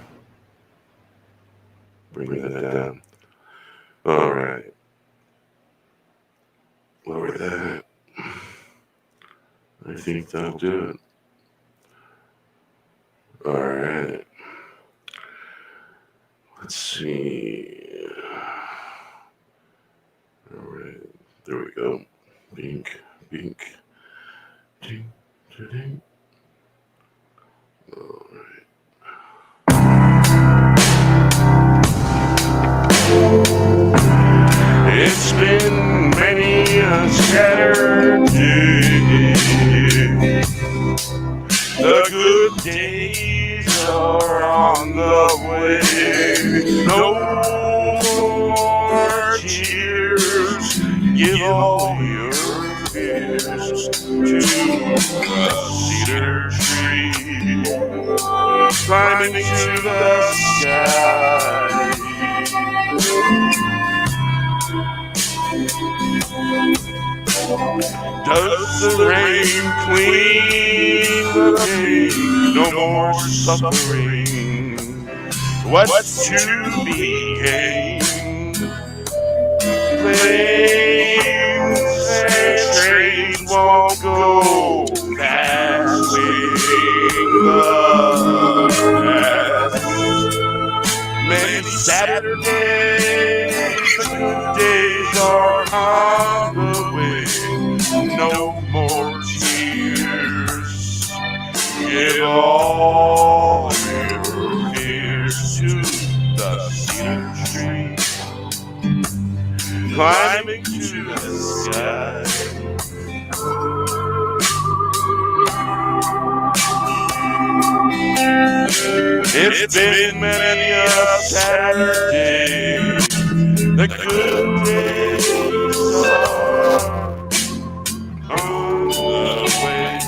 Bring that down. All right. Lower that. I think that'll do it. All right. Let's see. All right. There we go. Bink. Ding, ding. All right. It's been many a Saturday. The good days are on the way. No more tears. Give all your fears to the cedar tree. Climbing to the sky. Does the rain clean the pain? No more suffering. What's to be gained? Planes and trains won't go passing the past. Many Saturdays, the good days are on the way. No more tears. Give all your fears to the cedar tree. Climbing to the sky. It's been many a Saturday. The good days are on the way.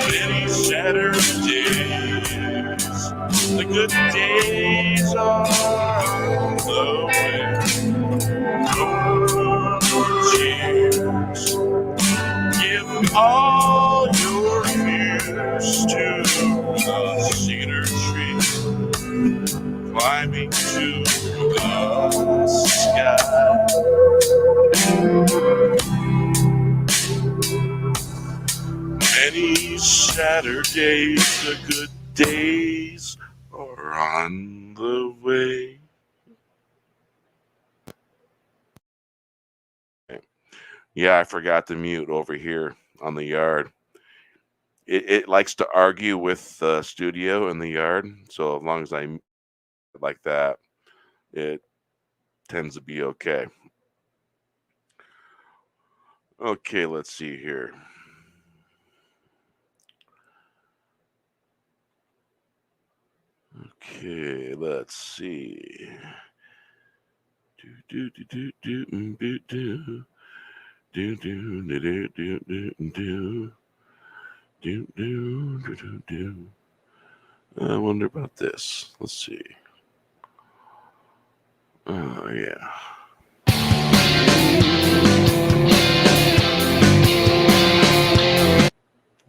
Many Saturdays. The good days are on the way. better days, the good days are on the way. Yeah, I forgot to mute over here on the yard. It likes to argue with the studio in the yard, so as long as I mute it like that, it tends to be okay. Okay, let's see here. Okay, let's see. Do do do do do do do do do do do do do do do. I wonder about this. Let's see. Oh yeah.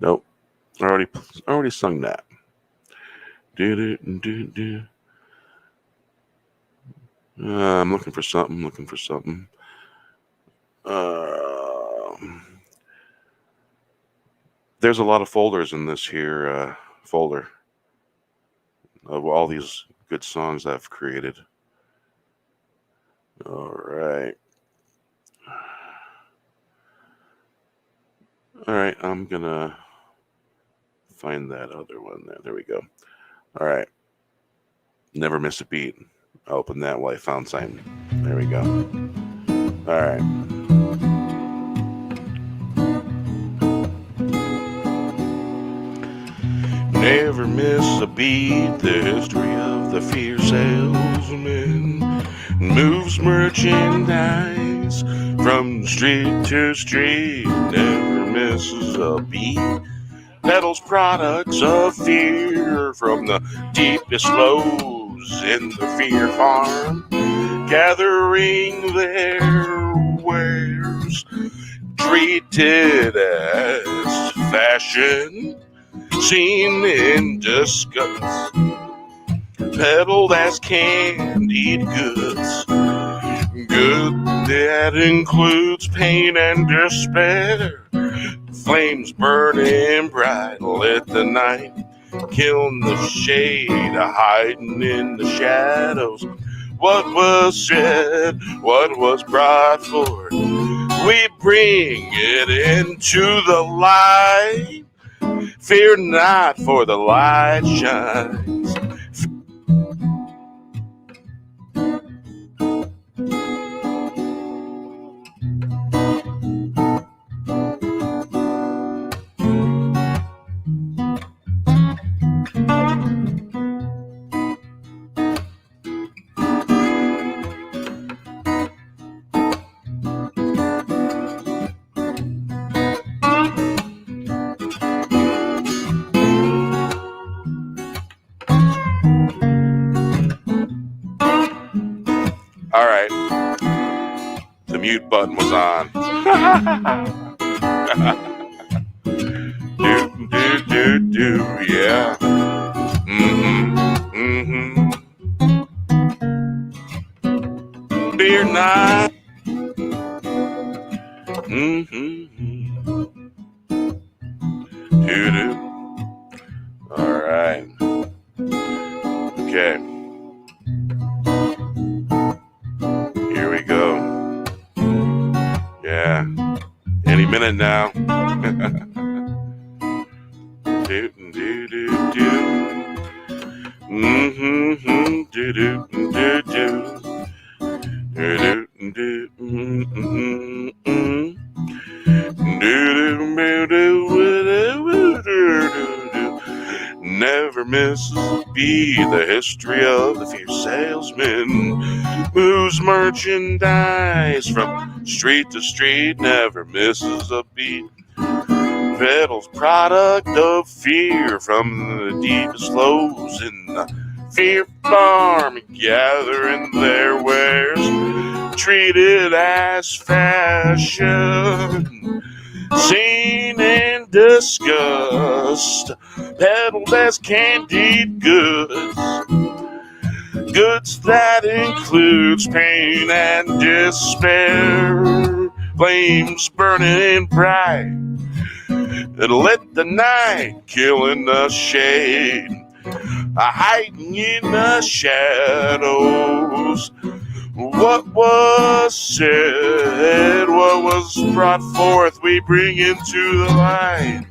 Nope. I already sung that. Do do do do. I'm looking for something. There's a lot of folders in this here folder of all these good songs I've created. All right. All right, I'm gonna find that other one there. There we go. All right. Never miss a beat. I'll open that while I found something. There we go. All right. Never miss a beat. The history of the fierce salesman moves merchandise from street to street. Never misses a beat. Peddles products of fear from the deepest lows in the fear farm, gathering their wares, treated as fashion, seen in disgust, peddled as candied goods. Good that includes pain and despair. Flames burning bright, lit the night, killing the shade, hiding in the shadows. What was said, what was brought forth, we bring it into the light. Fear not, for the light shines. All right, the mute button was on. do, yeah. Fear not. Do. All right. Okay. Here we go. Yeah. Any minute now. do. Do. Never misses a beat. The history of the fierce salesman moves merchandise from street to street. Never misses a beat. Peddles product of fear from the deepest lows in the fear farm, gathering their wares, treated as fashion, seen in disgust, peddled as candied goods. Goods that includes pain and despair, flames burning bright, and let the night kill in the shade, hiding in the shadows. What was said, what was brought forth, we bring into the light.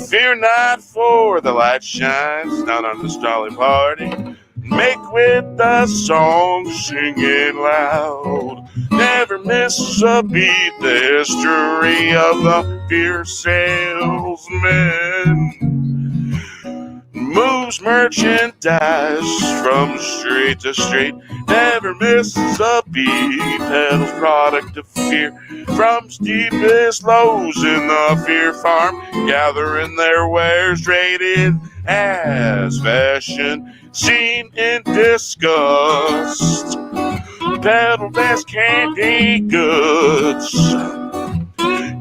Fear not, for the light shines down on this jolly party. Make with the song, singing loud. Never miss a beat, the history of the fierce salesman. Moves merchandise from street to street. Never misses a beat, peddles product of fear. From steepest lows in the fear farm, gathering their wares rated as fashion, seen in disgust. Peddled as candy goods.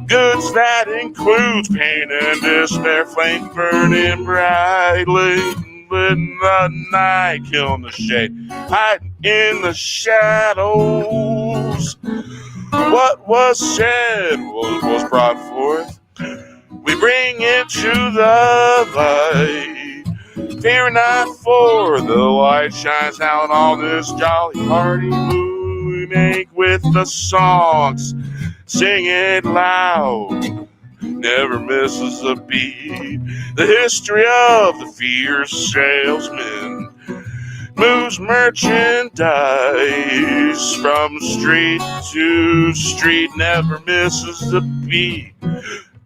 Goods that includes pain and despair, flames burning brightly in the night, killing the shade, hiding in the shadows. What was said was brought forth, we bring it to the light. Fear not, for the light shines out on this jolly party. We make with the songs, sing it loud, never misses a beat. The history of the fierce salesman moves merchandise from street to street, never misses a beat.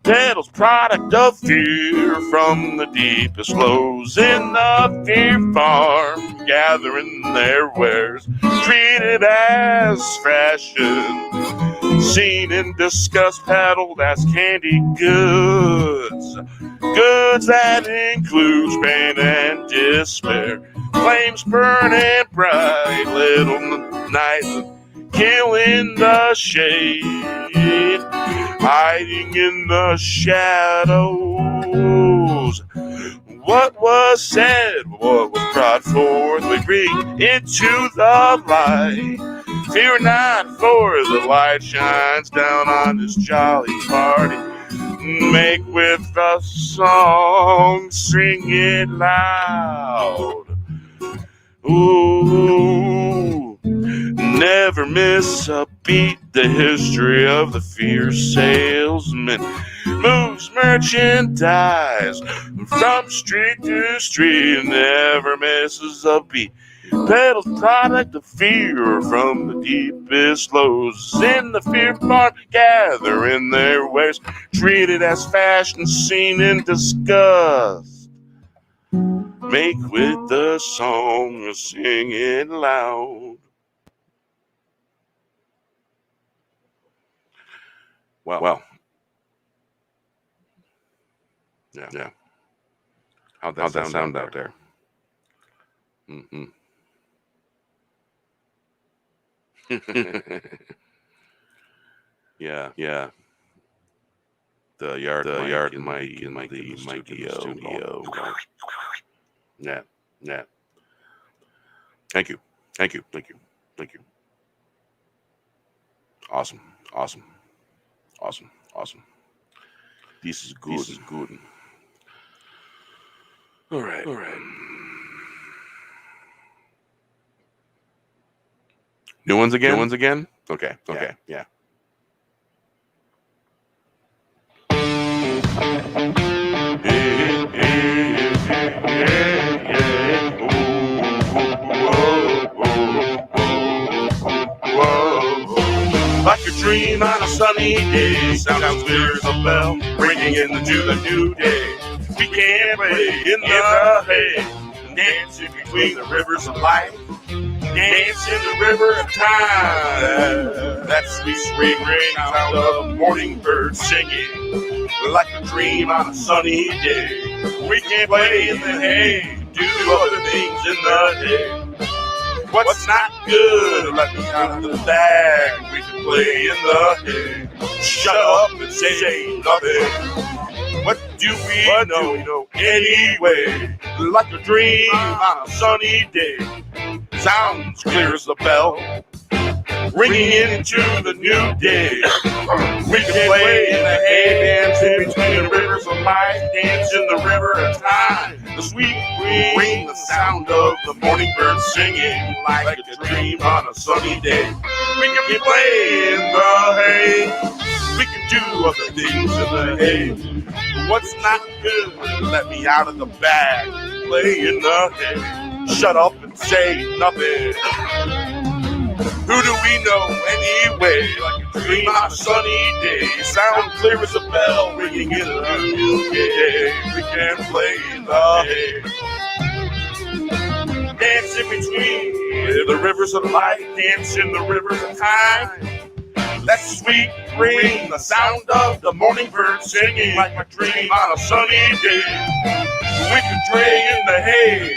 Peddles product of fear from the deepest lows in the fear farm, gathering their wares, treated as fashion, seen in disgust, peddled as candy goods. Goods that includes pain and despair, flames burning bright, little night, killing the shade, hiding in the shadows. What was said, what was brought forth, we bring into the light. Fear not, for the light shines down on this jolly party. Make with the song, sing it loud. Ooh, never miss a beat, the history of the fierce salesman moves merchandise from street to street, never misses a beat. Peddles product of fear from the deepest lows in the fear farm, gathering their wares, treated as fashion, seen in disgust. Make with the song, sing it loud. Well. Yeah. How'd that sound out there? Mm-hmm. Yeah. The yard mic in the studio. Yeah. Thank you. Awesome. This is good. All right. New ones again? Okay. Yeah. Like a dream on a sunny day, sounds clear as a bell, ringing into the new day. We can play in the hay, dancing between the rivers of life, dance in the river of time. That sweet ring sound of morning birds singing, like a dream on a sunny day. We can play in the hay, do other things in the day. What's not good, let me out of the bag. We can play in the hay. Shut up and say nothing. What do we know anyway? Like a dream on a sunny day. Sounds clear as a bell. ringing into the new day. We can play in the hay, dance in between the rivers of life, dance in the river of time. The sweet green, the sound of the morning birds singing like a dream on a sunny day. We can play in the hay. We can do other things in the hay. What's not good? Let me out of the bag. Play in the hay. Shut up and say nothing. Who do we know anyway? Like a dream on a sunny day. Sound clear as a bell ringing in a new day. We can play in the hay. Dance in between the rivers of life. Dance in the rivers of time. That sweet ring, the sound of the morning bird singing like a dream on a sunny day. We can play in the hay.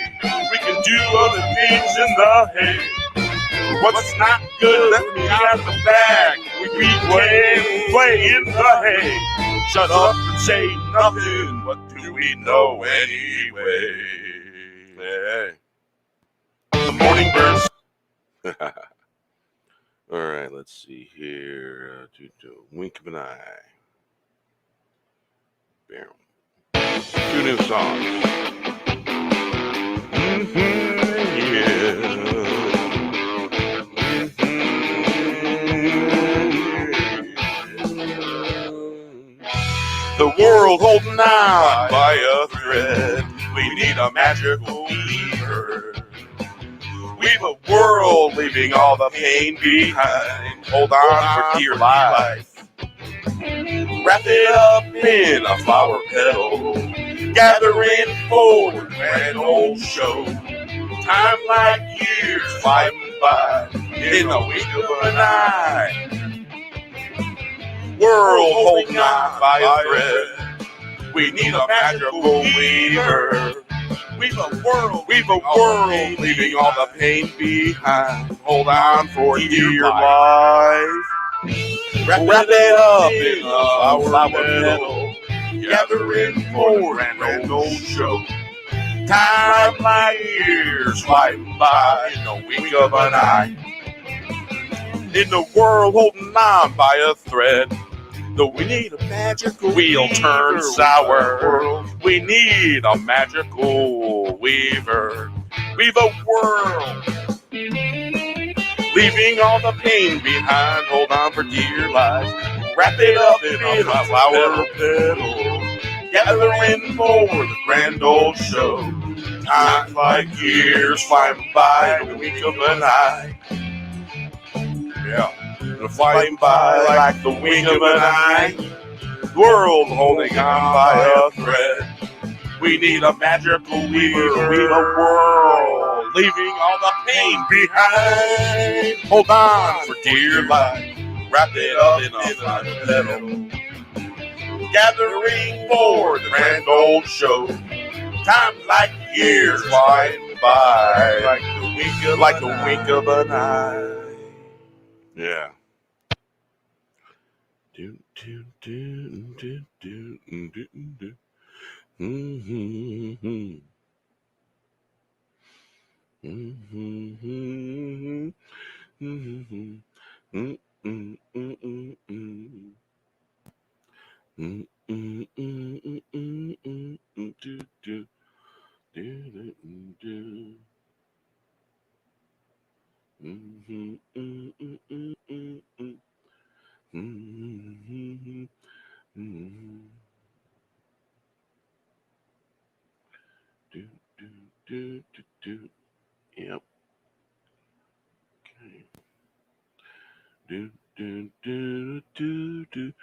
We can do other things in the hay. What's not good, let me out of the bag. We can play in the hay. Shut up and say nothing. What do we know anyway? Hey. The morning birds. All right, let's see here. Wink of an eye. Bam. 2 new songs. Yeah. The world holding on by a thread. We need a magical weaver. Weave a world, leaving all the pain behind. Hold on for dear life. Wrap it up in a flower petal. Gathering for a grand old show. Time like years flying by in the wink of an eye. World holding on by a thread. We need a magical weaver. We've a world, leaving all the pain behind. Hold on for dear life. Wrap it up in a flower petal. Gathering for a grand old show. Time like years flying by in the wink of an eye. In the world holding on by a thread. Though we need a magical wheel turn sour. We need a magical weaver. Weave a world, leaving all the pain behind. Hold on for dear life. Wrap it up in a flower petal. Gathering for the grand old show. Time like years flying by in the wink of an eye. Yeah. Flying by like the wink of an eye. World holding on by a thread. We need a magical weaver. We need a world, leaving all the pain behind. Hold on for dear life. Wrap it up in a flower petal. Gathering for the grand old show. Time like years flying by like the wink of an eye. Yeah. Do do do do do do do. Mm-hmm. Mm-hmm. Mm-hmm. Yep. Okay. Do do do do do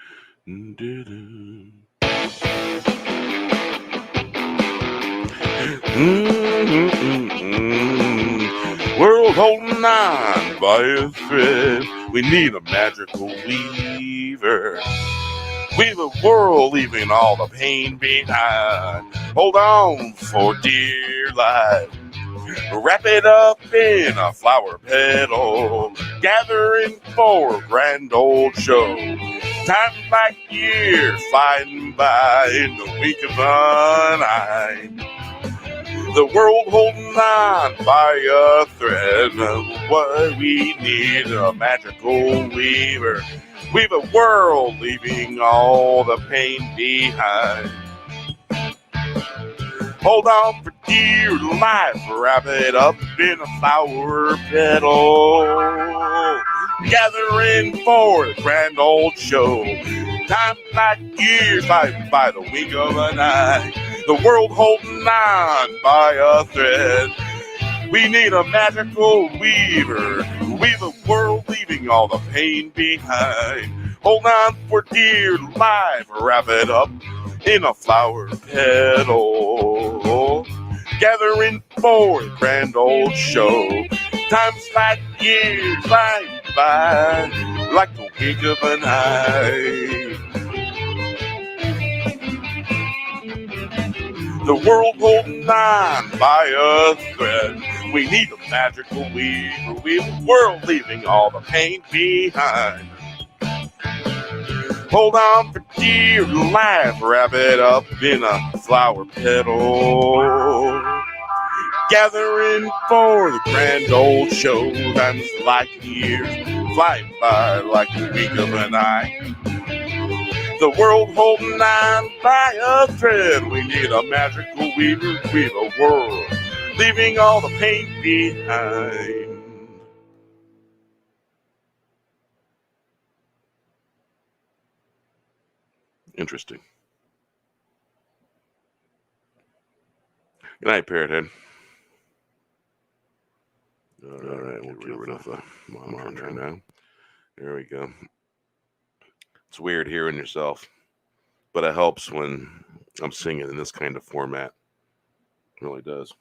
do do. World holding on by a thread. We need a magical weaver. Weave a world, leaving all the pain behind. Hold on for dear life. Wrap it up in a flower petal. Gathering for a grand old show. Time like years flying by in the wink of an eye. The world holding on by a thread. What we need, a magical weaver. Weave a world, leaving all the pain behind. Hold on for dear life, wrap it up in a flower petal. Gathering for the grand old show. Time like years by the wink of an eye. The world holding on by a thread. We need a magical weaver. Weave a world, leaving all the pain behind. Hold on for dear life, wrap it up in a flower petal. Gathering for the grand old show. Times like years flying by, like the wink of an eye. The world holding on by a thread. We need a magical weaver. Weave a world, leaving all the pain behind. Hold on for dear life, wrap it up in a flower petal. Gathering for the grand old show. Times like years flying by like the wink of an eye. The world holding on by a thread. We need a magical weaver, weave a world, leaving all the pain behind. Interesting. Good night, Parrothead. All right, we'll get rid of the monitor now. There we go. It's weird hearing yourself, but it helps when I'm singing in this kind of format. It really does.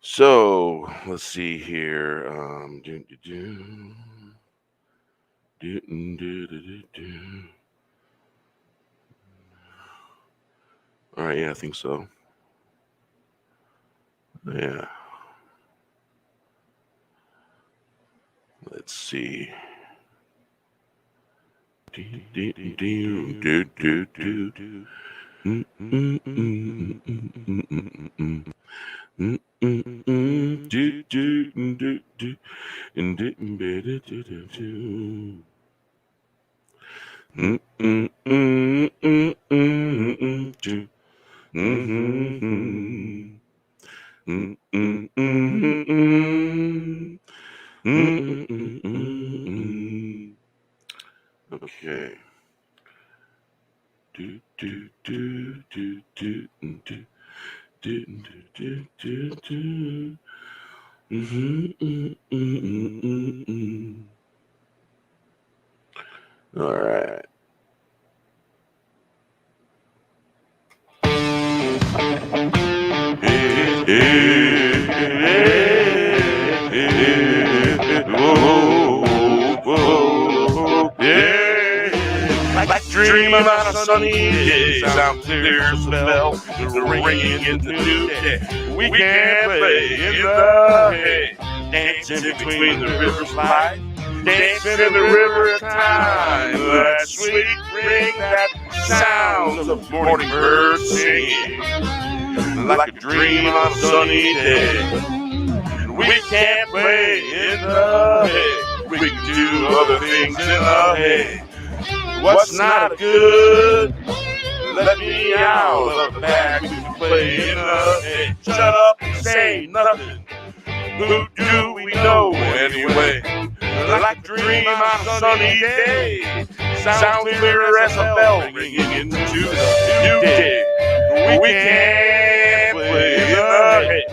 So, let's see here. All right, yeah, I think so. Yeah. Let's see. Okay. All right. Like dream about a sunny day, sound clear as a bell, ringing into new day. We can play in the hay, dancing between the river's light, dancing in the river of time. That sweet ring, that sounds of morning birds singing, like a dream on a sunny day. We can't play in the hay, we can do other things in the hay. What's not good? Let me out of the bag. We can play in the hay. Shut up and say nothing. Who do we know anyway? Like a dream on a sunny day. Sound clear as a bell ringing into the new day. We can't play in the hay.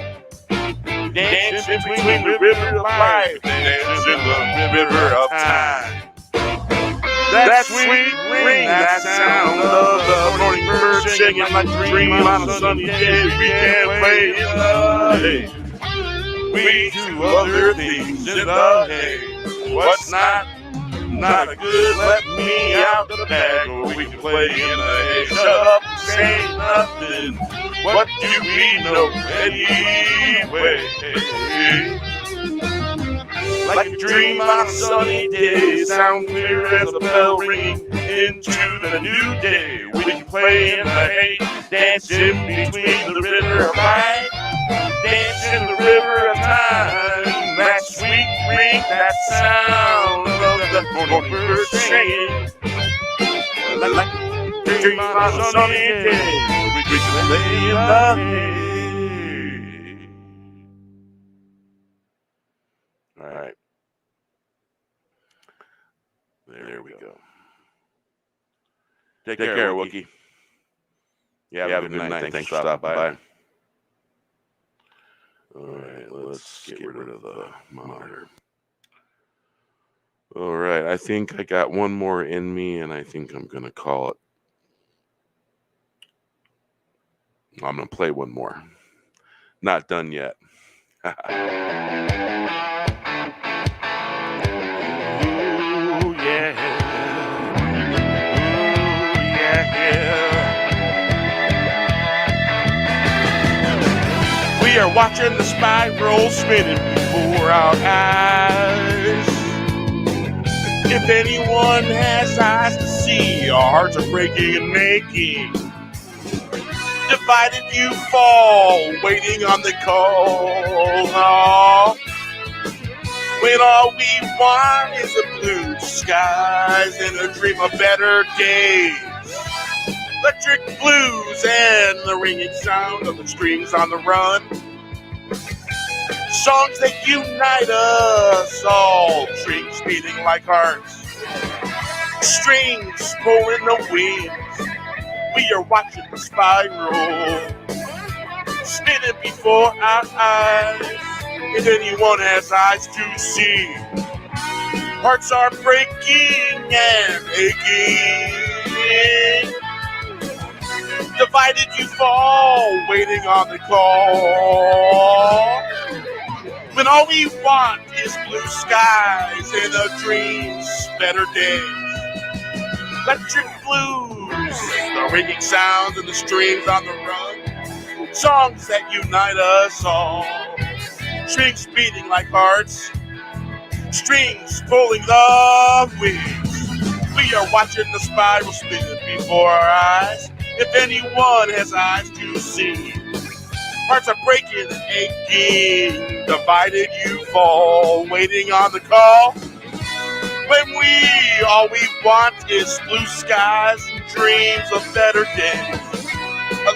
Dance between the river of life, dance in the river of time. That sweet ring, that sound of the morning bird singing like a dream on a sunny day. We can't play in the hay. We do other things in the hay. What's not a good, let me out the bag, or we can play in the hay. Shut up and say nothing. What do we know anyway? like a dream on a sunny day. Sound clear as a bell ringing into the new day. We can play in the hay, dance in between the river of light, dance in the river of time. That sweet ring, that sound of the morning bird singing, like a dream on a sunny day. We can play in the hay. All right. There we go. Take care, Wookie. Yeah, have a good night. Thanks for stopping by. All right, let's get rid of the monitor. All right, I think I got one more in me, and I think I'm going to call it. I'm going to play one more. Not done yet. Ooh, yeah. We are watching the spiral spinning before our eyes. If anyone has eyes to see, our hearts are breaking and making. Divided you fall, waiting on the call. When all we want is a blue skies and a dream of better days. Electric blues and the ringing sound of the strings on the run. Songs that unite us all, strings beating like hearts. Strings pulling the wings. We are watching the spiral spinning before our eyes. If anyone has eyes to see, hearts are breaking and aching. Divided you fall, waiting on the call. When all we want is blue skies and a dream's better days. Electric blues, the ringing sounds and the streams on the run. Songs that unite us all. Strings beating like hearts. Strings pulling the wings. We are watching the spiral spinning before our eyes. If anyone has eyes to see, hearts are breaking and aching. Divided you fall, waiting on the call. When all we want is blue skies and dreams of better days.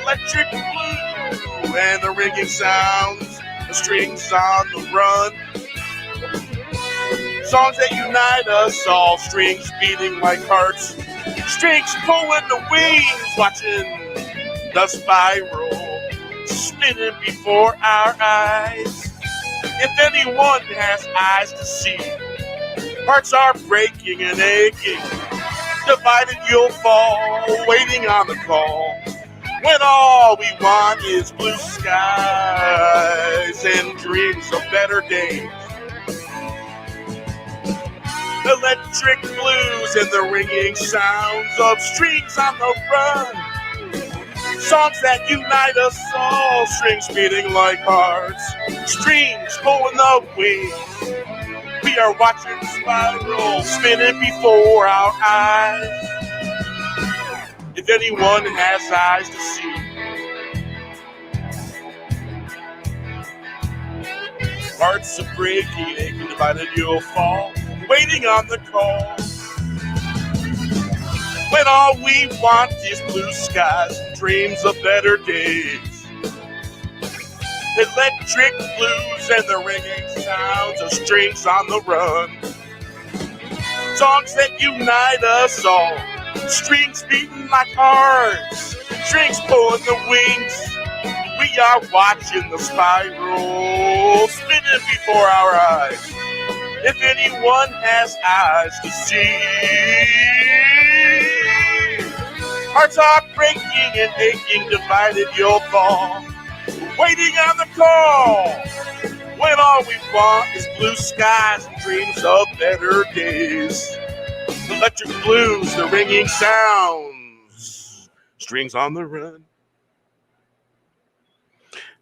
Electric blue and the ringing sounds, the strings on the run. Songs that unite us all, strings beating like hearts. Strings pulling the wings, watching the spiral spinning before our eyes. If anyone has eyes to see, hearts are breaking and aching. Divided you'll fall, waiting on the call. When all we want is blue skies and dreams of better days. Electric blues and the ringing sounds of strings on the run. Songs that unite us all, strings beating like hearts. Strings pulling the wings. We are watching the spiral spinning before our eyes. If anyone has eyes to see, hearts are breaking, aching, divided you'll fall, waiting on the call. When all we want is blue skies and dreams of better days. Electric blues and the ringing sounds of strings on the run. Songs that unite us all, strings beating like hearts, strings pulling the wings. We are watching the spiral spinning before our eyes. If anyone has eyes to see, hearts are breaking and aching, divided you'll fall, waiting on the call. When all we want is blue skies and dreams of better days. Electric blues, the ringing sounds, strings on the run.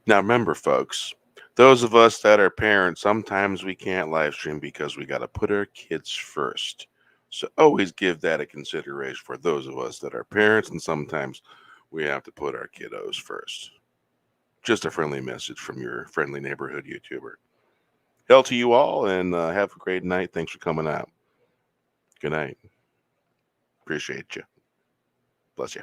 Now remember, folks, Those of us that are parents, sometimes we can't live stream because we got to put our kids first. So always give that a consideration for those of us that are parents, and sometimes we have to put our kiddos first. Just a friendly message from your friendly neighborhood YouTuber. Hell to you all, and have a great night. Thanks for coming out. Good night. Appreciate you. Bless you.